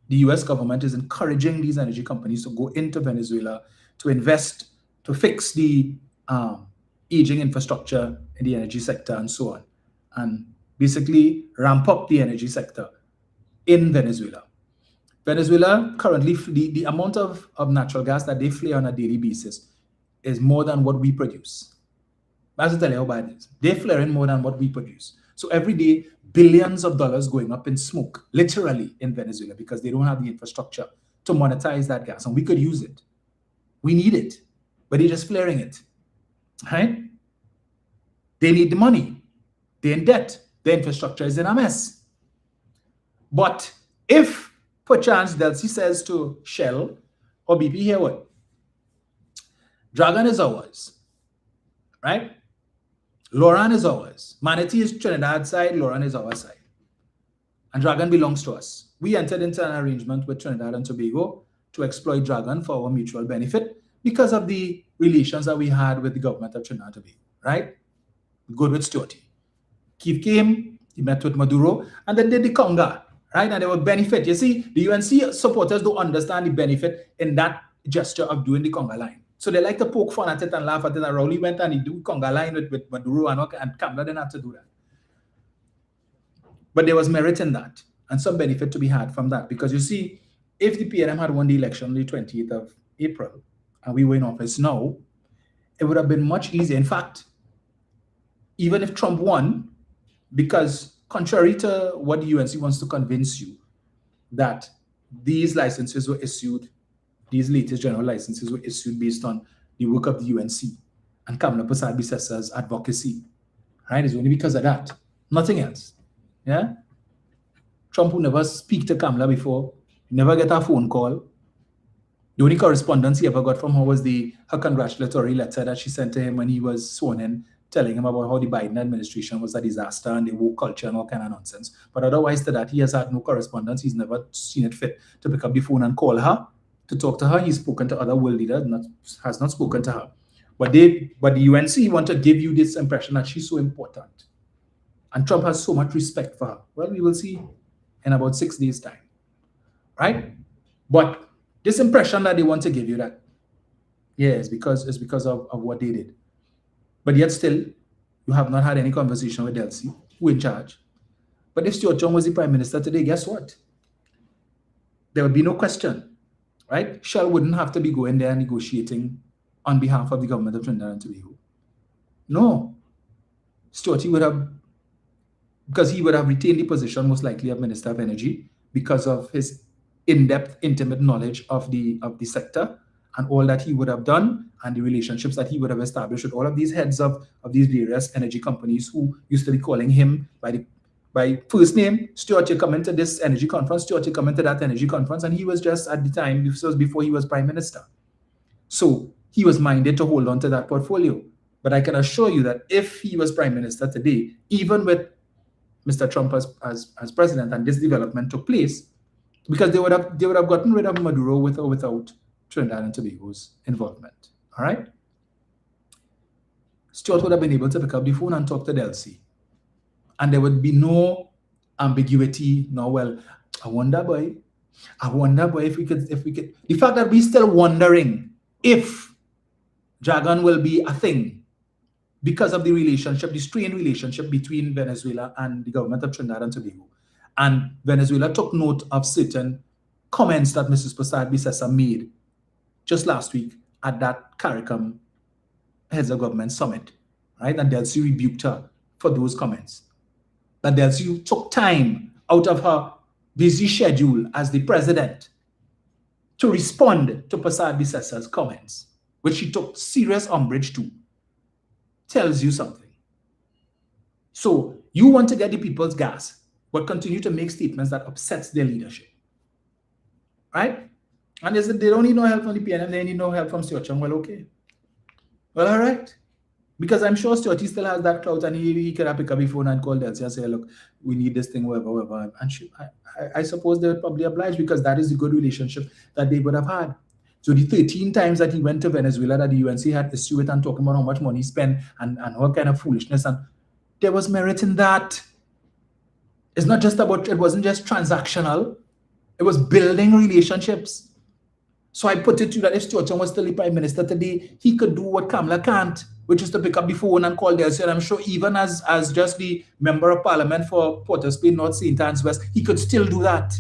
the US government is encouraging these energy companies to go into Venezuela to invest, to fix the aging infrastructure in the energy sector and so on, and basically ramp up the energy sector in Venezuela. Venezuela currently, the amount of natural gas that they flare on a daily basis is more than what we produce. That's to tell you how bad it is. They're flaring more than what we produce. So every day, billions of dollars going up in smoke, literally in Venezuela, because they don't have the infrastructure to monetize that gas. And we could use it. We need it. But they're just flaring it. Right? They need the money. They're in debt. Their infrastructure is in a mess. But if perchance Delcy says to Shell or BP, here what? Dragon is ours. Right? Loran is ours. Manatee is Trinidad side, Loran is our side. And Dragon belongs to us. We entered into an arrangement with Trinidad and Tobago to exploit Dragon for our mutual benefit because of the relations that we had with the government of Trinidad and Tobago, right? Good with Stuarty. Keith came, he met with Maduro, and then did the conga, right? And they would benefit. You see, the UNC supporters don't understand the benefit in that gesture of doing the conga line. So they like to poke fun at it and laugh at it. And Rowley went and he do conga line with Maduro and Kamala didn't have to do that. But there was merit in that and some benefit to be had from that. Because you see, if the PNM had won the election on the 28th of April and we were in office now, it would have been much easier. In fact, even if Trump won, because contrary to what the UNC wants to convince you, that these licenses were issued, these latest general licenses were issued based on the work of the UNC and Kamla Persad-Bissessa's advocacy, right? It's only because of that, nothing else, yeah? Trump would never speak to Kamla before, never get a phone call. The only correspondence he ever got from her was her congratulatory letter that she sent to him when he was sworn in, telling him about how the Biden administration was a disaster and the woke culture and all kind of nonsense. But otherwise to that, he has had no correspondence. He's never seen it fit to pick up the phone and call her, to talk to her. He's spoken to other world leaders, has not spoken to her. But the UNC want to give you this impression that she's so important. And Trump has so much respect for her. Well, we will see in about 6 days' time, right? But this impression that they want to give you that, yeah, it's because of what they did. But yet still, you have not had any conversation with Delcy, who in charge. But if Stuart Chung was the prime minister today, guess what? There would be no question. Right? Shell wouldn't have to be going there negotiating on behalf of the government of Trinidad and Tobago. No. Stuarty would have, because he would have retained the position most likely of Minister of Energy because of his in-depth, intimate knowledge of the sector and all that he would have done and the relationships that he would have established with all of these heads of these various energy companies who used to be calling him by first name. Stuart, you come into this energy conference. Stuart, you come into that energy conference. And he was just at the time, this was before he was prime minister. So he was minded to hold on to that portfolio. But I can assure you that if he was prime minister today, even with Mr. Trump as president and this development took place, because they would have gotten rid of Maduro with or without Trinidad and Tobago's involvement. All right? Stuart would have been able to pick up the phone and talk to Delcy. And there would be no ambiguity. No, well, I wonder, boy, if we could. The fact that we're still wondering if Dragon will be a thing because of the relationship, the strained relationship between Venezuela and the government of Trinidad and Tobago. And Venezuela took note of certain comments that Mrs. Persad-Bissessa made just last week at that CARICOM Heads of Government Summit, right? And Delcy rebuked her for those comments. That Delcy took time out of her busy schedule as the president to respond to Persad-Bissessa's comments, which she took serious umbrage to, tells you something. So you want to get the people's gas, but continue to make statements that upsets their leadership, right? And they said they don't need no help from the PNM, they need no help from Stuart Chung. Well, okay. Well, all right. Because I'm sure Stuarty still has that clout and he could have picked up the phone and called Delcy and say, look, we need this thing, whatever. And I suppose they would probably oblige because that is the good relationship that they would have had. So the 13 times that he went to Venezuela that the UNC had issue with and talking about how much money he spent and all kind of foolishness, and there was merit in that. It's not just about, it wasn't just transactional. It was building relationships. So I put it to you that if Stuart Chung was still the prime minister today, he could do what Kamala can't, which is to pick up the phone and call Delcy. And I'm sure even as just the member of parliament for Port of Spain, North St. Anne's West, he could still do that.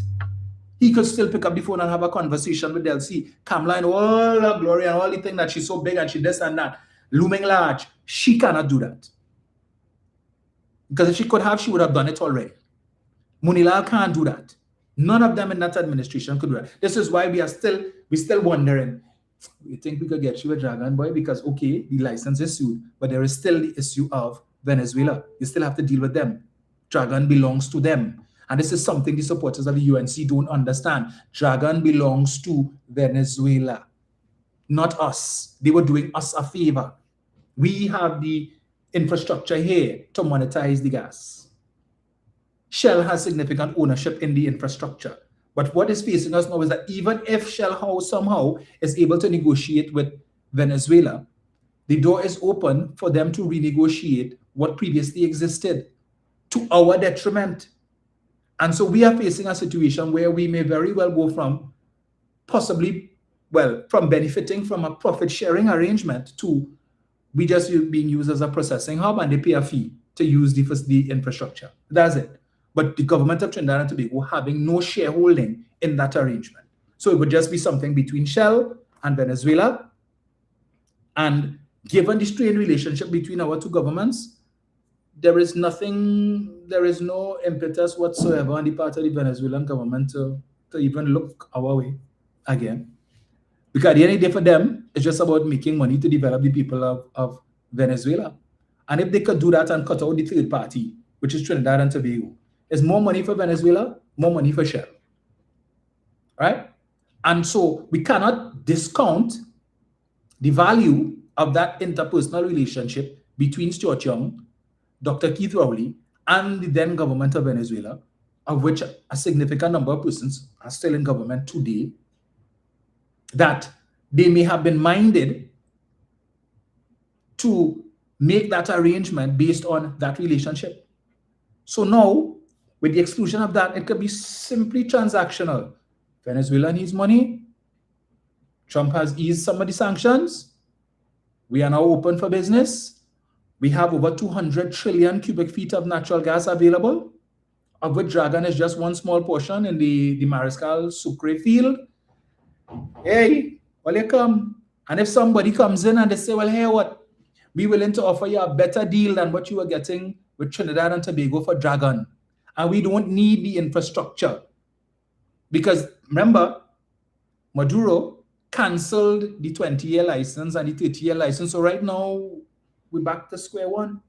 he could still pick up the phone and have a conversation with Delcy. Kamala and all her glory and all the thing that she's so big and she this and that, looming large. She cannot do that. Because if she could have, she would have done it already. Munilal can't do that. None of them in that administration could do that. This is why we're still wondering. We think we could get you a Dragon Boy because, okay, the license is sued, but there is still the issue of Venezuela. You still have to deal with them. Dragon belongs to them. And this is something the supporters of the UNC don't understand. Dragon belongs to Venezuela, not us. They were doing us a favor. We have the infrastructure here to monetize the gas. Shell has significant ownership in the infrastructure. But what is facing us now is that even if Shell somehow is able to negotiate with Venezuela, the door is open for them to renegotiate what previously existed to our detriment. And so we are facing a situation where we may very well go from from benefiting from a profit sharing arrangement to we just being used as a processing hub and they pay a fee to use the infrastructure. That's it. But the government of Trinidad and Tobago having no shareholding in that arrangement. So it would just be something between Shell and Venezuela. And given the strained relationship between our two governments, there is no impetus whatsoever on the part of the Venezuelan government to even look our way again. Because at the end of the day for them, it's just about making money to develop the people of Venezuela. And if they could do that and cut out the third party, which is Trinidad and Tobago, there's more money for Venezuela, more money for Shell. Right? And so we cannot discount the value of that interpersonal relationship between Stuart Young, Dr. Keith Rowley, and the then government of Venezuela, of which a significant number of persons are still in government today, that they may have been minded to make that arrangement based on that relationship. So now, with the exclusion of that, it could be simply transactional. Venezuela needs money. Trump has eased some of the sanctions. We are now open for business. We have over 200 trillion cubic feet of natural gas available, of which Dragon is just one small portion in the Mariscal Sucre field. Hey, well, you come. And if somebody comes in and they say, well, hey, what? We're willing to offer you a better deal than what you were getting with Trinidad and Tobago for Dragon. And we don't need the infrastructure. Because remember, Maduro canceled the 20-year license and the 30-year license. So right now, we're back to square one.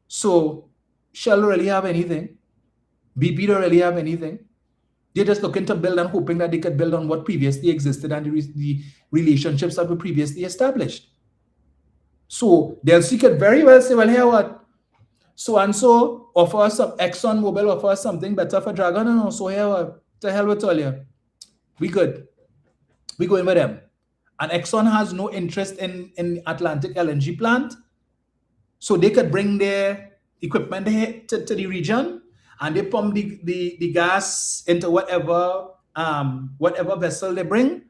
So Shell don't really have anything. BP don't really have anything. They're just looking to build and hoping that they could build on what previously existed and the relationships that were previously established. So Delcy could very well say, well, here what? So and so offer us some Exxon Mobil offer us something better for Dragon, and also here what? To hell with all you. We good. We going with them. And Exxon has no interest in Atlantic LNG plant. So they could bring their equipment to the region and they pump the gas into whatever vessel they bring,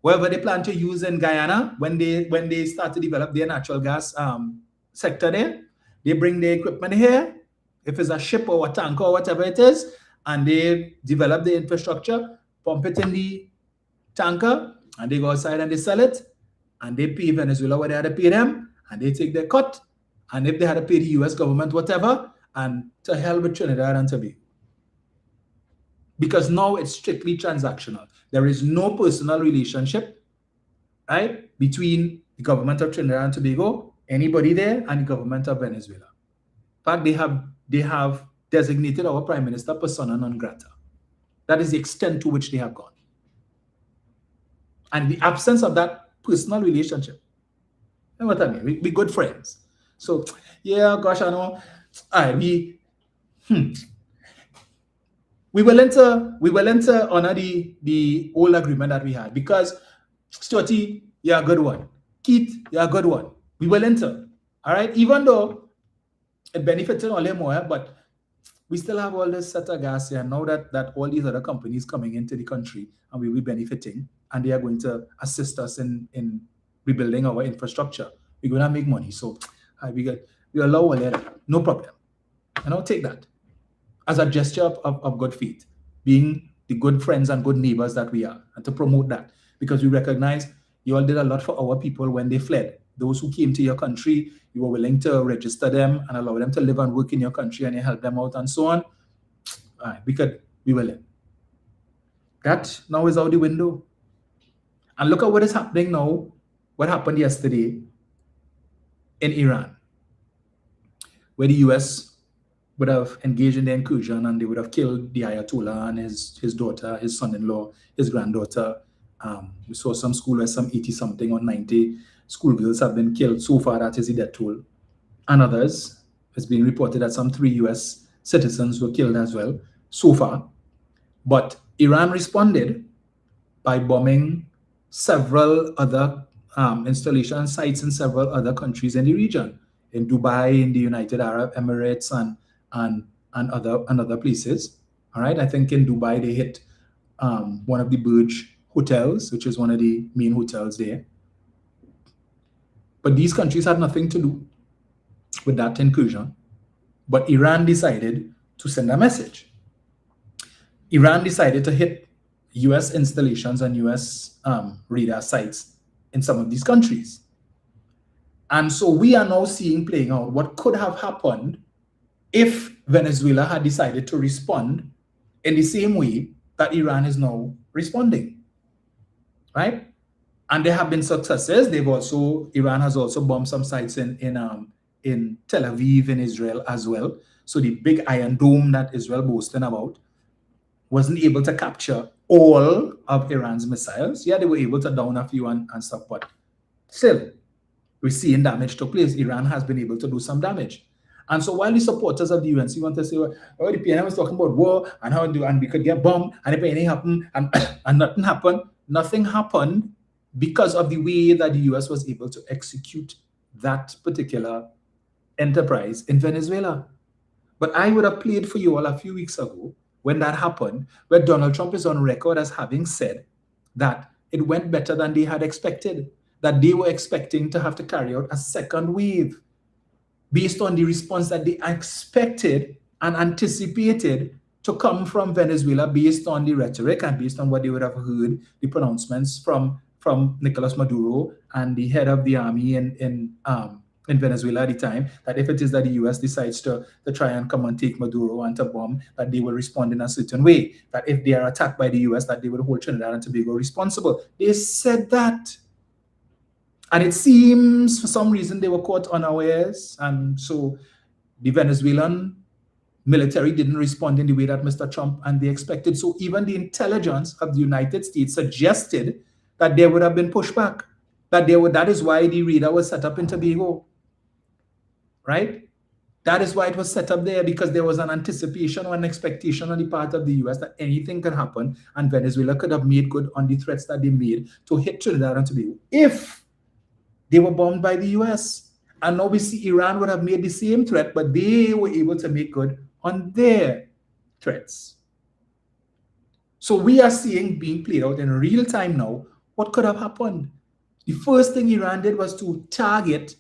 wherever they plan to use in Guyana when they start to develop their natural gas sector there. They bring the equipment here, if it's a ship or a tanker or whatever it is, and they develop the infrastructure, pump it in the tanker, and they go outside and they sell it, and they pay Venezuela what they had to pay them, and they take their cut. And if they had to pay the US government, whatever, and to hell with Trinidad and Tobago. Because now it's strictly transactional. There is no personal relationship, right, between the government of Trinidad and Tobago, anybody there, and the government of Venezuela. In fact, they have designated our Prime Minister persona non grata. That is the extent to which they have gone. And the absence of that personal relationship. You know what I mean? We good friends. So, yeah, gosh, I know. We willing to honor the old agreement that we had because Stuarty, you're a good one. Keith, you're a good one. We willing to. All right, even though it benefited only more, but we still have all this set of gas here now that all these other companies coming into the country and we will be benefiting, and they are going to assist us in rebuilding our infrastructure. We're going to make money. So we allow a letter, no problem. And I'll take that as a gesture of good faith, being the good friends and good neighbors that we are, and to promote that, because we recognize you all did a lot for our people when they fled. Those who came to your country, you were willing to register them and allow them to live and work in your country, and you help them out and so on. All right, we could be willing. That now is out the window. And look at what is happening now, what happened yesterday in Iran, where the US would have engaged in the incursion and they would have killed the Ayatollah and his daughter, his son-in-law, his granddaughter. We saw some school where some 80-something or 90 schoolgirls have been killed. So far, that is the death toll. And others, it's been reported that some 3 US citizens were killed as well, so far. But Iran responded by bombing several other installation sites in several other countries in the region, in Dubai, in the United Arab Emirates, and other places. All right, I think in Dubai they hit one of the Burj hotels, which is one of the main hotels there. But these countries had nothing to do with that incursion. But Iran decided to send a message. Iran decided to hit US installations and US radar sites in some of these countries. And so we are now seeing playing out what could have happened if Venezuela had decided to respond in the same way that Iran is now responding, right? And there have been successes. Iran has also bombed some sites in Tel Aviv in Israel as well. So the big Iron Dome that Israel boasting about wasn't able to capture all of Iran's missiles. Yeah, they were able to down a few and stuff, but still, we're seeing damage took place. Iran has been able to do some damage. And so while the supporters of the UNC want to say, oh, the PNM was talking about war and we could get bombed, and if anything happened and nothing happened because of the way that the US was able to execute that particular enterprise in Venezuela. But I would have played for you all a few weeks ago when that happened, where Donald Trump is on record as having said that it went better than they had expected, that they were expecting to have to carry out a second wave based on the response that they expected and anticipated to come from Venezuela, based on the rhetoric and based on what they would have heard, the pronouncements from Nicolas Maduro and the head of the army in Venezuela at the time, that if it is that the US decides to try and come and take Maduro and to bomb, that they will respond in a certain way, that if they are attacked by the US, that they will hold Trinidad and Tobago responsible. They said that. And it seems for some reason they were caught unawares. And so the Venezuelan military didn't respond in the way that Mr. Trump and they expected. So even the intelligence of the United States suggested that there would have been pushback, that is why the radar was set up in Tobago, right? That is why it was set up there, because there was an anticipation or an expectation on the part of the US that anything can happen, and Venezuela could have made good on the threats that they made to hit Trinidad and Tobago if they were bombed by the US. And now we see Iran would have made the same threat, but they were able to make good on their threats. So we are seeing being played out in real time now what could have happened. The first thing Iran did was to target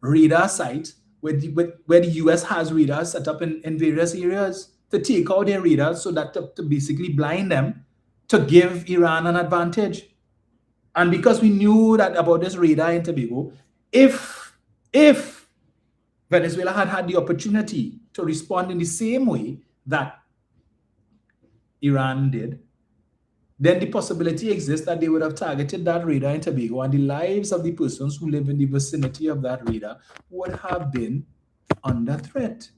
radar sites where the US has radars set up in various areas, to take out their radars so that to basically blind them, to give Iran an advantage. And because we knew that about this radar in Tobago, if Venezuela had the opportunity to respond in the same way that Iran did, then the possibility exists that they would have targeted that radar in Tobago, and the lives of the persons who live in the vicinity of that radar would have been under threat.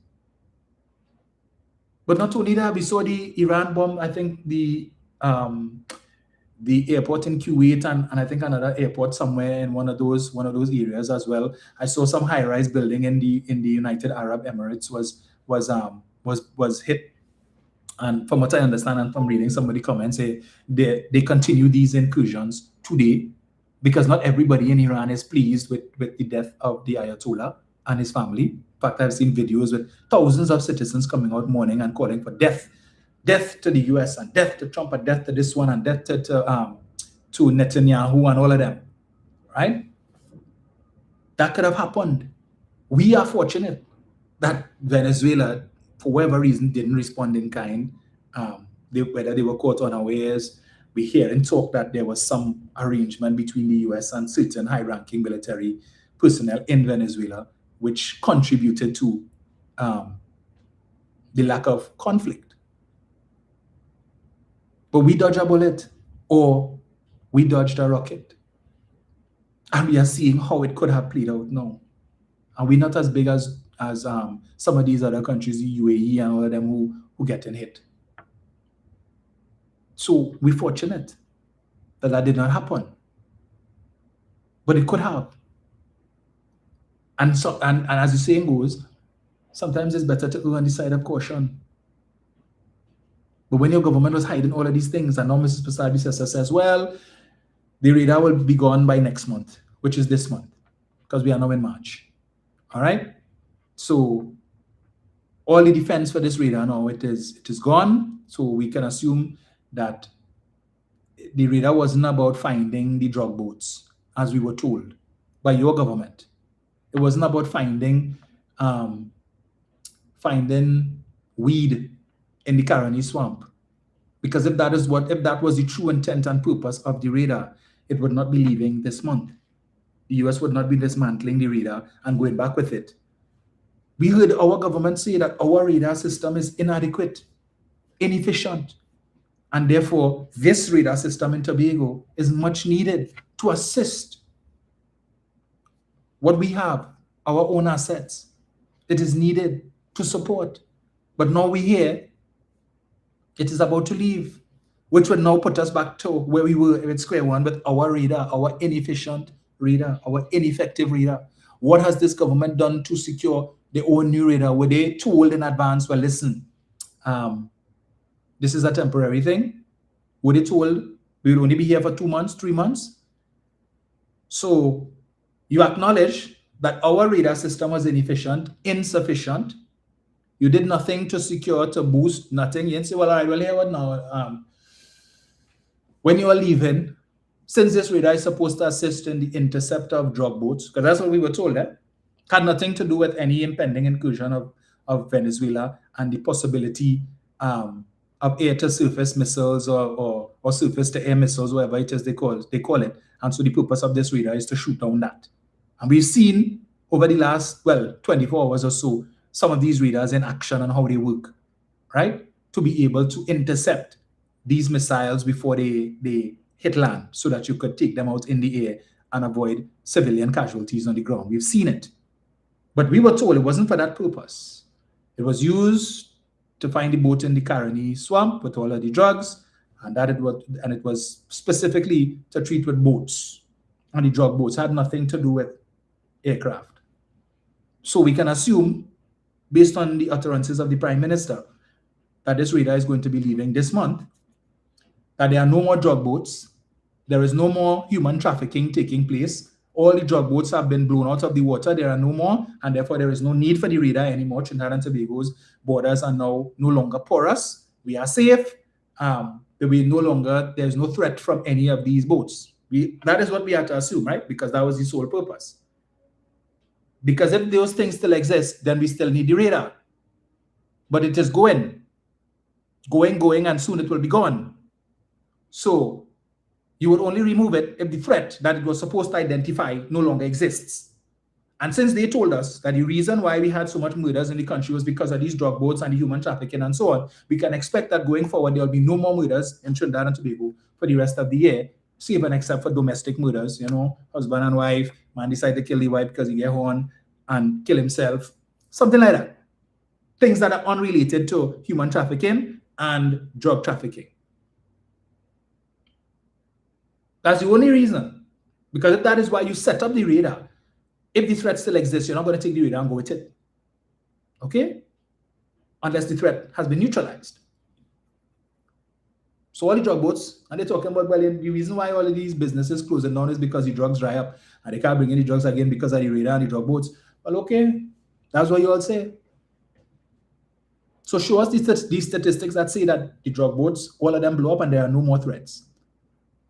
But not only that, we saw the Iran bomb, I think the airport in Kuwait and I think another airport somewhere in one of those areas as well. I saw some high-rise building in the United Arab Emirates was hit. And from what I understand and from reading some of the comments, they continue these incursions today, because not everybody in Iran is pleased with the death of the Ayatollah and his family. In fact, I've seen videos with thousands of citizens coming out mourning and calling for death to the US, and death to Trump, and death to this one, and death to Netanyahu and all of them, right? That could have happened. We are fortunate that Venezuela, for whatever reason, didn't respond in kind. whether they were caught unawares. We hear and talk that there was some arrangement between the US and certain high-ranking military personnel in Venezuela, which contributed to the lack of conflict. But we dodged a bullet, or we dodged a rocket. And we are seeing how it could have played out now. And we're not as big as some of these other countries, the UAE and all of them who getting hit. So we're fortunate that did not happen. But it could have. And as the saying goes, sometimes it's better to go on the side of caution. But when your government was hiding all of these things, and now Mrs. Prasad-Bissessar says, well, the radar will be gone by next month, which is this month, because we are now in March. All right? So all the defense for this radar now, it is gone. So we can assume that the radar wasn't about finding the drug boats, as we were told by your government. It wasn't about finding weed in the Caroni swamp. Because if that was the true intent and purpose of the radar, it would not be leaving this month. The US would not be dismantling the radar and going back with it. We heard our government say that our radar system is inadequate, inefficient, and therefore this radar system in Tobago is much needed to assist what we have, our own assets. It is needed to support. But now we hear it is about to leave, which would now put us back to where we were at square one with our radar, our inefficient radar, our ineffective radar. What has this government done to secure their own new radar? Were they told in advance, well, listen, this is a temporary thing? Were they told we will only be here for 2 months, 3 months? So you acknowledge that our radar system was inefficient, insufficient. You did nothing to secure, to boost, nothing. You didn't say, well, all right, well, here what now? When you are leaving, since this radar is supposed to assist in the interceptor of drug boats, because that's what we were told, had nothing to do with any impending incursion of Venezuela and the possibility of air-to-surface missiles or surface-to-air missiles, whatever it is they call it. And so the purpose of this radar is to shoot down that. And we've seen over the last, 24 hours or so, some of these radars in action and how they work, right? To be able to intercept these missiles before they hit land so that you could take them out in the air and avoid civilian casualties on the ground. We've seen it. But we were told it wasn't for that purpose. It was used to find the boat in the Caroni swamp with all of the drugs, and it was specifically to treat with boats. And the drug boats had nothing to do with aircraft. So we can assume, based on the utterances of the Prime Minister, that this radar is going to be leaving this month, that there are no more drug boats, there is no more human trafficking taking place, all the drug boats have been blown out of the water, there are no more, and therefore there is no need for the radar anymore. Trinidad and Tobago's borders are now no longer porous, we are safe, there's no threat from any of these boats. That is what we have to assume, right? Because that was the sole purpose. Because if those things still exist, then we still need the radar. But it is going, and soon it will be gone. So you would only remove it if the threat that it was supposed to identify no longer exists. And since they told us that the reason why we had so much murders in the country was because of these drug boats and the human trafficking and so on, we can expect that going forward, there will be no more murders in Trinidad and Tobago for the rest of the year, save and except for domestic murders, husband and wife, man decide to kill the wife because he get horn and kill himself, something like that. Things that are unrelated to human trafficking and drug trafficking. That's the only reason. Because if that is why you set up the radar, if the threat still exists, you're not going to take the radar and go with it. Okay? Unless the threat has been neutralized. So all the drug boats, and they're talking about, well, the reason why all of these businesses closing down is because the drugs dry up and they can't bring in the drugs again because of the radar and the drug boats. Well, okay, that's what you all say. So show us these statistics that say that the drug boats, all of them blow up and there are no more threats.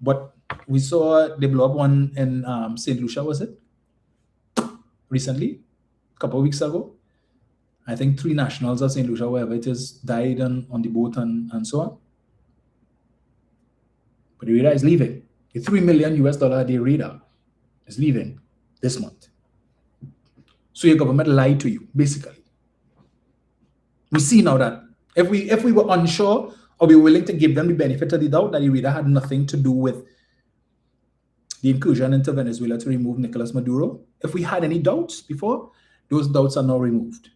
But we saw they blow up one in St. Lucia, was it? Recently, a couple of weeks ago. I think 3 nationals of St. Lucia, wherever it is, died on the boat and so on. But the radar is leaving. The $3 million a day radar is leaving this month. So your government lied to you, basically. We see now that if we were unsure or we were willing to give them the benefit of the doubt that the radar had nothing to do with the incursion into Venezuela to remove Nicolas Maduro, if we had any doubts before, those doubts are now removed.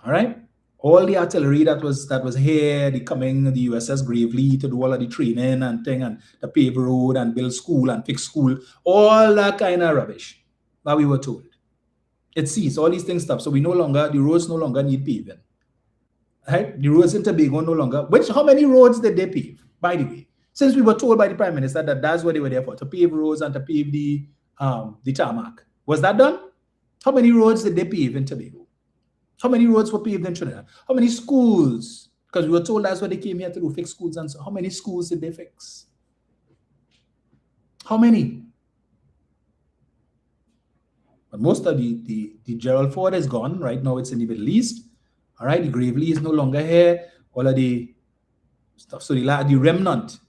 All right? All the artillery that was here, the USS Gravely to do all of the training and thing, and the pave road and build school and fix school, all that kind of rubbish that we were told. It ceased, all these things stopped. So the roads no longer need paving. Right? The roads in Tobago no longer, how many roads did they pave, by the way? Since we were told by the Prime Minister that that's what they were there for, to pave roads and to pave the tarmac. Was that done? How many roads did they pave in Tobago? How many roads were paved in Trinidad? How many schools? Because we were told that's what they came here to do, fix schools. And so how many schools did they fix? How many? But most of the Gerald Ford is gone. Right now it's in the Middle East. All right, the Gravely is no longer here. All of the stuff. So the remnant,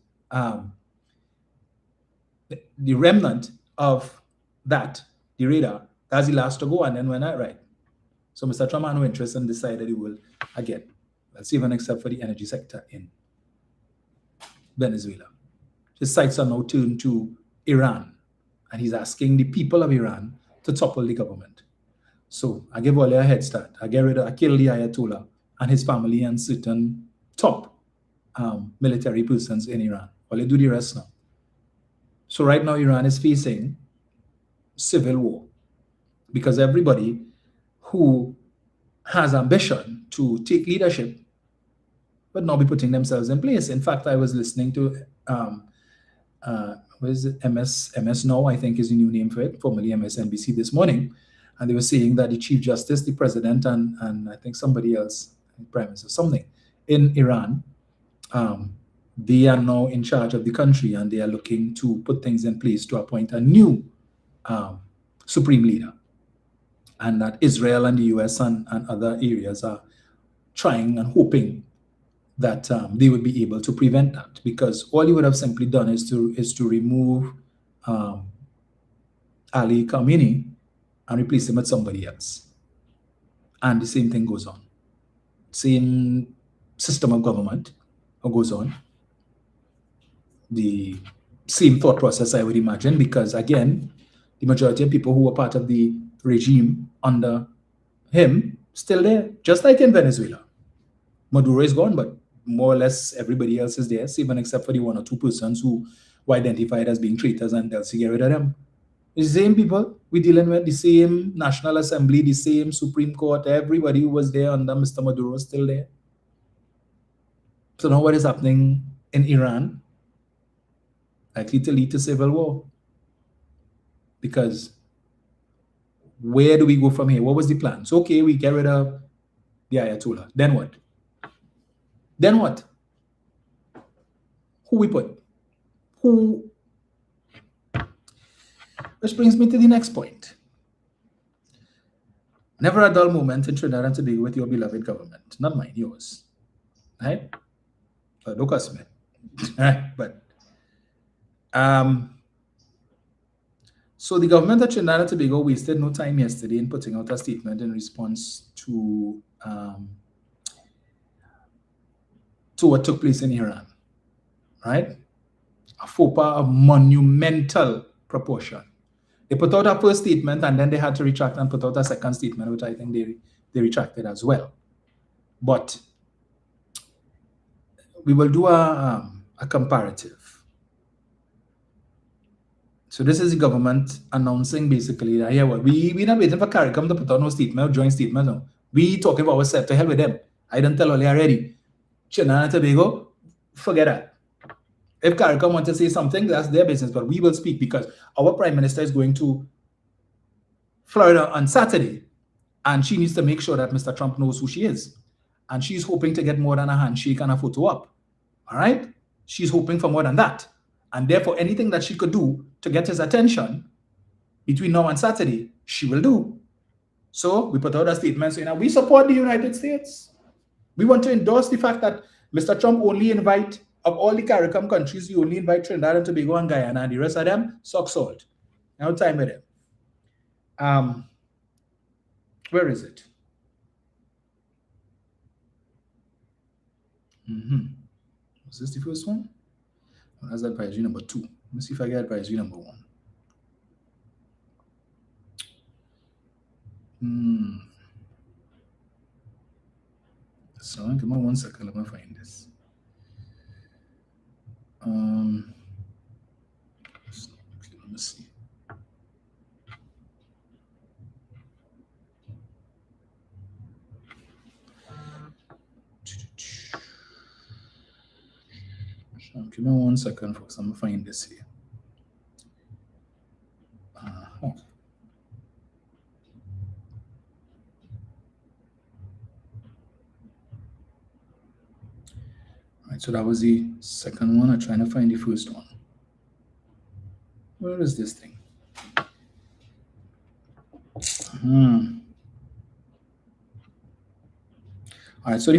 the remnant of that, the radar, that's the last to go. And then when I right. So Mr. Trump had no interest and decided he will, again, let's even except for the energy sector in Venezuela. His sights are now turned to Iran. And he's asking the people of Iran to topple the government. So I give Ole a head start. I kill the Ayatollah and his family and certain top military persons in Iran. Ole do the rest now. So right now Iran is facing civil war because everybody who has ambition to take leadership would now be putting themselves in place. In fact, I was listening to what is it? MS Now, I think is the new name for it, formerly MSNBC this morning. And they were saying that the Chief Justice, the President, and I think somebody else, Prime Minister, something, in Iran, they are now in charge of the country and they are looking to put things in place to appoint a new supreme leader. And that Israel and the US and other areas are trying and hoping that they would be able to prevent that, because all you would have simply done is to remove Ali Khamenei and replace him with somebody else. And the same thing goes on. Same system of government goes on. The same thought process, I would imagine, because again, the majority of people who were part of the regime under him still there, just like in Venezuela. Maduro is gone, but more or less everybody else is there, even except for the one or two persons who were identified as being traitors, and they'll get rid of them. It's the same people we're dealing with, the same National Assembly, the same Supreme Court, everybody who was there under Mr. Maduro is still there. So now what is happening in Iran? Likely to lead to civil war. Because where do we go from here? What was the plan? So, okay, we get rid of the Ayatollah. Then what? Then what? Who we put? Who? Which brings me to the next point. Never a dull moment in Trinidad and Tobago with your beloved government. Not mine, yours. Right? But don't cuss me. Right? But so the government of Trinidad and Tobago wasted no time yesterday in putting out a statement in response to what took place in Iran, right? A faux pas of monumental proportion. They put out a first statement and then they had to retract and put out a second statement, which I think they retracted as well. But we will do a comparative. So this is the government announcing basically that, yeah, well, we're not waiting for CARICOM to put out no statement or joint statement. No. We talking about ourselves, to hell with them. I didn't tell Oli already. Trinidad and Tobago, forget that. If CARICOM want to say something, that's their business, but we will speak because our Prime Minister is going to Florida on Saturday and she needs to make sure that Mr. Trump knows who she is. And she's hoping to get more than a handshake and a photo op. All right? She's hoping for more than that. And therefore, anything that she could do to get his attention between now and Saturday, she will do. So we put out a statement saying, we support the United States. We want to endorse the fact that Mr. Trump only invite of all the CARICOM countries, you only invite Trinidad and Tobago and Guyana, and the rest of them suck salt. Now time with them. Where is it? Was this the first one? Well, that's advisory number 2. Let me see if I get advisory number 1. So give me 1 second. Let me find this. Let me see. Give me 1 second, folks. I'm gonna find this here. Right, so that was the second one. I'm trying to find the first one. Where is this thing? All right, so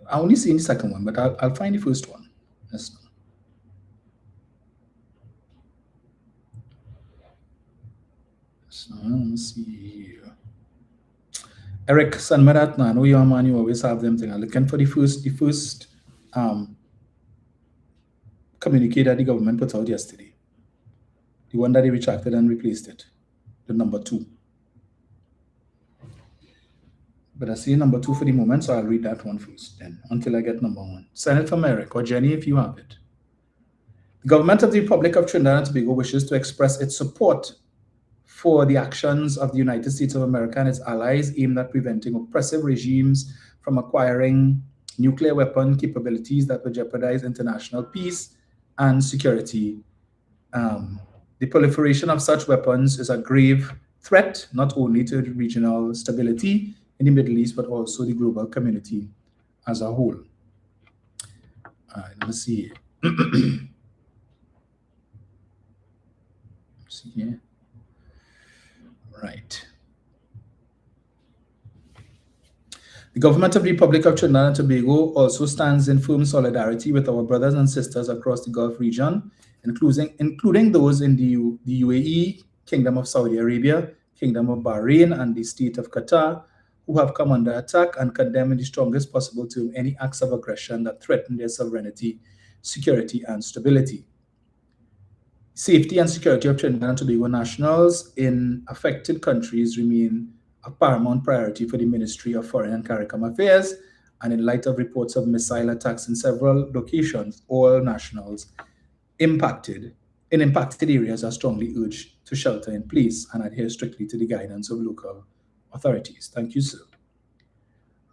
I only see the second one, but I'll find the first one. Yes. So let me see here. Eric, send me that now. I know you're a man, you always have them thing. I'm looking for the first communique that the government put out yesterday. The one that they retracted and replaced it. The number 2. But I see number 2 for the moment, so I'll read that one first then, until I get number 1. Send it from Eric or Jenny if you have it. The government of the Republic of Trinidad and Tobago wishes to express its support for the actions of the United States of America and its allies aimed at preventing oppressive regimes from acquiring nuclear weapon capabilities that would jeopardize international peace and security. The proliferation of such weapons is a grave threat, not only to regional stability in the Middle East, but also the global community as a whole. All right, let's see. See here. Right. The government of the Republic of Trinidad and Tobago also stands in firm solidarity with our brothers and sisters across the Gulf region, including those in the UAE, Kingdom of Saudi Arabia, Kingdom of Bahrain, and the State of Qatar, who have come under attack, and condemn in the strongest possible term any acts of aggression that threaten their sovereignty, security, and stability. Safety and security of Trinidad and Tobago nationals in affected countries remain a paramount priority for the Ministry of Foreign and CARICOM Affairs, and in light of reports of missile attacks in several locations, all nationals in impacted areas are strongly urged to shelter in place and adhere strictly to the guidance of local authorities. Thank you, sir.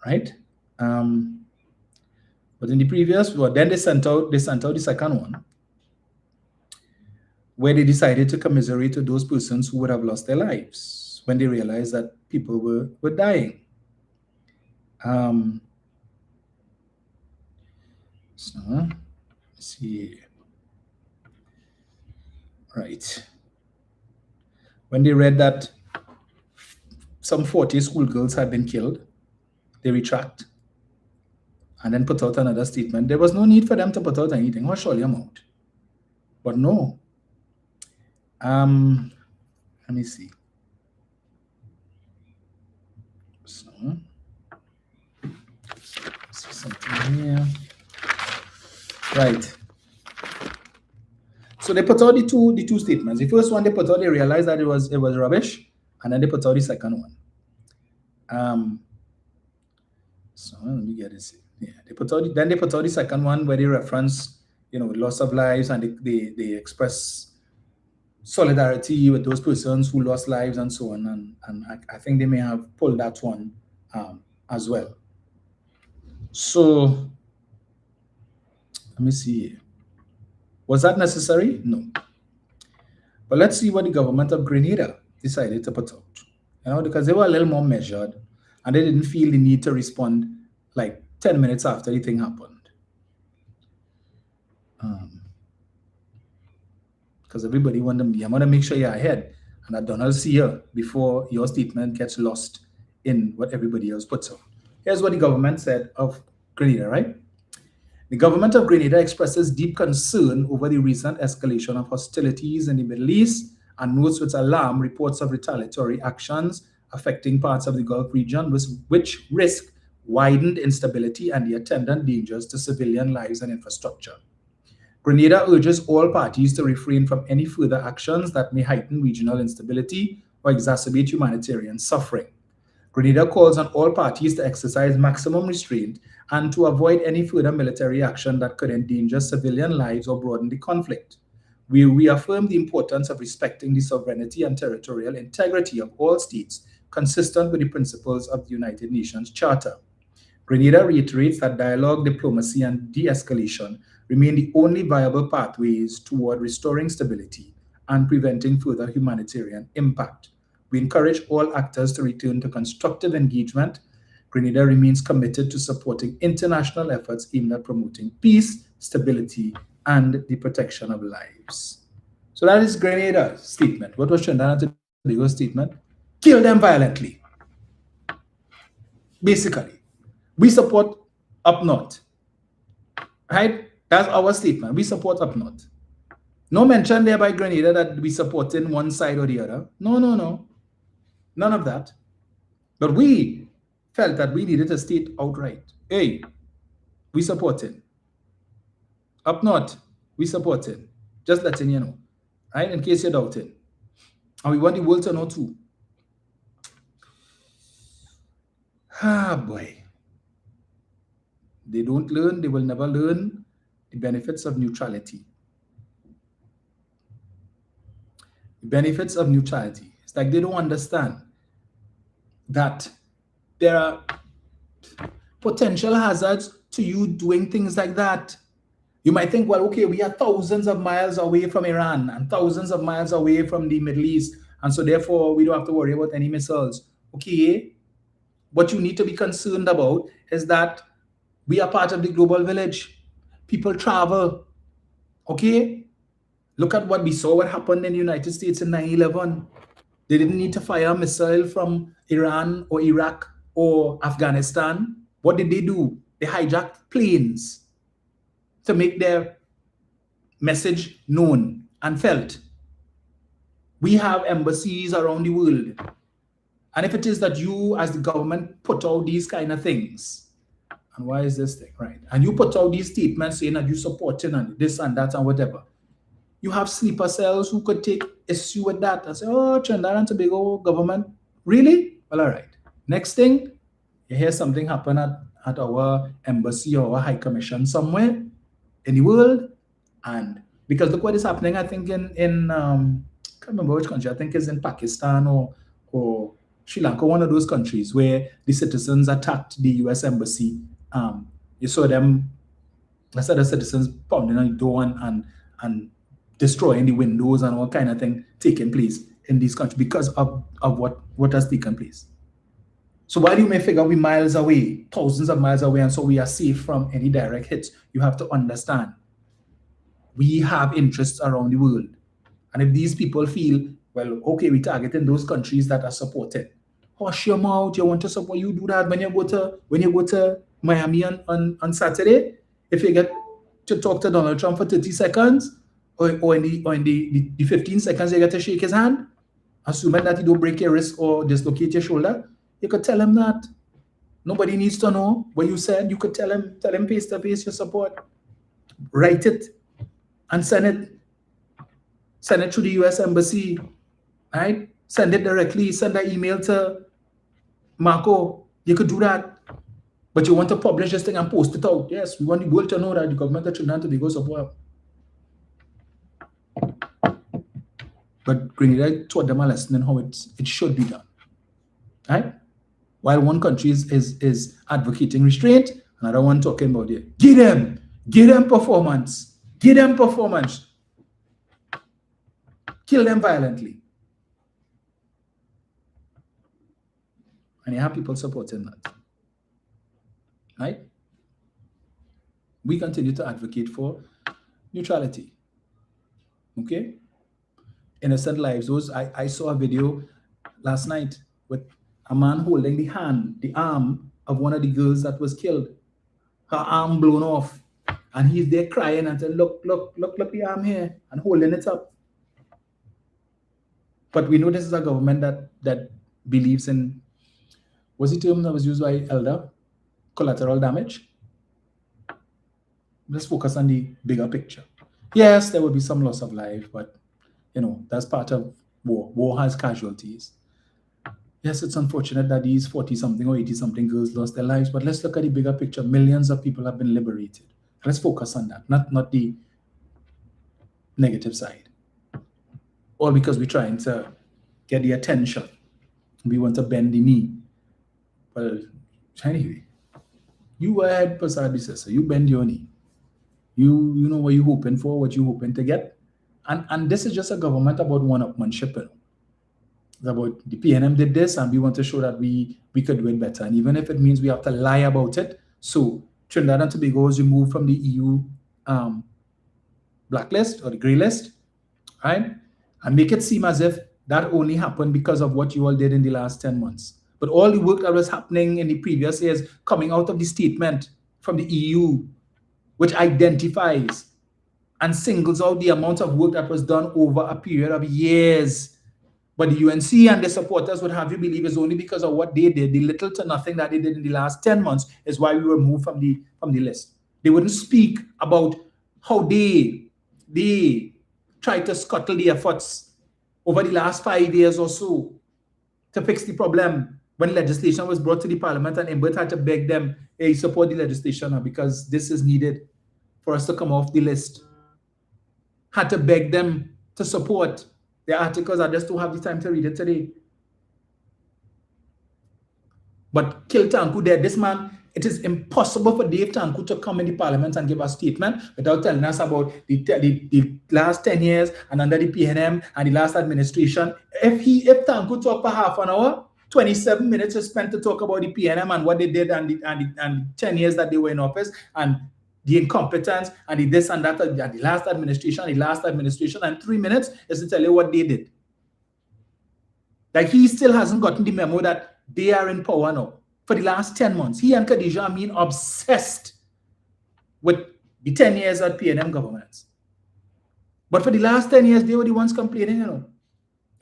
Right? But in the previous, well, then they sent out the second one, where they decided to commiserate to those persons who would have lost their lives when they realized that people were dying. So, let's see. Right. When they read that some 40 schoolgirls had been killed, they retract and then put out another statement. There was no need for them to put out anything, or surely amount. But no. Let me see. So, something here. Right. So they put out the two statements. The first one they put out, they realized that it was rubbish, and then they put out the second one. So let me get this. Yeah, they put out the second one where they reference, loss of lives, and they express solidarity with those persons who lost lives and so on. And I think they may have pulled that one as well. So let me see. Was that necessary? No. But let's see what the government of Grenada decided to put out. Because they were a little more measured and they didn't feel the need to respond like 10 minutes after the thing happened. Because everybody want to make sure you're ahead and that Donald see you before your statement gets lost in what everybody else puts out. Here's what the government said of Grenada, right? The government of Grenada expresses deep concern over the recent escalation of hostilities in the Middle East and notes with alarm reports of retaliatory actions affecting parts of the Gulf region, which risk widened instability and the attendant dangers to civilian lives and infrastructure. Grenada urges all parties to refrain from any further actions that may heighten regional instability or exacerbate humanitarian suffering. Grenada calls on all parties to exercise maximum restraint and to avoid any further military action that could endanger civilian lives or broaden the conflict. We reaffirm the importance of respecting the sovereignty and territorial integrity of all states, consistent with the principles of the United Nations Charter. Grenada reiterates that dialogue, diplomacy, and de-escalation remain the only viable pathways toward restoring stability and preventing further humanitarian impact. We encourage all actors to return to constructive engagement. Grenada remains committed to supporting international efforts aimed at promoting peace, stability, and the protection of lives. So that is Grenada's statement. What was Trinidad and Tobago's statement? Kill them violently. Basically, we support up north. Right? That's our statement. We support up north. No mention there by Grenada that we support in one side or the other. No. None of that. But we felt that we needed to state outright, hey, we support it. Up north, we support it. Just letting you know. Right? In case you're doubting. And we want the world to know too. Ah, boy. They don't learn, they will never learn the benefits of neutrality. The benefits of neutrality. It's like they don't understand that there are potential hazards to you doing things like that. You might think, well, okay, we are thousands of miles away from Iran and thousands of miles away from the Middle East, and so therefore we don't have to worry about any missiles. Okay, what you need to be concerned about is that we are part of the global village. People travel. Okay? Look at what we saw, what happened in the United States in 9/11. They didn't need to fire a missile from Iran or Iraq or Afghanistan. What did they do? They hijacked planes to make their message known and felt. We have embassies around the world. And if it is that you, as the government, put out these kind of things, and why is this thing, right? And you put out these statements saying that you support it and this and that and whatever. You have sleeper cells who could take issue with that and say, oh, Trinidad and Tobago government, really? Well, all right. Next thing, you hear something happen at our embassy or our high commission somewhere in the world. And because look what is happening, I think in I can't remember which country, I think it's in Pakistan or Sri Lanka, one of those countries where the citizens attacked the US embassy. You saw them, I said the citizens pounding on the door and destroying the windows and all kind of thing taking place in these countries because of what has taken place. So while you may figure we're miles away, thousands of miles away, and so we are safe from any direct hits, you have to understand we have interests around the world. And if these people feel, well, okay, we're targeting those countries that are supported. Hush your mouth, you want to support, you do that when you go to Miami on Saturday. If you get to talk to Donald Trump for 30 seconds, or in the 15 seconds you get to shake his hand, assuming that you don't break your wrist or dislocate your shoulder, you could tell him that. Nobody needs to know what you said. You could tell him face to face your support. Write it and send it. Send it to the US embassy. Right? Send it directly. Send an email to Marco. You could do that. But you want to publish this thing and post it out. Yes, we want the world to know that the government of Trinidad and Tobago support. But Grenada taught them a lesson in how it should be done. Right? While one country is advocating restraint, another one talking about it. Give them performance. Give them performance. Kill them violently. And you have people supporting that. Right? We continue to advocate for neutrality. Okay? Innocent lives. I saw a video last night with a man holding the arm of one of the girls that was killed. Her arm blown off. And he's there crying and saying, look, I'm here, and holding it up. But we know this is a government that believes in, what's the term that was used by Elder? Collateral damage. Let's focus on the bigger picture. Yes, there will be some loss of life, but that's part of war. War has casualties. Yes, it's unfortunate that these 40-something or 80-something girls lost their lives, but let's look at the bigger picture. Millions of people have been liberated. Let's focus on that, not the negative side. All because we're trying to get the attention. We want to bend the knee. Well, anyway, you go ahead, Pastor Sister. You bend your knee. You know what you're hoping for, what you're hoping to get. And this is just a government about one-upmanship. It's about the PNM did this, and we want to show that we could do it better. And even if it means we have to lie about it, so Trinidad and Tobago was removed from the EU blacklist or the grey list, right? And make it seem as if that only happened because of what you all did in the last 10 months. But all the work that was happening in the previous years coming out of the statement from the EU, which identifies and singles out the amount of work that was done over a period of years. But the UNC and the supporters would have you believe is only because of what they did, the little to nothing that they did in the last 10 months is why we were moved from the list. They wouldn't speak about how they tried to scuttle the efforts over the last 5 years or so to fix the problem when legislation was brought to the parliament and Imbert had to beg them, hey, support the legislation because this is needed for us to come off the list. Had to beg them to support the articles. I just don't have the time to read it today. But kill Tanku there. This man, it is impossible for Dave Tanku to come in the parliament and give a statement without telling us about the last 10 years and under the PNM and the last administration. If Tanku talk for half an hour, 27 minutes is spent to talk about the PNM and what they did and 10 years that they were in office and the incompetence and the this and that, the last administration, and 3 minutes is to tell you what they did. Like he still hasn't gotten the memo that they are in power now. For the last 10 months, he and Khadija Amin obsessed with the 10 years of PNM governments. But for the last 10 years, they were the ones complaining,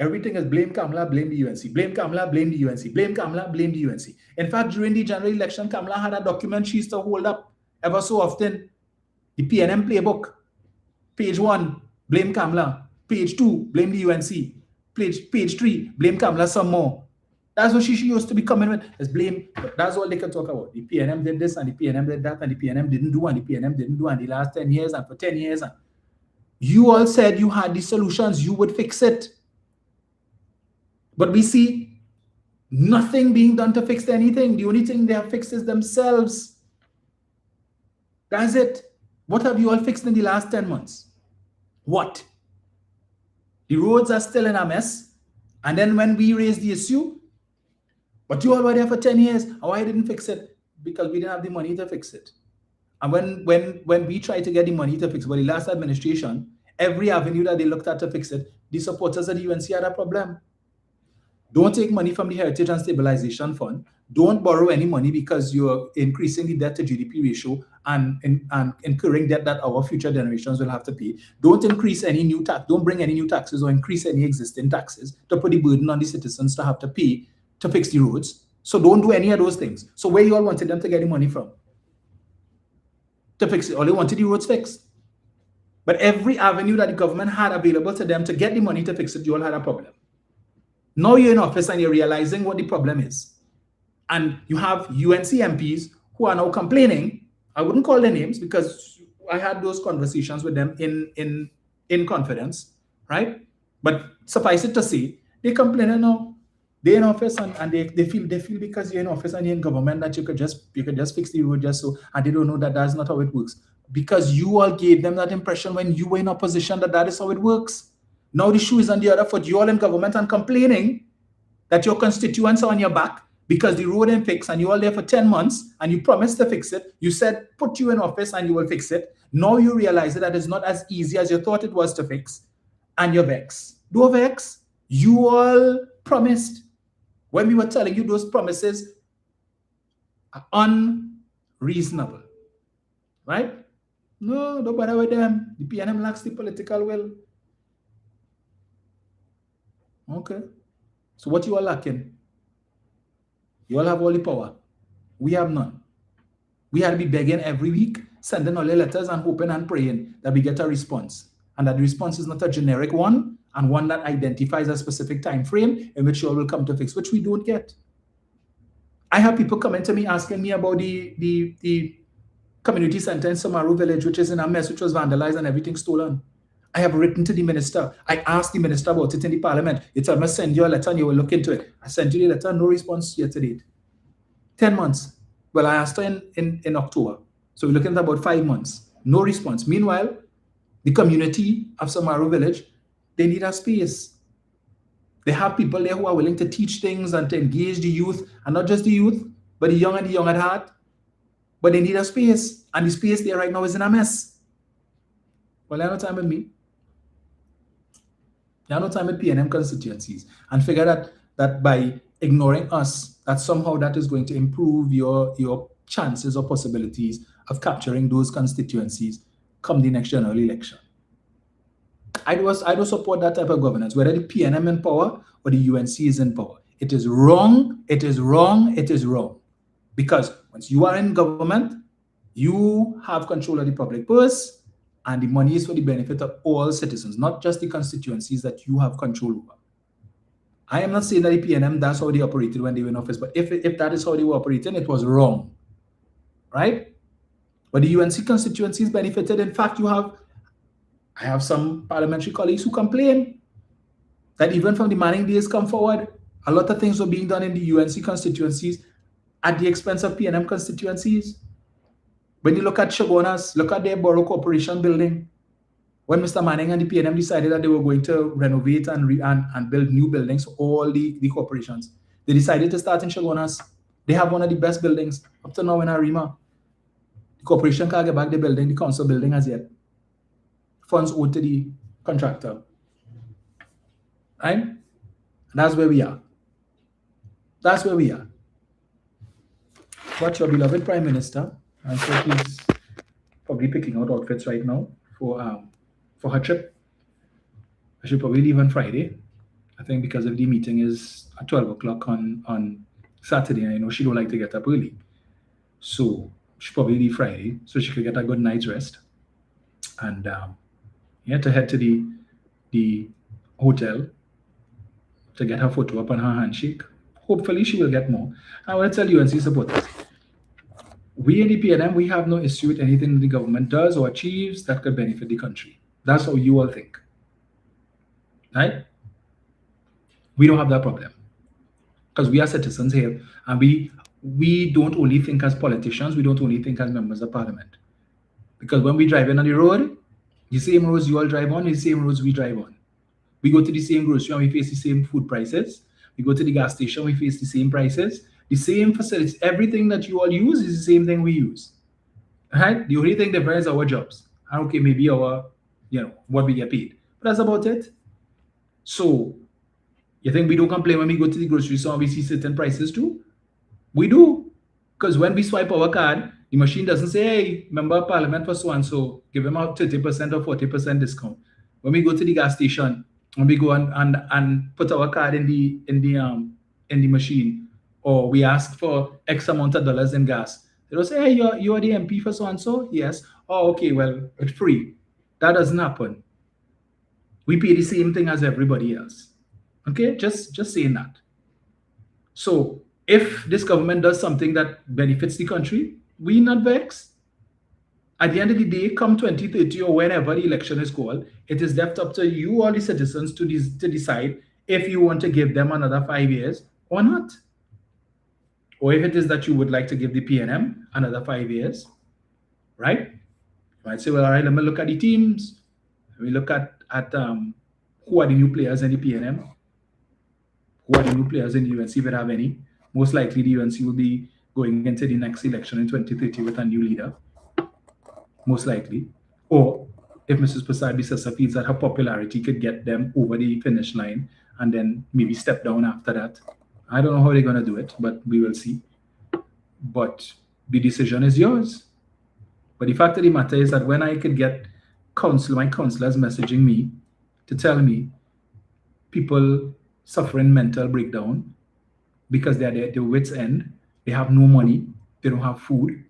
Everything is blame Kamala, blame the UNC. Blame Kamala, blame the UNC. Blame Kamala, blame the UNC. In fact, during the general election, Kamala had a document she used to hold up ever so often. The PNM playbook. Page 1, blame Kamala. Page 2, blame the UNC. Page 3, blame Kamala some more. That's what she used to be coming with, is blame. That's all they can talk about. The PNM did this, and the PNM did that, and the PNM didn't do, and the PNM didn't do, and the last 10 years, and for 10 years. You all said you had the solutions, you would fix it. But we see nothing being done to fix anything. The only thing they have fixed is themselves. That's it. What have you all fixed in the last 10 months? What? The roads are still in a mess. And then when we raised the issue, but you all were there for 10 years. Why didn't fix it? Because we didn't have the money to fix it. And when we tried to get the money to fix it, well, the last administration, every avenue that they looked at to fix it, the supporters of the UNC had a problem. Don't take money from the Heritage and Stabilization Fund. Don't borrow any money because you're increasing the debt to GDP ratio and incurring debt that our future generations will have to pay. Don't increase any new tax. Don't bring any new taxes or increase any existing taxes to put the burden on the citizens to have to pay to fix the roads. So don't do any of those things. So where you all wanted them to get the money from? To fix it. All they wanted the roads fixed. But every avenue that the government had available to them to get the money to fix it, you all had a problem. Now you're in office and you're realizing what the problem is. And you have UNC MPs who are now complaining. I wouldn't call their names because I had those conversations with them in confidence, right? But suffice it to say, they complain now. They're in office and they feel because you're in office and you're in government that you could just fix the road just so, and they don't know that that's not how it works. Because you all gave them that impression when you were in opposition that is how it works. Now the shoe is on the other foot. You all in government and complaining that your constituents are on your back because the road ain't fixed and you all there for 10 months and you promised to fix it. You said put you in office and you will fix it. Now you realize that it's not as easy as you thought it was to fix and you're vexed. Do vex? You all promised. When we were telling you those promises are unreasonable, right? No, don't bother with them. The PNM lacks the political will. Okay. So what you are lacking? You all have all the power. We have none. We had to be begging every week, sending all the letters and hoping and praying that we get a response. And that the response is not a generic one and one that identifies a specific time frame in which you all will come to fix, which we don't get. I have people coming to me asking me about the community center in Samaru village, which is in a mess, which was vandalized and everything stolen. I have written to the minister. I asked the minister about it in the parliament. He told me, send you a letter and you will look into it. I sent you the letter, no response yet to date. 10 months. Well, I asked her in October. So we're looking at about 5 months. No response. Meanwhile, the community of Samaru village, they need a space. They have people there who are willing to teach things and to engage the youth, and not just the youth, but the young and the young at heart. But they need a space, and the space there right now is in a mess. Well, they have no time with me. They have no time with PNM constituencies, and figure that by ignoring us, that somehow that is going to improve your chances or possibilities of capturing those constituencies come the next general election. I don't support that type of governance, whether the PNM in power or the UNC is in power. It is wrong, it is wrong, it is wrong. Because once you are in government, you have control of the public purse, and the money is for the benefit of all citizens, not just the constituencies that you have control over. I am not saying that the PNM, that's how they operated when they were in office, but if that is how they were operating, it was wrong, right? But the UNC constituencies benefited. In fact, I have some parliamentary colleagues who complain that even from the Manning days come forward, a lot of things were being done in the UNC constituencies at the expense of PNM constituencies. When you look at Chaguanas, look at their borough corporation building. When Mr. Manning and the PNM decided that they were going to renovate and build new buildings for all the corporations, they decided to start in Chaguanas. They have one of the best buildings up to now in Arima. The corporation can't get back the building, the council building as yet. Funds owed to the contractor. Right? That's where we are. That's where we are. But your beloved Prime Minister, I'm sure he's probably picking out outfits right now for her trip. I should probably leave on Friday. I think because if the meeting is at 12 o'clock on Saturday, and I know she don't like to get up early. So she probably leave Friday so she could get a good night's rest. And to head to the hotel to get her photo up on her handshake. Hopefully she will get more. I want to tell UNC supporters, we in the PNM, we have no issue with anything the government does or achieves that could benefit the country. That's how you all think. Right? We don't have that problem. Because we are citizens here, and we don't only think as politicians, we don't only think as members of parliament. Because when we drive in on the road, the same roads you all drive on, the same roads we drive on. We go to the same grocery and we face the same food prices. We go to the gas station, we face the same prices, the same facilities. Everything that you all use is the same thing we use. Right? The only thing different is our jobs. And okay, maybe our, what we get paid. But that's about it. So, you think we don't complain when we go to the grocery store and we see certain prices too? We do. Because when we swipe our card, the machine doesn't say, hey, member of parliament for so-and-so, give him out 30% or 40% discount. When we go to the gas station, when we go and put our card in the machine, or we ask for X amount of dollars in gas, they don't say, hey, you're the MP for so-and-so? Yes. Oh, okay, well, it's free. That doesn't happen. We pay the same thing as everybody else. Okay, just saying that. So if this government does something that benefits the country, we not vex. At the end of the day, come 2030 or whenever the election is called, it is left up to you, all the citizens, to decide if you want to give them another 5 years or not. Or if it is that you would like to give the PNM another 5 years, right? You might say, well, all right, let me look at the teams. Let me look at who are the new players in the PNM. Who are the new players in the UNC, if it have any. Most likely the UNC will be going into the next election in 2030 with a new leader. Most likely. Or if Mrs. Prasad Bisasa feels that her popularity could get them over the finish line and then maybe step down after that. I don't know how they're going to do it, but we will see. But the decision is yours. But the fact of the matter is that when I could get my counselors messaging me to tell me people suffering mental breakdown because they're at their wits' end, they have no money, they don't have food.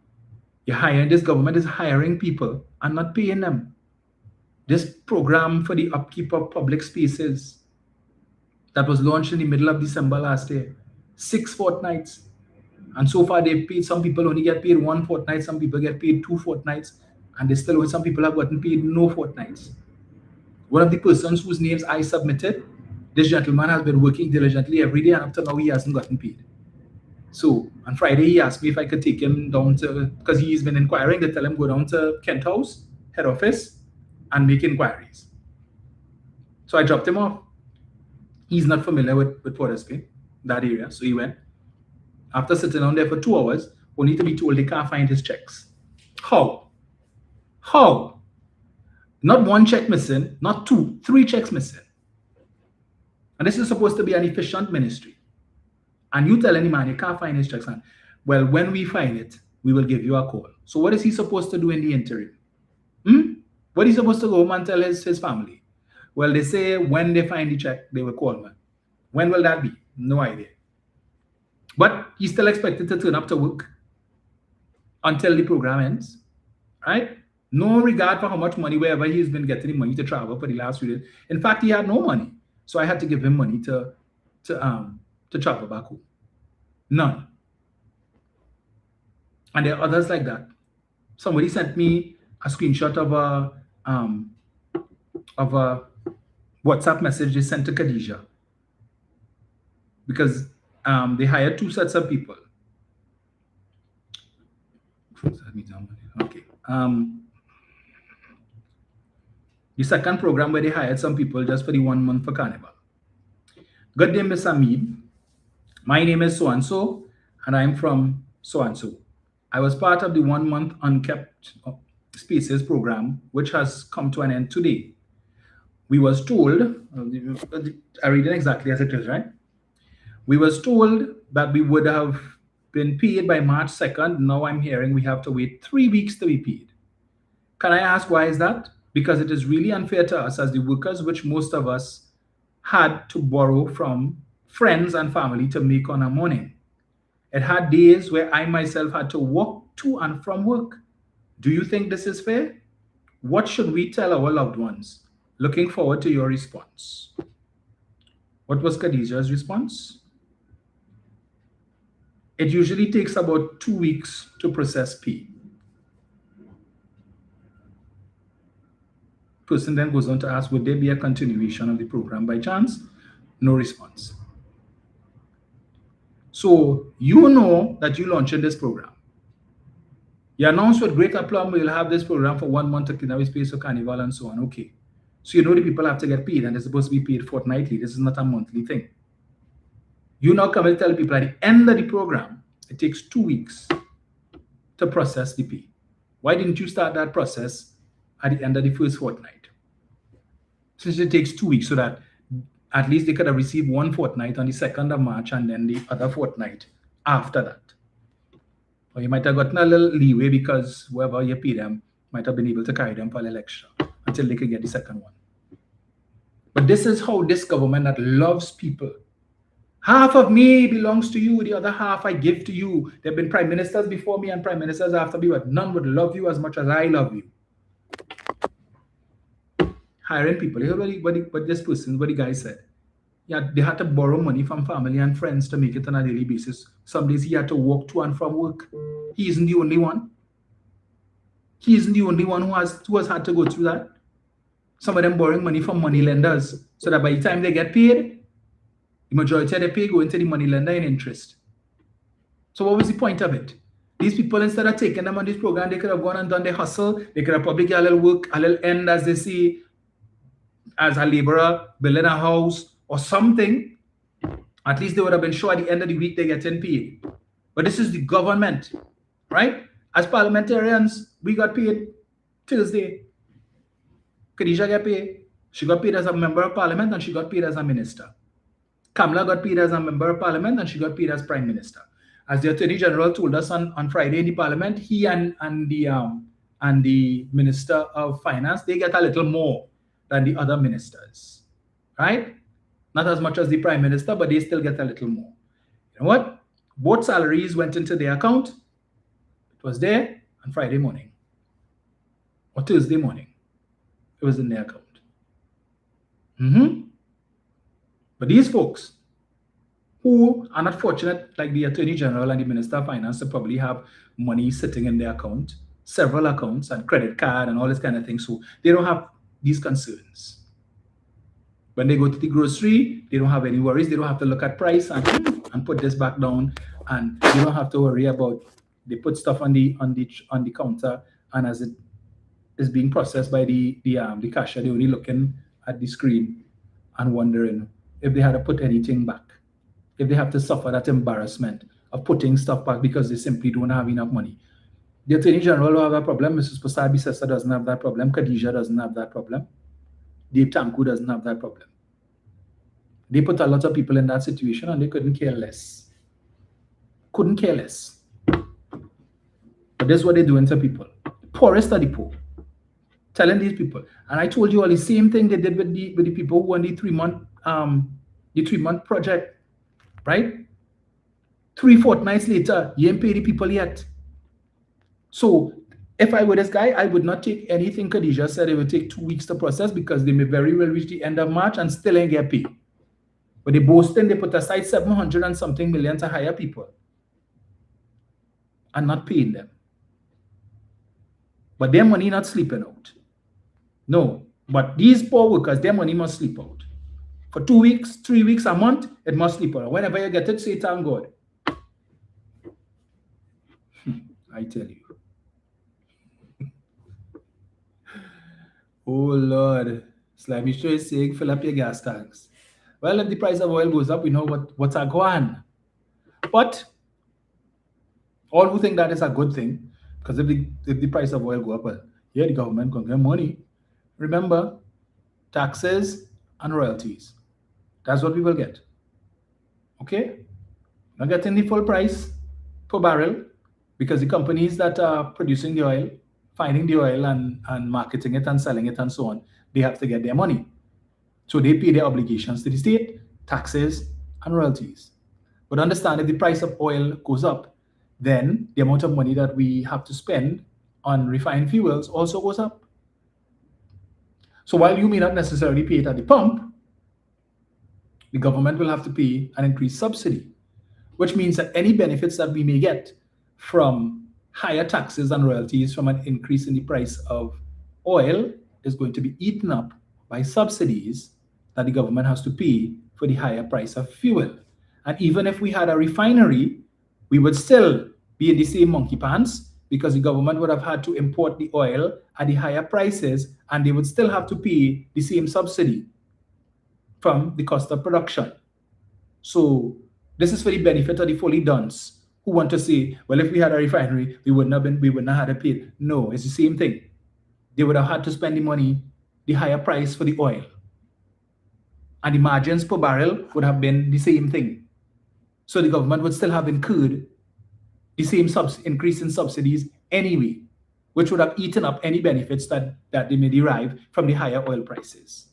This government is hiring people and not paying them. This program for the upkeep of public spaces that was launched in the middle of December last year, 6 fortnights. And so far they've paid, some people only get paid 1 fortnight, some people get paid 2 fortnights, and some people have gotten paid no fortnights. One of the persons whose names I submitted, this gentleman has been working diligently every day, and up to now he hasn't gotten paid. So on Friday, he asked me if I could take him down to, because he's been inquiring, they tell him go down to Kent House, head office, and make inquiries. So I dropped him off. He's not familiar with Port of Spain, that area, so he went. After sitting down there for 2 hours, only to be told they can't find his checks. How? Not 1 check missing, not 2, 3 checks missing. And this is supposed to be an efficient ministry. And you tell any man you can't find his checks. And, well, when we find it, we will give you a call. So what is he supposed to do in the interim? What is he supposed to go home and tell his family? Well, they say when they find the check, they will call me. When will that be? No idea. But he's still expected to turn up to work until the program ends, right? No regard for how much money, wherever he's been getting money to travel for the last few days. In fact, he had no money. So I had to give him money to travel back home. None. And there are others like that. Somebody sent me a screenshot of a WhatsApp message they sent to Khadija, because they hired 2 sets of people. Okay. The second program where they hired some people just for the 1 month for Carnival. Good day, Miss Hamid. My name is so-and-so, and I'm from so-and-so. I was part of the 1 month Unkept Spaces program, which has come to an end today. We was told, I read it exactly as it is, right? We was told that we would have been paid by March 2nd. Now I'm hearing we have to wait 3 weeks to be paid. Can I ask why is that? Because it is really unfair to us as the workers, which most of us had to borrow from friends and family to make on our morning. It had days where I myself had to walk to and from work. Do you think this is fair? What should we tell our loved ones? Looking forward to your response. What was Khadija's response? It usually takes about 2 weeks to process pay. Person then goes on to ask, would there be a continuation of the program by chance? No response. So you know that you launched this program. You announced with great aplomb, we'll have this program for 1 month to clean up space for Carnival and so on. Okay. So you know the people have to get paid, and they're supposed to be paid fortnightly. This is not a monthly thing. You now come and tell people at the end of the program, it takes 2 weeks to process the pay. Why didn't you start that process at the end of the first fortnight? Since it takes 2 weeks, so that at least they could have received 1 fortnight on the 2nd of March and then the other fortnight after that. Or you might have gotten a little leeway because whoever you pay them might have been able to carry them for a little extra until they could get the second one. But this is how this government that loves people. Half of me belongs to you, the other half I give to you. There have been prime ministers before me and prime ministers after me, but none would love you as much as I love you. Hiring people. You heard what the guy said. Yeah, they had to borrow money from family and friends to make it on a daily basis. Some days he had to walk to and from work. He isn't the only one. He isn't the only one who has had to go through that. Some of them borrowing money from money lenders so that by the time they get paid, the majority of their pay go into the money lender in interest. So what was the point of it? These people, instead of taking them on this program, they could have gone and done their hustle. They could have probably got a little work, a little end, as they say, as a laborer, building a house or something. At least they would have been sure at the end of the week they're getting paid. But this is the government, right? As parliamentarians, we got paid Thursday. Khadija got paid. She got paid as a member of parliament and she got paid as a minister. Kamala got paid as a member of parliament and she got paid as prime minister. As the Attorney General told us on Friday in the parliament, he and the and the Minister of Finance, they get a little more than the other ministers, right? Not as much as the Prime Minister, but they still get a little more. You know what? Both salaries went into their account. It was there on Friday morning or Thursday morning. It was in their account. But these folks who are not fortunate, like the Attorney General and the Minister of Finance, to probably have money sitting in their account, several accounts and credit card and all this kind of thing, so they don't have these concerns. When they go to the grocery, they don't have any worries. They don't have to look at price and put this back down, and they don't have to worry about, they put stuff on the counter, and as it is being processed by the cashier, they're only looking at the screen and wondering if they had to put anything back, if they have to suffer that embarrassment of putting stuff back because they simply don't have enough money. The Attorney General will have that problem. Mrs. Posabi-Sessa doesn't have that problem. Khadija doesn't have that problem. Dave Tanku doesn't have that problem. They put a lot of people in that situation and they couldn't care less. Couldn't care less. But that's what they're doing to people. Poorest of the poor. Telling these people. And I told you all the same thing they did with the people who won the 3-month project. Right? 3 fortnights later, you ain't pay the people yet. So if I were this guy, I would not take anything Khadija said it would take 2 weeks to process, because they may very well reach the end of March and still ain't get paid. But they boasting they put aside 700 and something million to hire people and not paying them. But their money not sleeping out. No, but these poor workers, their money must sleep out. For 2 weeks, 3 weeks, a month, it must sleep out. Whenever you get it, say thank God. I tell you. Oh Lord, Slimy Show is saying fill up your gas tanks. Well, if the price of oil goes up, we know what's a go on. But all who think that is a good thing, because if the price of oil go up, well, yeah, the government can get money. Remember, taxes and royalties. That's what we will get. Okay? Not getting the full price per barrel, because the companies that are producing the oil, finding the oil and marketing it and selling it and so on, they have to get their money. So they pay their obligations to the state, taxes and royalties. But understand, if the price of oil goes up, then the amount of money that we have to spend on refined fuels also goes up. So while you may not necessarily pay it at the pump, the government will have to pay an increased subsidy, which means that any benefits that we may get from higher taxes and royalties from an increase in the price of oil is going to be eaten up by subsidies that the government has to pay for the higher price of fuel. And even if we had a refinery, we would still be in the same monkey pants, because the government would have had to import the oil at the higher prices, and they would still have to pay the same subsidy from the cost of production. So this is for the benefit of the fully duns who want to say, well, if we had a refinery, we would not have to pay. No, it's the same thing. They would have had to spend the money, the higher price for the oil. And the margins per barrel would have been the same thing. So the government would still have incurred the same increase in subsidies anyway, which would have eaten up any benefits that they may derive from the higher oil prices.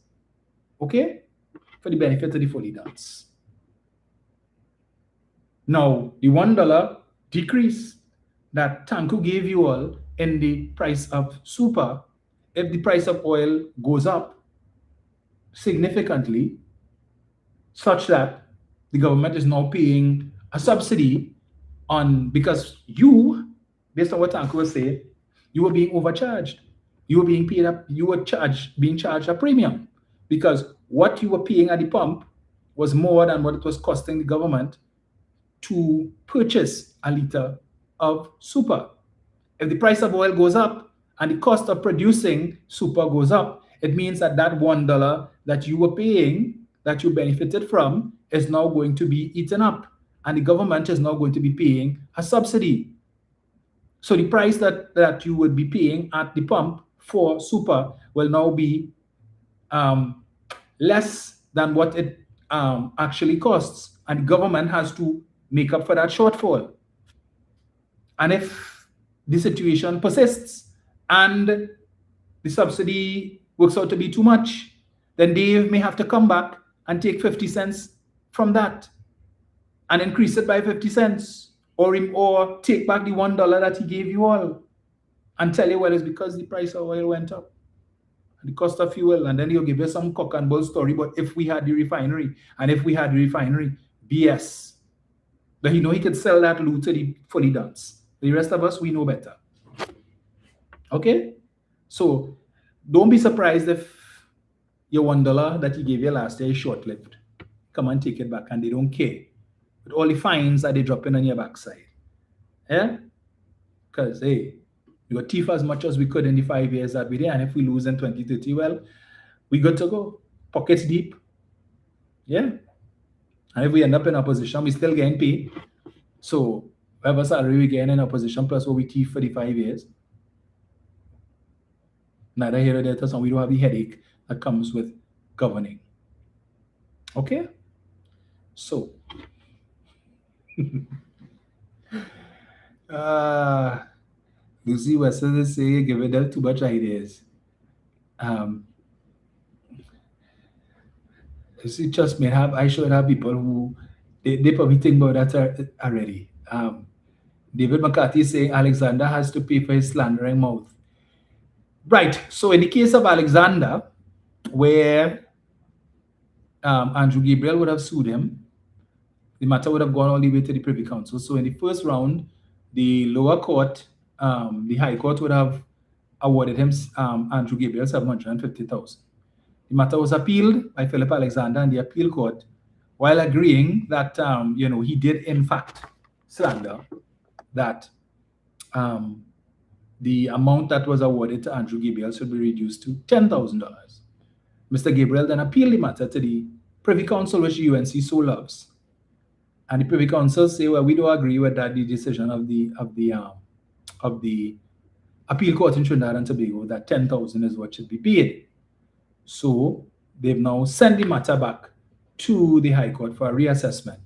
Okay? For the benefit of the fully duns. Now, the $1 decrease that Tanku gave you all in the price of super, if the price of oil goes up significantly, such that the government is now paying a subsidy on, because you, based on what Tanku was saying, you were being overcharged. You were being paid up, you were being charged a premium, because what you were paying at the pump was more than what it was costing the government to purchase a liter of super. If the price of oil goes up and the cost of producing super goes up, it means that that $1 that you were paying, that you benefited from, is now going to be eaten up, and the government is now going to be paying a subsidy. So the price that you would be paying at the pump for super will now be less than what it actually costs, and the government has to make up for that shortfall. And if the situation persists and the subsidy works out to be too much, then Dave may have to come back and take 50 cents from that and increase it by 50 cents, or take back the $1 that he gave you all and tell you, well, it's because the price of oil went up and the cost of fuel, and then he'll give you some cock and bull story. But if we had the refinery, BS. But he know he could sell that loot to the fully duns. The rest of us, we know better. Okay? So don't be surprised if your $1 that he gave you last year is short-lived. Come and take it back, and they don't care. With all the fines that they dropping on your backside. Yeah? Because, hey, we got thief as much as we could in the 5 years that we did, and if we lose in 2030, well, we good to go. Pockets deep. Yeah? And if we end up in opposition, we still getting paid. So, whatever salary we get in opposition plus what we thief for the 5 years, neither here nor there to some, we don't have the headache that comes with governing. Okay? So, Lucy Wesson is saying, giving them too much ideas. You just may have, I should have people who, they probably think about that already. David McCarthy is saying Alexander has to pay for his slandering mouth. Right. So in the case of Alexander, where Andrew Gabriel would have sued him, the matter would have gone all the way to the Privy Council. So in the first round, the lower court, the High Court would have awarded him, Andrew Gabriel, $750,000. The matter was appealed by Philip Alexander, and the appeal court, while agreeing that he did in fact slander, that the amount that was awarded to Andrew Gabriel should be reduced to $10,000. Mr. Gabriel then appealed the matter to the Privy Council, which the UNC so loves. And the Privy Council say, well, we don't agree with that, the decision of the appeal court in Trinidad and Tobago, that $10,000 is what should be paid. So they've now sent the matter back to the High Court for a reassessment,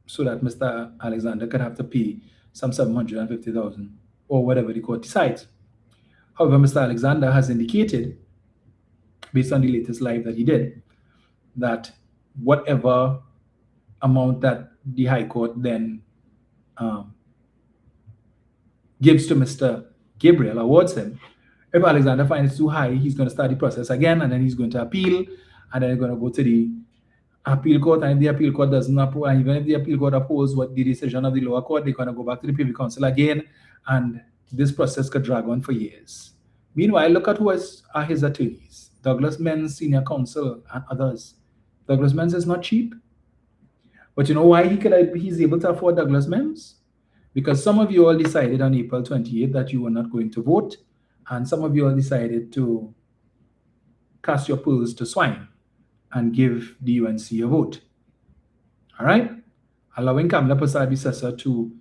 so that Mr. Alexander could have to pay some $750,000 or whatever the court decides. However, Mr. Alexander has indicated, based on the latest live that he did, that whatever amount that the High Court then gives to Mr. Gabriel, awards him, if Alexander finds it too high, he's going to start the process again, and then he's going to appeal, and then he's going to go to the appeal court, and if the appeal court doesn't uphold, and even if the appeal court upholds what the decision of the lower court, they're going to go back to the Privy Council again, and this process could drag on for years. Meanwhile, look at who are his attorneys: Douglas Menz, Senior Counsel, and others. Douglas Menz is not cheap. But you know why he's able to afford Douglas Menz? Because some of you all decided on April 28th that you were not going to vote, and some of you all decided to cast your pearls to swine and give the UNC a vote. All right? Allowing Kamala Persad-Bissessar to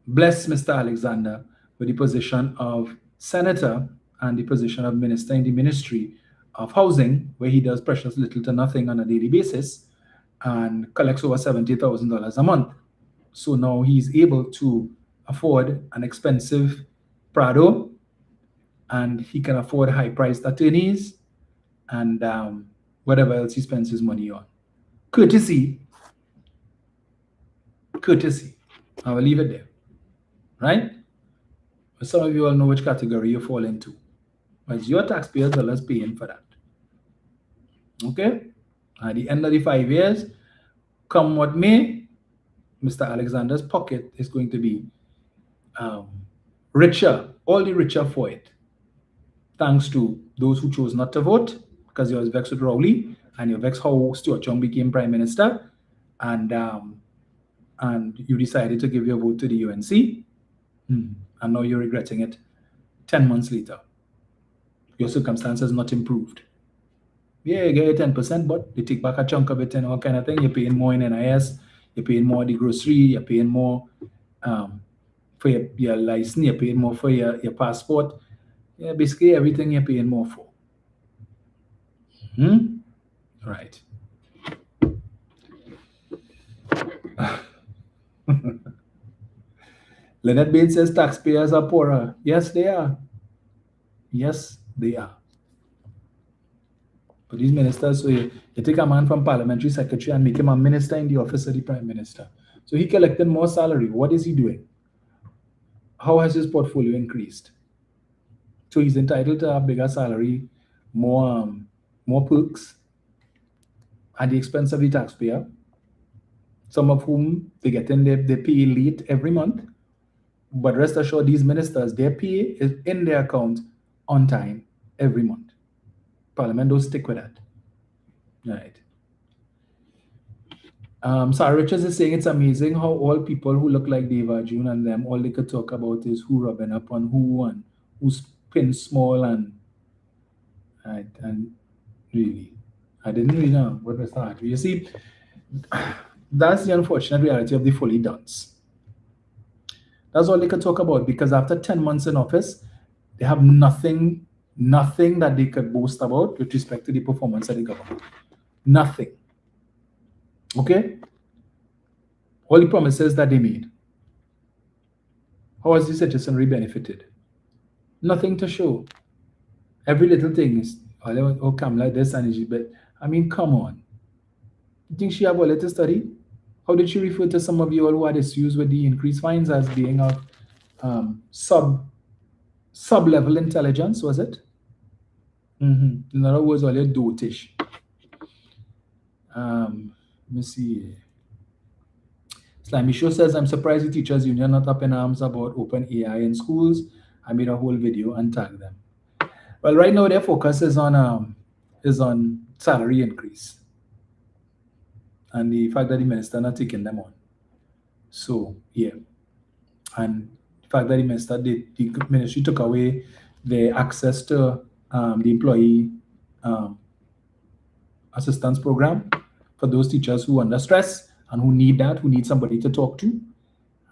bless Mr. Alexander with the position of senator and the position of minister in the Ministry of Housing, where he does precious little to nothing on a daily basis and collects over $70,000 a month. So now he's able to afford an expensive Prado, and he can afford high-priced attorneys and whatever else he spends his money on. Courtesy. I will leave it there. Right? But some of you all know which category you fall into. But it's your taxpayers dollars paying for that. Okay? At the end of the 5 years, come what may, Mr. Alexander's pocket is going to be richer, all the richer for it, thanks to those who chose not to vote, because you was vexed with Rowley, and you're vexed how Stuart Young became Prime Minister, and you decided to give your vote to the UNC, and now you're regretting it 10 months later. Your circumstances not improved. Yeah, you get 10%, but they take back a chunk of it and all kind of thing. You're paying more in NIS, you're paying more the grocery, you're paying more for your license, you're paying more for your passport. Yeah, basically everything you're paying more for. Right. Leonard Bain says taxpayers are poorer. Yes, they are. Yes, they are. But these ministers, so you take a man from parliamentary secretary and make him a minister in the office of the prime minister. So he collected more salary. What is he doing? How has his portfolio increased? So he's entitled to a bigger salary, more perks at the expense of the taxpayer. Some of whom they get in they pay late every month. But rest assured, these ministers, their pay is in their account on time every month. Parliament don't stick with that. Right. Sarah Richards is saying it's amazing how all people who look like Dave Arjun and them, all they could talk about is who rubbing up on who and who's pin small and really, I didn't really know what was that. You see, that's the unfortunate reality of the fully dones. That's all they could talk about, because after 10 months in office, they have nothing that they could boast about with respect to the performance of the government. Nothing. Okay? All the promises that they made. How has the citizenry benefited? Nothing to show. Every little thing is, oh, Kamala, this energy, but I mean, come on. You think she have a lot to study? How did she refer to some of you all who had issues with the increased fines as being of sub-level intelligence, was it? In other words, all your dotish. Let me see. Slimy Show says, I'm surprised the teachers union not up in arms about open AI in schools. I made a whole video and tagged them. Well, right now their focus is on salary increase and the fact that the minister not taking them on. So yeah, and the fact that the ministry took away the access to the employee assistance program for those teachers who are under stress and who need somebody to talk to.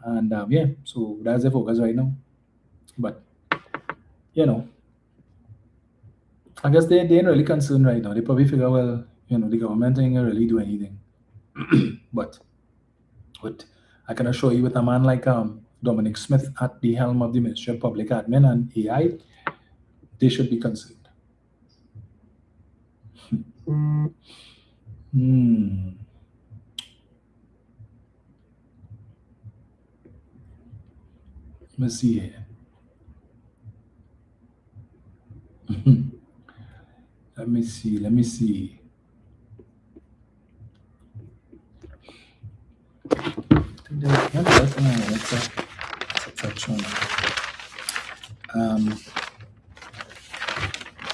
And yeah, so that's the focus right now. But, you know, I guess they ain't really concerned right now. They probably figure, well, you know, the government ain't gonna really do anything. But I can assure you, with a man like Dominic Smith at the helm of the Ministry of Public Admin and AI, they should be concerned. Let me see here. Let me see. Let's touch on.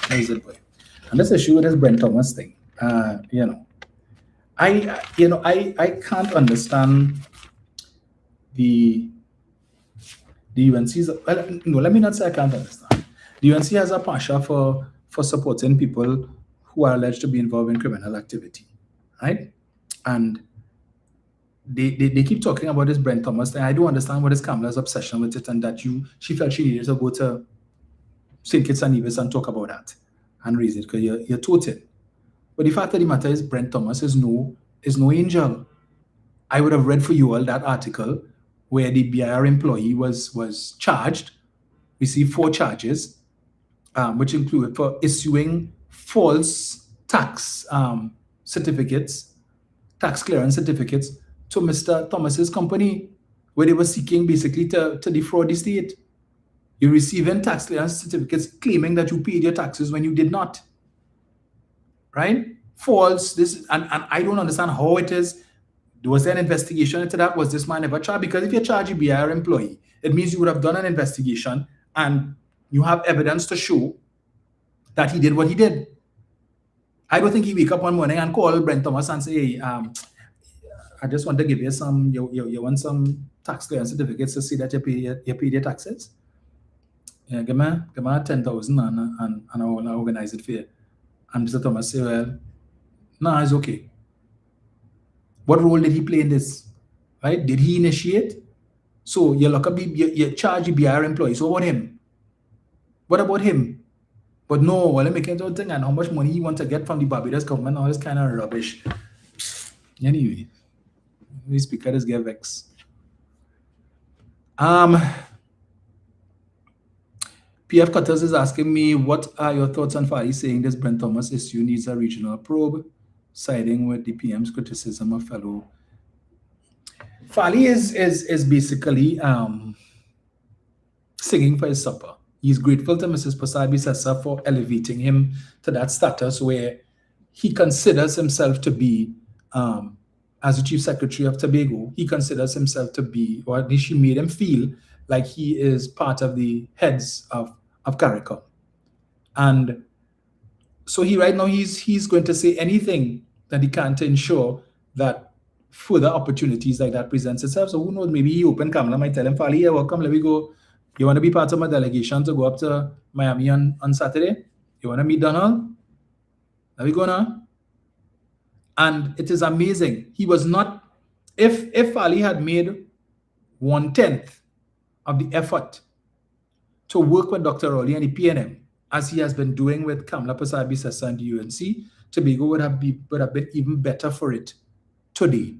How is it going? And this issue with this Brent Thomas thing, you know, I can't understand the UNC's. Well, no, let me not say I can't understand. The UNC has a passion for supporting people who are alleged to be involved in criminal activity, right? And they keep talking about this Brent Thomas thing. I don't understand what is Kamala's obsession with it, and that she felt she needed to go to St. Kitts and Nevis and talk about that and raise it, because you're toting. But the fact of the matter is, Brent Thomas is no angel. I would have read for you all that article where the BIR employee was charged, received 4 charges, which included for issuing false tax certificates, tax clearance certificates to Mr. Thomas's company, where they were seeking basically to defraud the state. You're receiving tax clearance certificates claiming that you paid your taxes when you did not. Right? False. And I don't understand how it is. Was there an investigation into that? Was this man ever charged? Because if you charge a BIR employee, it means you would have done an investigation and you have evidence to show that he did what he did. I don't think he wake up one morning and call Brent Thomas and say, hey, I just want to give you some, you want some tax clearance certificates to see that you paid your taxes? Yeah, give me 10,000 and I will organize it for you. And Mr. Thomas say, well, no, it's okay. What role did he play in this? Right? Did he initiate? So you lock up you charge the BIR employee. So what about him? What about him? But no, well, let me get out thing and how much money he want to get from the Barbados government, all this kind of rubbish. Anyway, the speaker is get vexed. PF Cutters is asking me, what are your thoughts on Fali saying this Brent Thomas issue needs a regional probe, siding with the PM's criticism of fellow. Fali is basically singing for his supper. He's grateful to Mrs. Prasad-Bissessar for elevating him to that status where he considers himself to be, as the Chief Secretary of Tobago, he considers himself to be, or at least she made him feel like he is part of the heads of CARICOM. And so right now he's going to say anything that he can to ensure that further opportunities like that presents itself. So who knows, maybe he open Kamala might tell him, Fali, yeah, welcome, let me go. You want to be part of my delegation to go up to Miami on Saturday? You want to meet Donald? Let me go now. And it is amazing. He was not, if Fali had made 1/10 of the effort to work with Dr. Rowley and the PNM, as he has been doing with Kamala Prasad-Bissessar and the UNC, Tobago would have been even better for it today.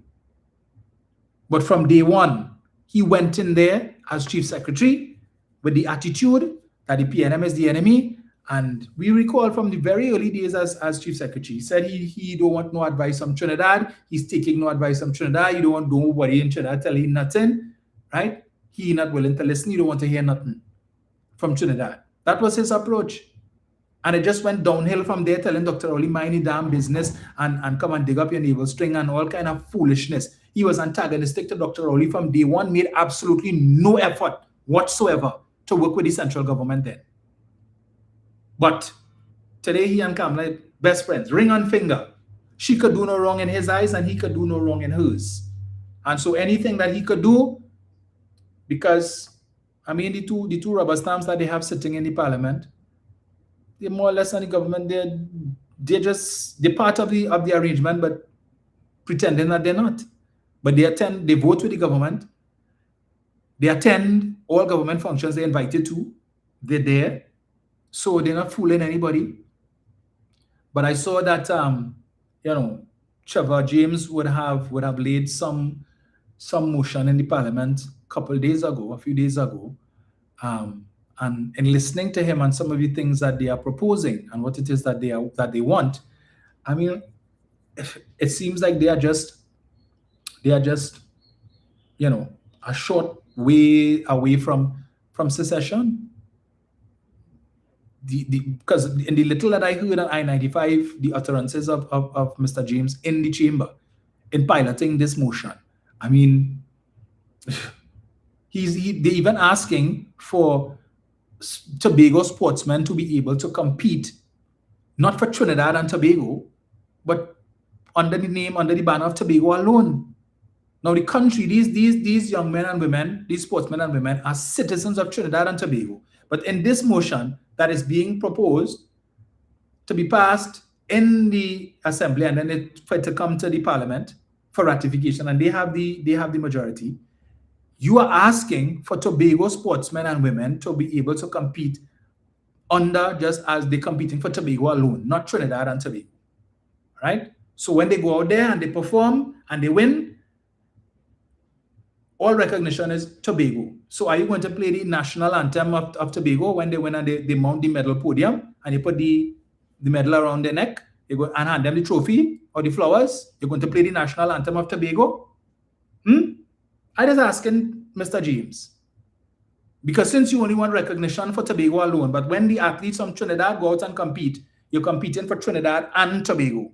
But from day one, he went in there as Chief Secretary with the attitude that the PNM is the enemy. And we recall from the very early days as Chief Secretary, he said he don't want no advice from Trinidad. He's taking no advice from Trinidad. You don't want nobody in Trinidad telling him nothing, right? He not willing to listen. You don't want to hear nothing from Trinidad. That was his approach. And it just went downhill from there, telling Dr. Rowley, mind your damn business and come and dig up your navel string and all kind of foolishness. He was antagonistic to Dr. Rowley from day one, made absolutely no effort whatsoever to work with the central government then. But today he and Kamala best friends, ring on finger. She could do no wrong in his eyes and he could do no wrong in hers. And so anything that he could do, because I mean the two rubber stamps that they have sitting in the parliament, they're more or less on the government, they're part of the arrangement, but pretending that they're not. But they vote with the government, they attend all government functions they're invited to, they're there. So they're not fooling anybody. But I saw that Trevor James would have laid some motion in the parliament a few days ago, and in listening to him and some of the things that they are proposing and what it is that they want, I mean, it seems like they are just a short way away from secession. Because in the little that I heard on I-95, the utterances of Mr. James in the chamber in piloting this motion, I mean, they're even asking for Tobago sportsmen to be able to compete, not for Trinidad and Tobago, but under the banner of Tobago alone. Now the country, these young men and women, these sportsmen and women are citizens of Trinidad and Tobago. But in this motion that is being proposed to be passed in the assembly and then for it to come to the parliament for ratification, and they have the majority, you are asking for Tobago sportsmen and women to be able to compete under just as they're competing for Tobago alone, not Trinidad and Tobago, right? So when they go out there and they perform and they win, all recognition is Tobago. So are you going to play the national anthem of Tobago when they win and they mount the medal podium and you put the medal around their neck, you go and hand them the trophy or the flowers? You're going to play the national anthem of Tobago? I just asking Mr. James. Because since you only want recognition for Tobago alone, but when the athletes from Trinidad go out and compete, you're competing for Trinidad and Tobago.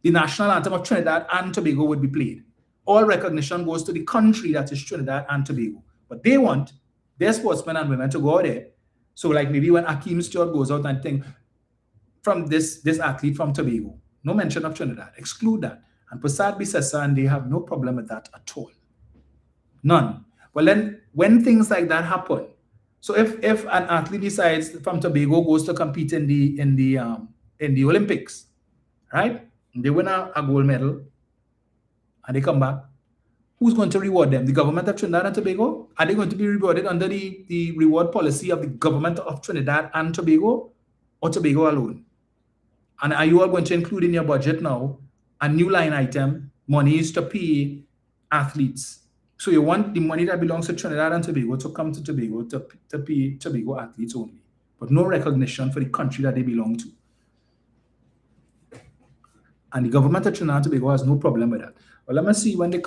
The national anthem of Trinidad and Tobago would be played. All recognition goes to the country that is Trinidad and Tobago. But they want their sportsmen and women to go out there. So like maybe when Akeem Stewart goes out and think from this athlete from Tobago, no mention of Trinidad, exclude that. And Prasad-Bissessar, and they have no problem with that at all. None. Well, then when things like that happen, so if an athlete decides from Tobago goes to compete in the Olympics, right? And they win a gold medal and they come back, who's going to reward them? The government of Trinidad and Tobago? Are they going to be rewarded under the reward policy of the government of Trinidad and Tobago, or Tobago alone? And are you all going to include in your budget now a new line item, monies to pay athletes, So you want the money that belongs to Trinidad and Tobago to come to Tobago to pay Tobago athletes only, but no recognition for the country that they belong to. And the government of Trinidad and Tobago has no problem with that. But let me see when they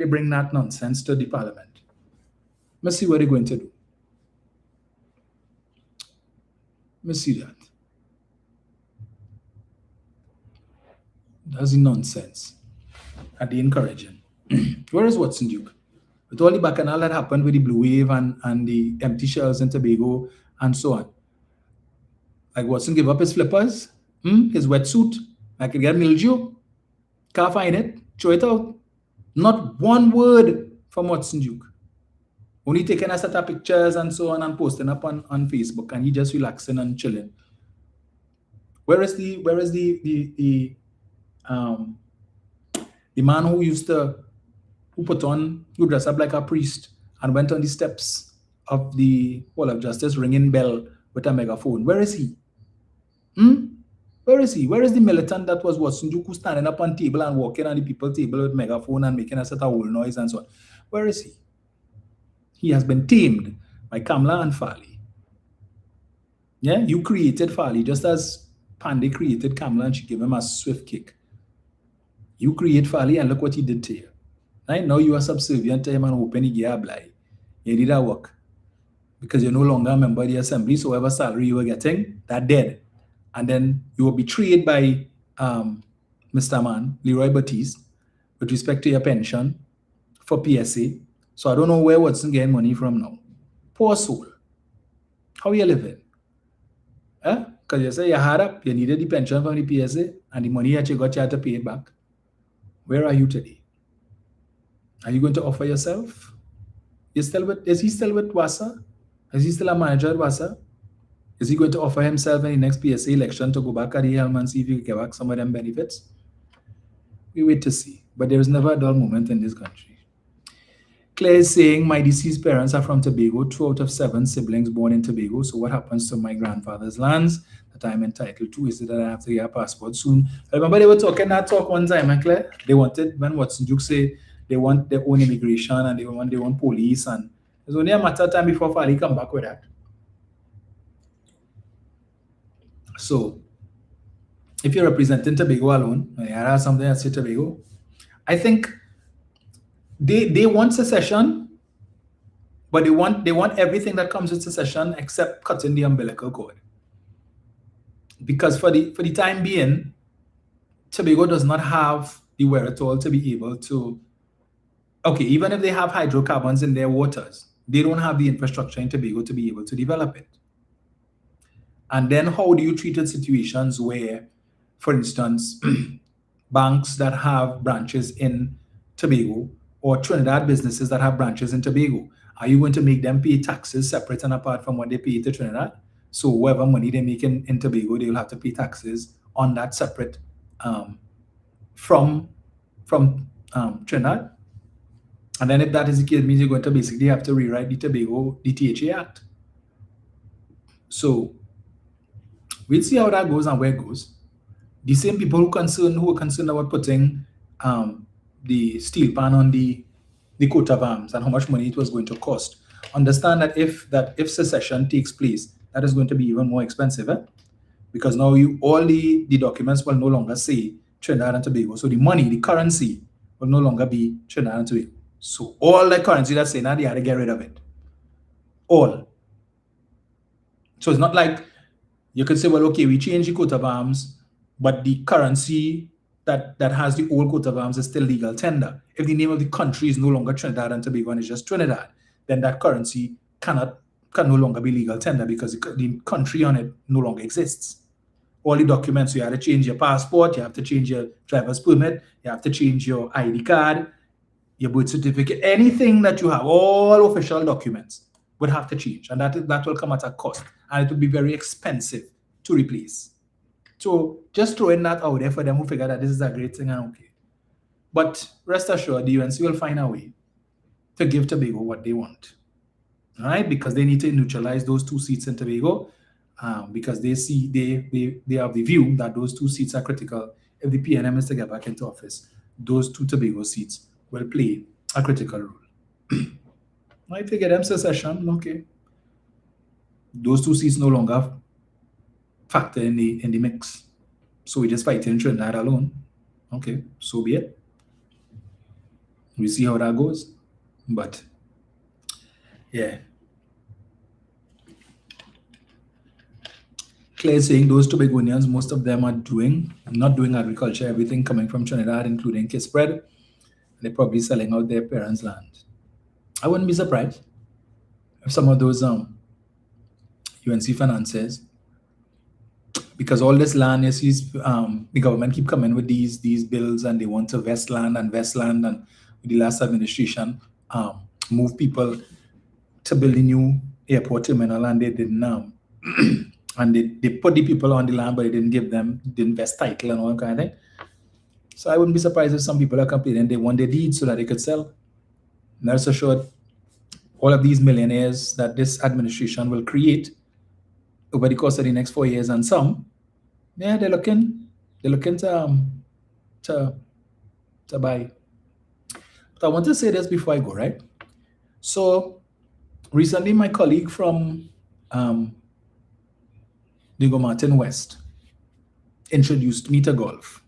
bring that nonsense to the parliament. Let's see what they're going to do. Let's see that. That's the nonsense. And the encouraging. Where is Watson Duke? With all the bacchanal that happened with the Blue Wave and the empty shells in Tobago and so on. Like Watson give up his flippers, his wetsuit, like he get mildew, can't find it, throw it out. Not one word from Watson Duke. Only taking a set of pictures and so on and posting up on Facebook, and he just relaxing and chilling. Where is the man who dressed up like a priest and went on the steps of the Hall of Justice ringing bell with a megaphone? Where is he? Where is he? Where is the militant that was Watson Duke, who standing up on table and walking on the people's table with megaphone and making a set of whole noise and so on? Where is he? He has been tamed by Kamala and Farley. Yeah, you created Farley just as Pandey created Kamala and she gave him a swift kick. You create Farley and look what he did to you. Right now you are subservient to him and hoping he get a blind. You did that work. Because you're no longer a member of the assembly, so whatever salary you were getting, that dead. And then you were betrayed by Mr. Man, Leroy Batiste, with respect to your pension for PSA. So I don't know where Watson getting money from now. Poor soul. How are you living? Because you say you had up, you needed the pension from the PSA, and the money that you got, you had to pay it back. Where are you today? Are you going to offer yourself? Is he still with WASA? Is he still a manager at WASA? Is he going to offer himself in the next PSA election to go back at the helm and see if he can get back some of them benefits? We wait to see. But there is never a dull moment in this country. Claire is saying, my deceased parents are from Tobago, 2 out of 7 siblings born in Tobago. So what happens to my grandfather's lands that I'm entitled to? Is it that I have to get a passport soon? I remember they were talking that talk one time, Claire. They wanted, when Watson Duke say they want their own immigration and they want their own police, and it's only a matter of time before Farley come back with that. So if you're representing Tobago alone, you have something that say Tobago, I think they want secession, but they want everything that comes with secession except cutting the umbilical cord. Because for the time being, Tobago does not have the wherewithal to be able to, okay, even if they have hydrocarbons in their waters, they don't have the infrastructure in Tobago to be able to develop it. And then how do you treat situations where, for instance, banks that have branches in Tobago or Trinidad businesses that have branches in Tobago, are you going to make them pay taxes separate and apart from what they pay to Trinidad? So whatever money they make in Tobago, they will have to pay taxes on that separate from Trinidad. And then if that is the case, it means you're going to basically have to rewrite the THA Act. So we'll see how that goes and where it goes. The same people who were concerned about putting the steel pan on the coat of arms and how much money it was going to cost, understand that if secession takes place, that is going to be even more expensive, because now all the documents will no longer say Trinidad and Tobago. So the money, the currency, will no longer be Trinidad and Tobago. So all the currency that's saying that, they had to get rid of it. All. So it's not like you could say, well, okay, we change the coat of arms, but the currency that has the old coat of arms is still legal tender. If the name of the country is no longer Trinidad and Tobago and it's just Trinidad, then that currency can no longer be legal tender because the country on it no longer exists. All the documents, you have to change your passport, you have to change your driver's permit, you have to change your ID card, your birth certificate, anything that you have, all official documents would have to change. And that will come at a cost. And it will be very expensive to replace. So just throwing that out there for them who figure that this is a great thing and okay. But rest assured, the UNC will find a way to give Tobago what they want. All right? Because they need to neutralize those 2 seats in Tobago, because they have the view that those 2 seats are critical. If the PNM is to get back into office, those 2 Tobago seats will play a critical role. If you get them secession, okay. Those two seats no longer factor in the mix. So we just fighting in Trinidad alone. Okay, so be it. We see how that goes. But yeah. Claire saying those Tobagonians, most of them are not doing agriculture, everything coming from Trinidad, including kiss bread. They're probably selling out their parents' land. I wouldn't be surprised if some of those UNC financiers, because all this land is the government keep coming with these bills and they want to vest land, and with the last administration move people to build a new airport terminal, and they didn't and they put the people on the land, but they didn't vest title and all that kind of thing. So I wouldn't be surprised if some people are complaining they want their deeds so that they could sell. And that's assured all of these millionaires that this administration will create over the course of the next 4 years, and some, yeah, they're looking to buy. But I want to say this before I go, right? So recently, my colleague from Diego Martin West introduced me to golf.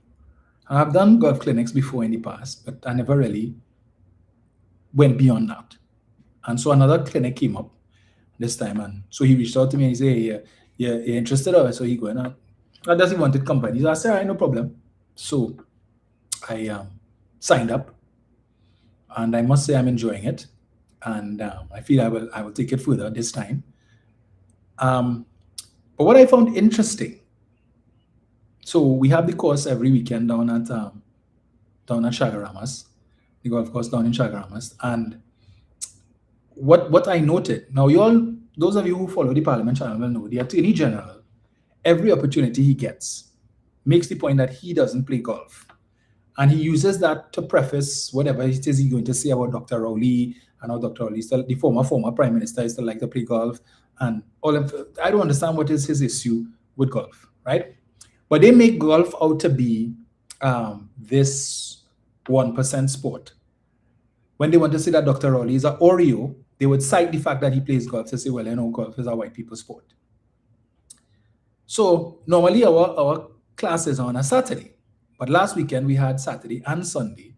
I've done golf clinics before in the past, but I never really went beyond that. And so another clinic came up this time, and so he reached out to me and he said, hey, you're interested in it? So he going on. Does he wanted companies? I said, all right, no problem. So I signed up, and I must say I'm enjoying it, and I feel I will take it further this time. But what I found interesting, so we have the course every weekend down at Chaguaramas, the golf course down in Chaguaramas, and what I noted, now those of you who follow the Parliament channel will know the Attorney General, every opportunity he gets, makes the point that he doesn't play golf. And he uses that to preface whatever it is he's going to say about Dr. Rowley, and how Dr. Rowley, the former Prime Minister, is still like to play golf. And all of, I don't understand what is his issue with golf, right? But they make golf out to be this 1% sport. When they want to say that Dr. Rowley is an Oreo, they would cite the fact that he plays golf to say, well, golf is a white people's sport. So normally our class is on a Saturday, but last weekend we had Saturday and Sunday,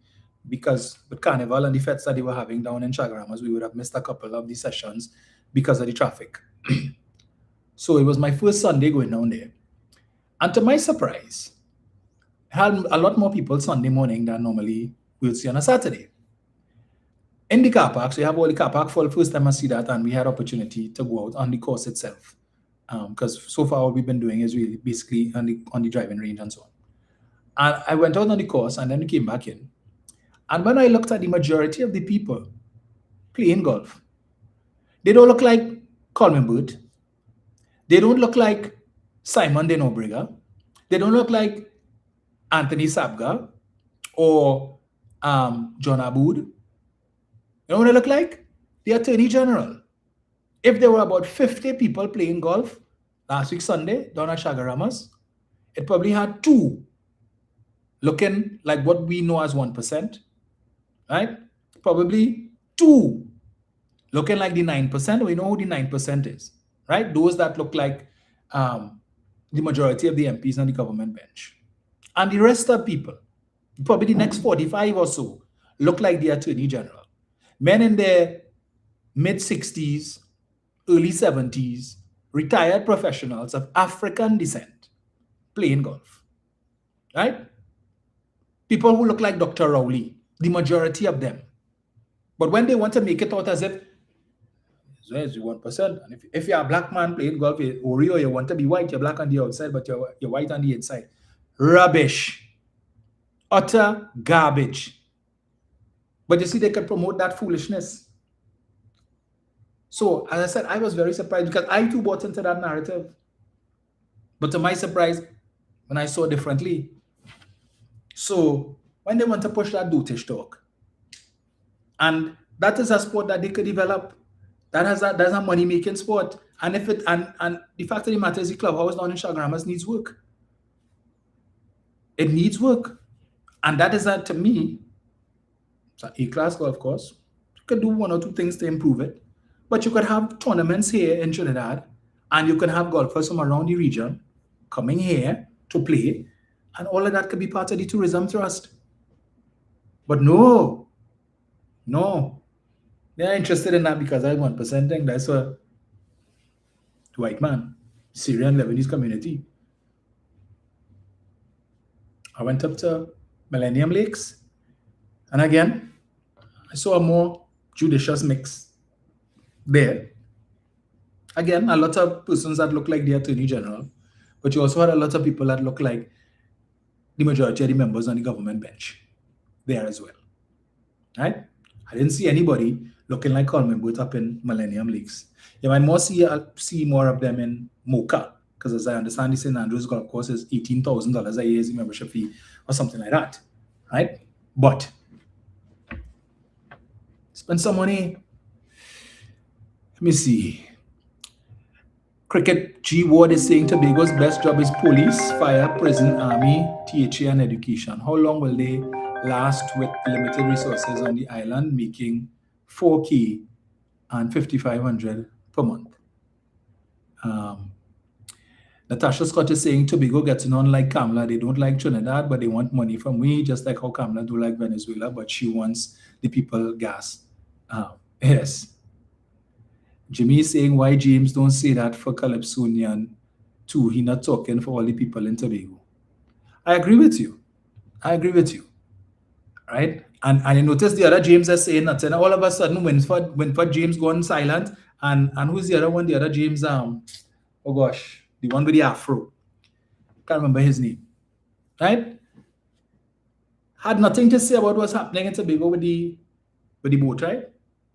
because with Carnival and the fets that they were having down in Chaguaramas, we would have missed a couple of the sessions because of the traffic. So it was my first Sunday going down there. And to my surprise, I had a lot more people Sunday morning than normally we would see on a Saturday. In the car park, so you have all the car park full. First time I see that, and we had opportunity to go out on the course itself. Because so far all we've been doing is really basically on the driving range and so on. And I went out on the course, and then we came back in. And when I looked at the majority of the people playing golf, they don't look like Coleman Burt. They don't look like Simon De Nobrega. They don't look like Anthony Sabga or John Aboud. You know what they look like? The Attorney General. If there were about 50 people playing golf last week Sunday down at Chaguaramas, it probably had 2 looking like what we know as 1%, right? Probably 2 looking like the 9%. We know who the 9% is, right? Those that look like the majority of the MPs on the government bench. And the rest of people, probably the next 45 or so, look like the Attorney General. Men in their mid-60s, early 70s, retired professionals of African descent playing golf, right? People who look like Dr. Rowley, the majority of them. But when they want to make it out as if it's 1%, and if you're a black man playing golf, Oreo, you want to be white, you're black on the outside, but you're white on the inside. Rubbish. Utter garbage. But you see, they can promote that foolishness. So, as I said, I was very surprised because I too bought into that narrative. But to my surprise, when I saw differently. So, when they want to push that dotish talk, and that is a sport that they could develop, that's a money-making sport. And if it and the fact of the matter is the clubhouse down in Chaguaramas needs work. It needs work. And that is to me, it's an A-class golf course. could do one or two things to improve it. But you could have tournaments here in Trinidad, and you can have golfers from around the region coming here to play, and all of that could be part of the tourism thrust. But no, they're interested in that because that 1% thing. That's a white man, Syrian Lebanese community. I went up to Millennium Lakes, and again, I saw a more judicious mix there. Again, a lot of persons that look like the Attorney General, but you also had a lot of people that look like the majority of the members on the government bench there as well. Right? I didn't see anybody looking like Coleman Boat up in Millennium Lakes. You might more see more of them in Mocha, because as I understand, the St. Andrews Golf Course is $18,000 a year as a membership fee or something like that. Right? But spend some money. Let me see. Cricket G Ward is saying Tobago's best job is police, fire, prison, army, THA, and education. How long will they last with limited resources on the island, making $4K and $5,500 per month? Natasha Scott is saying Tobago gets on like Kamala. They don't like Trinidad, but they want money from we, just like how Kamala do like Venezuela, but she wants the people gas. Yes. Jimmy is saying why James don't say that for Calypsonian too. He not talking for all the people in Tobago. I agree with you. Right? And I noticed the other James is saying that, and all of a sudden when James gone silent, and who's the other one? The other James, oh gosh, the one with the afro. Can't remember his name. Right? Had nothing to say about what's happening in Tobago with the boat, right?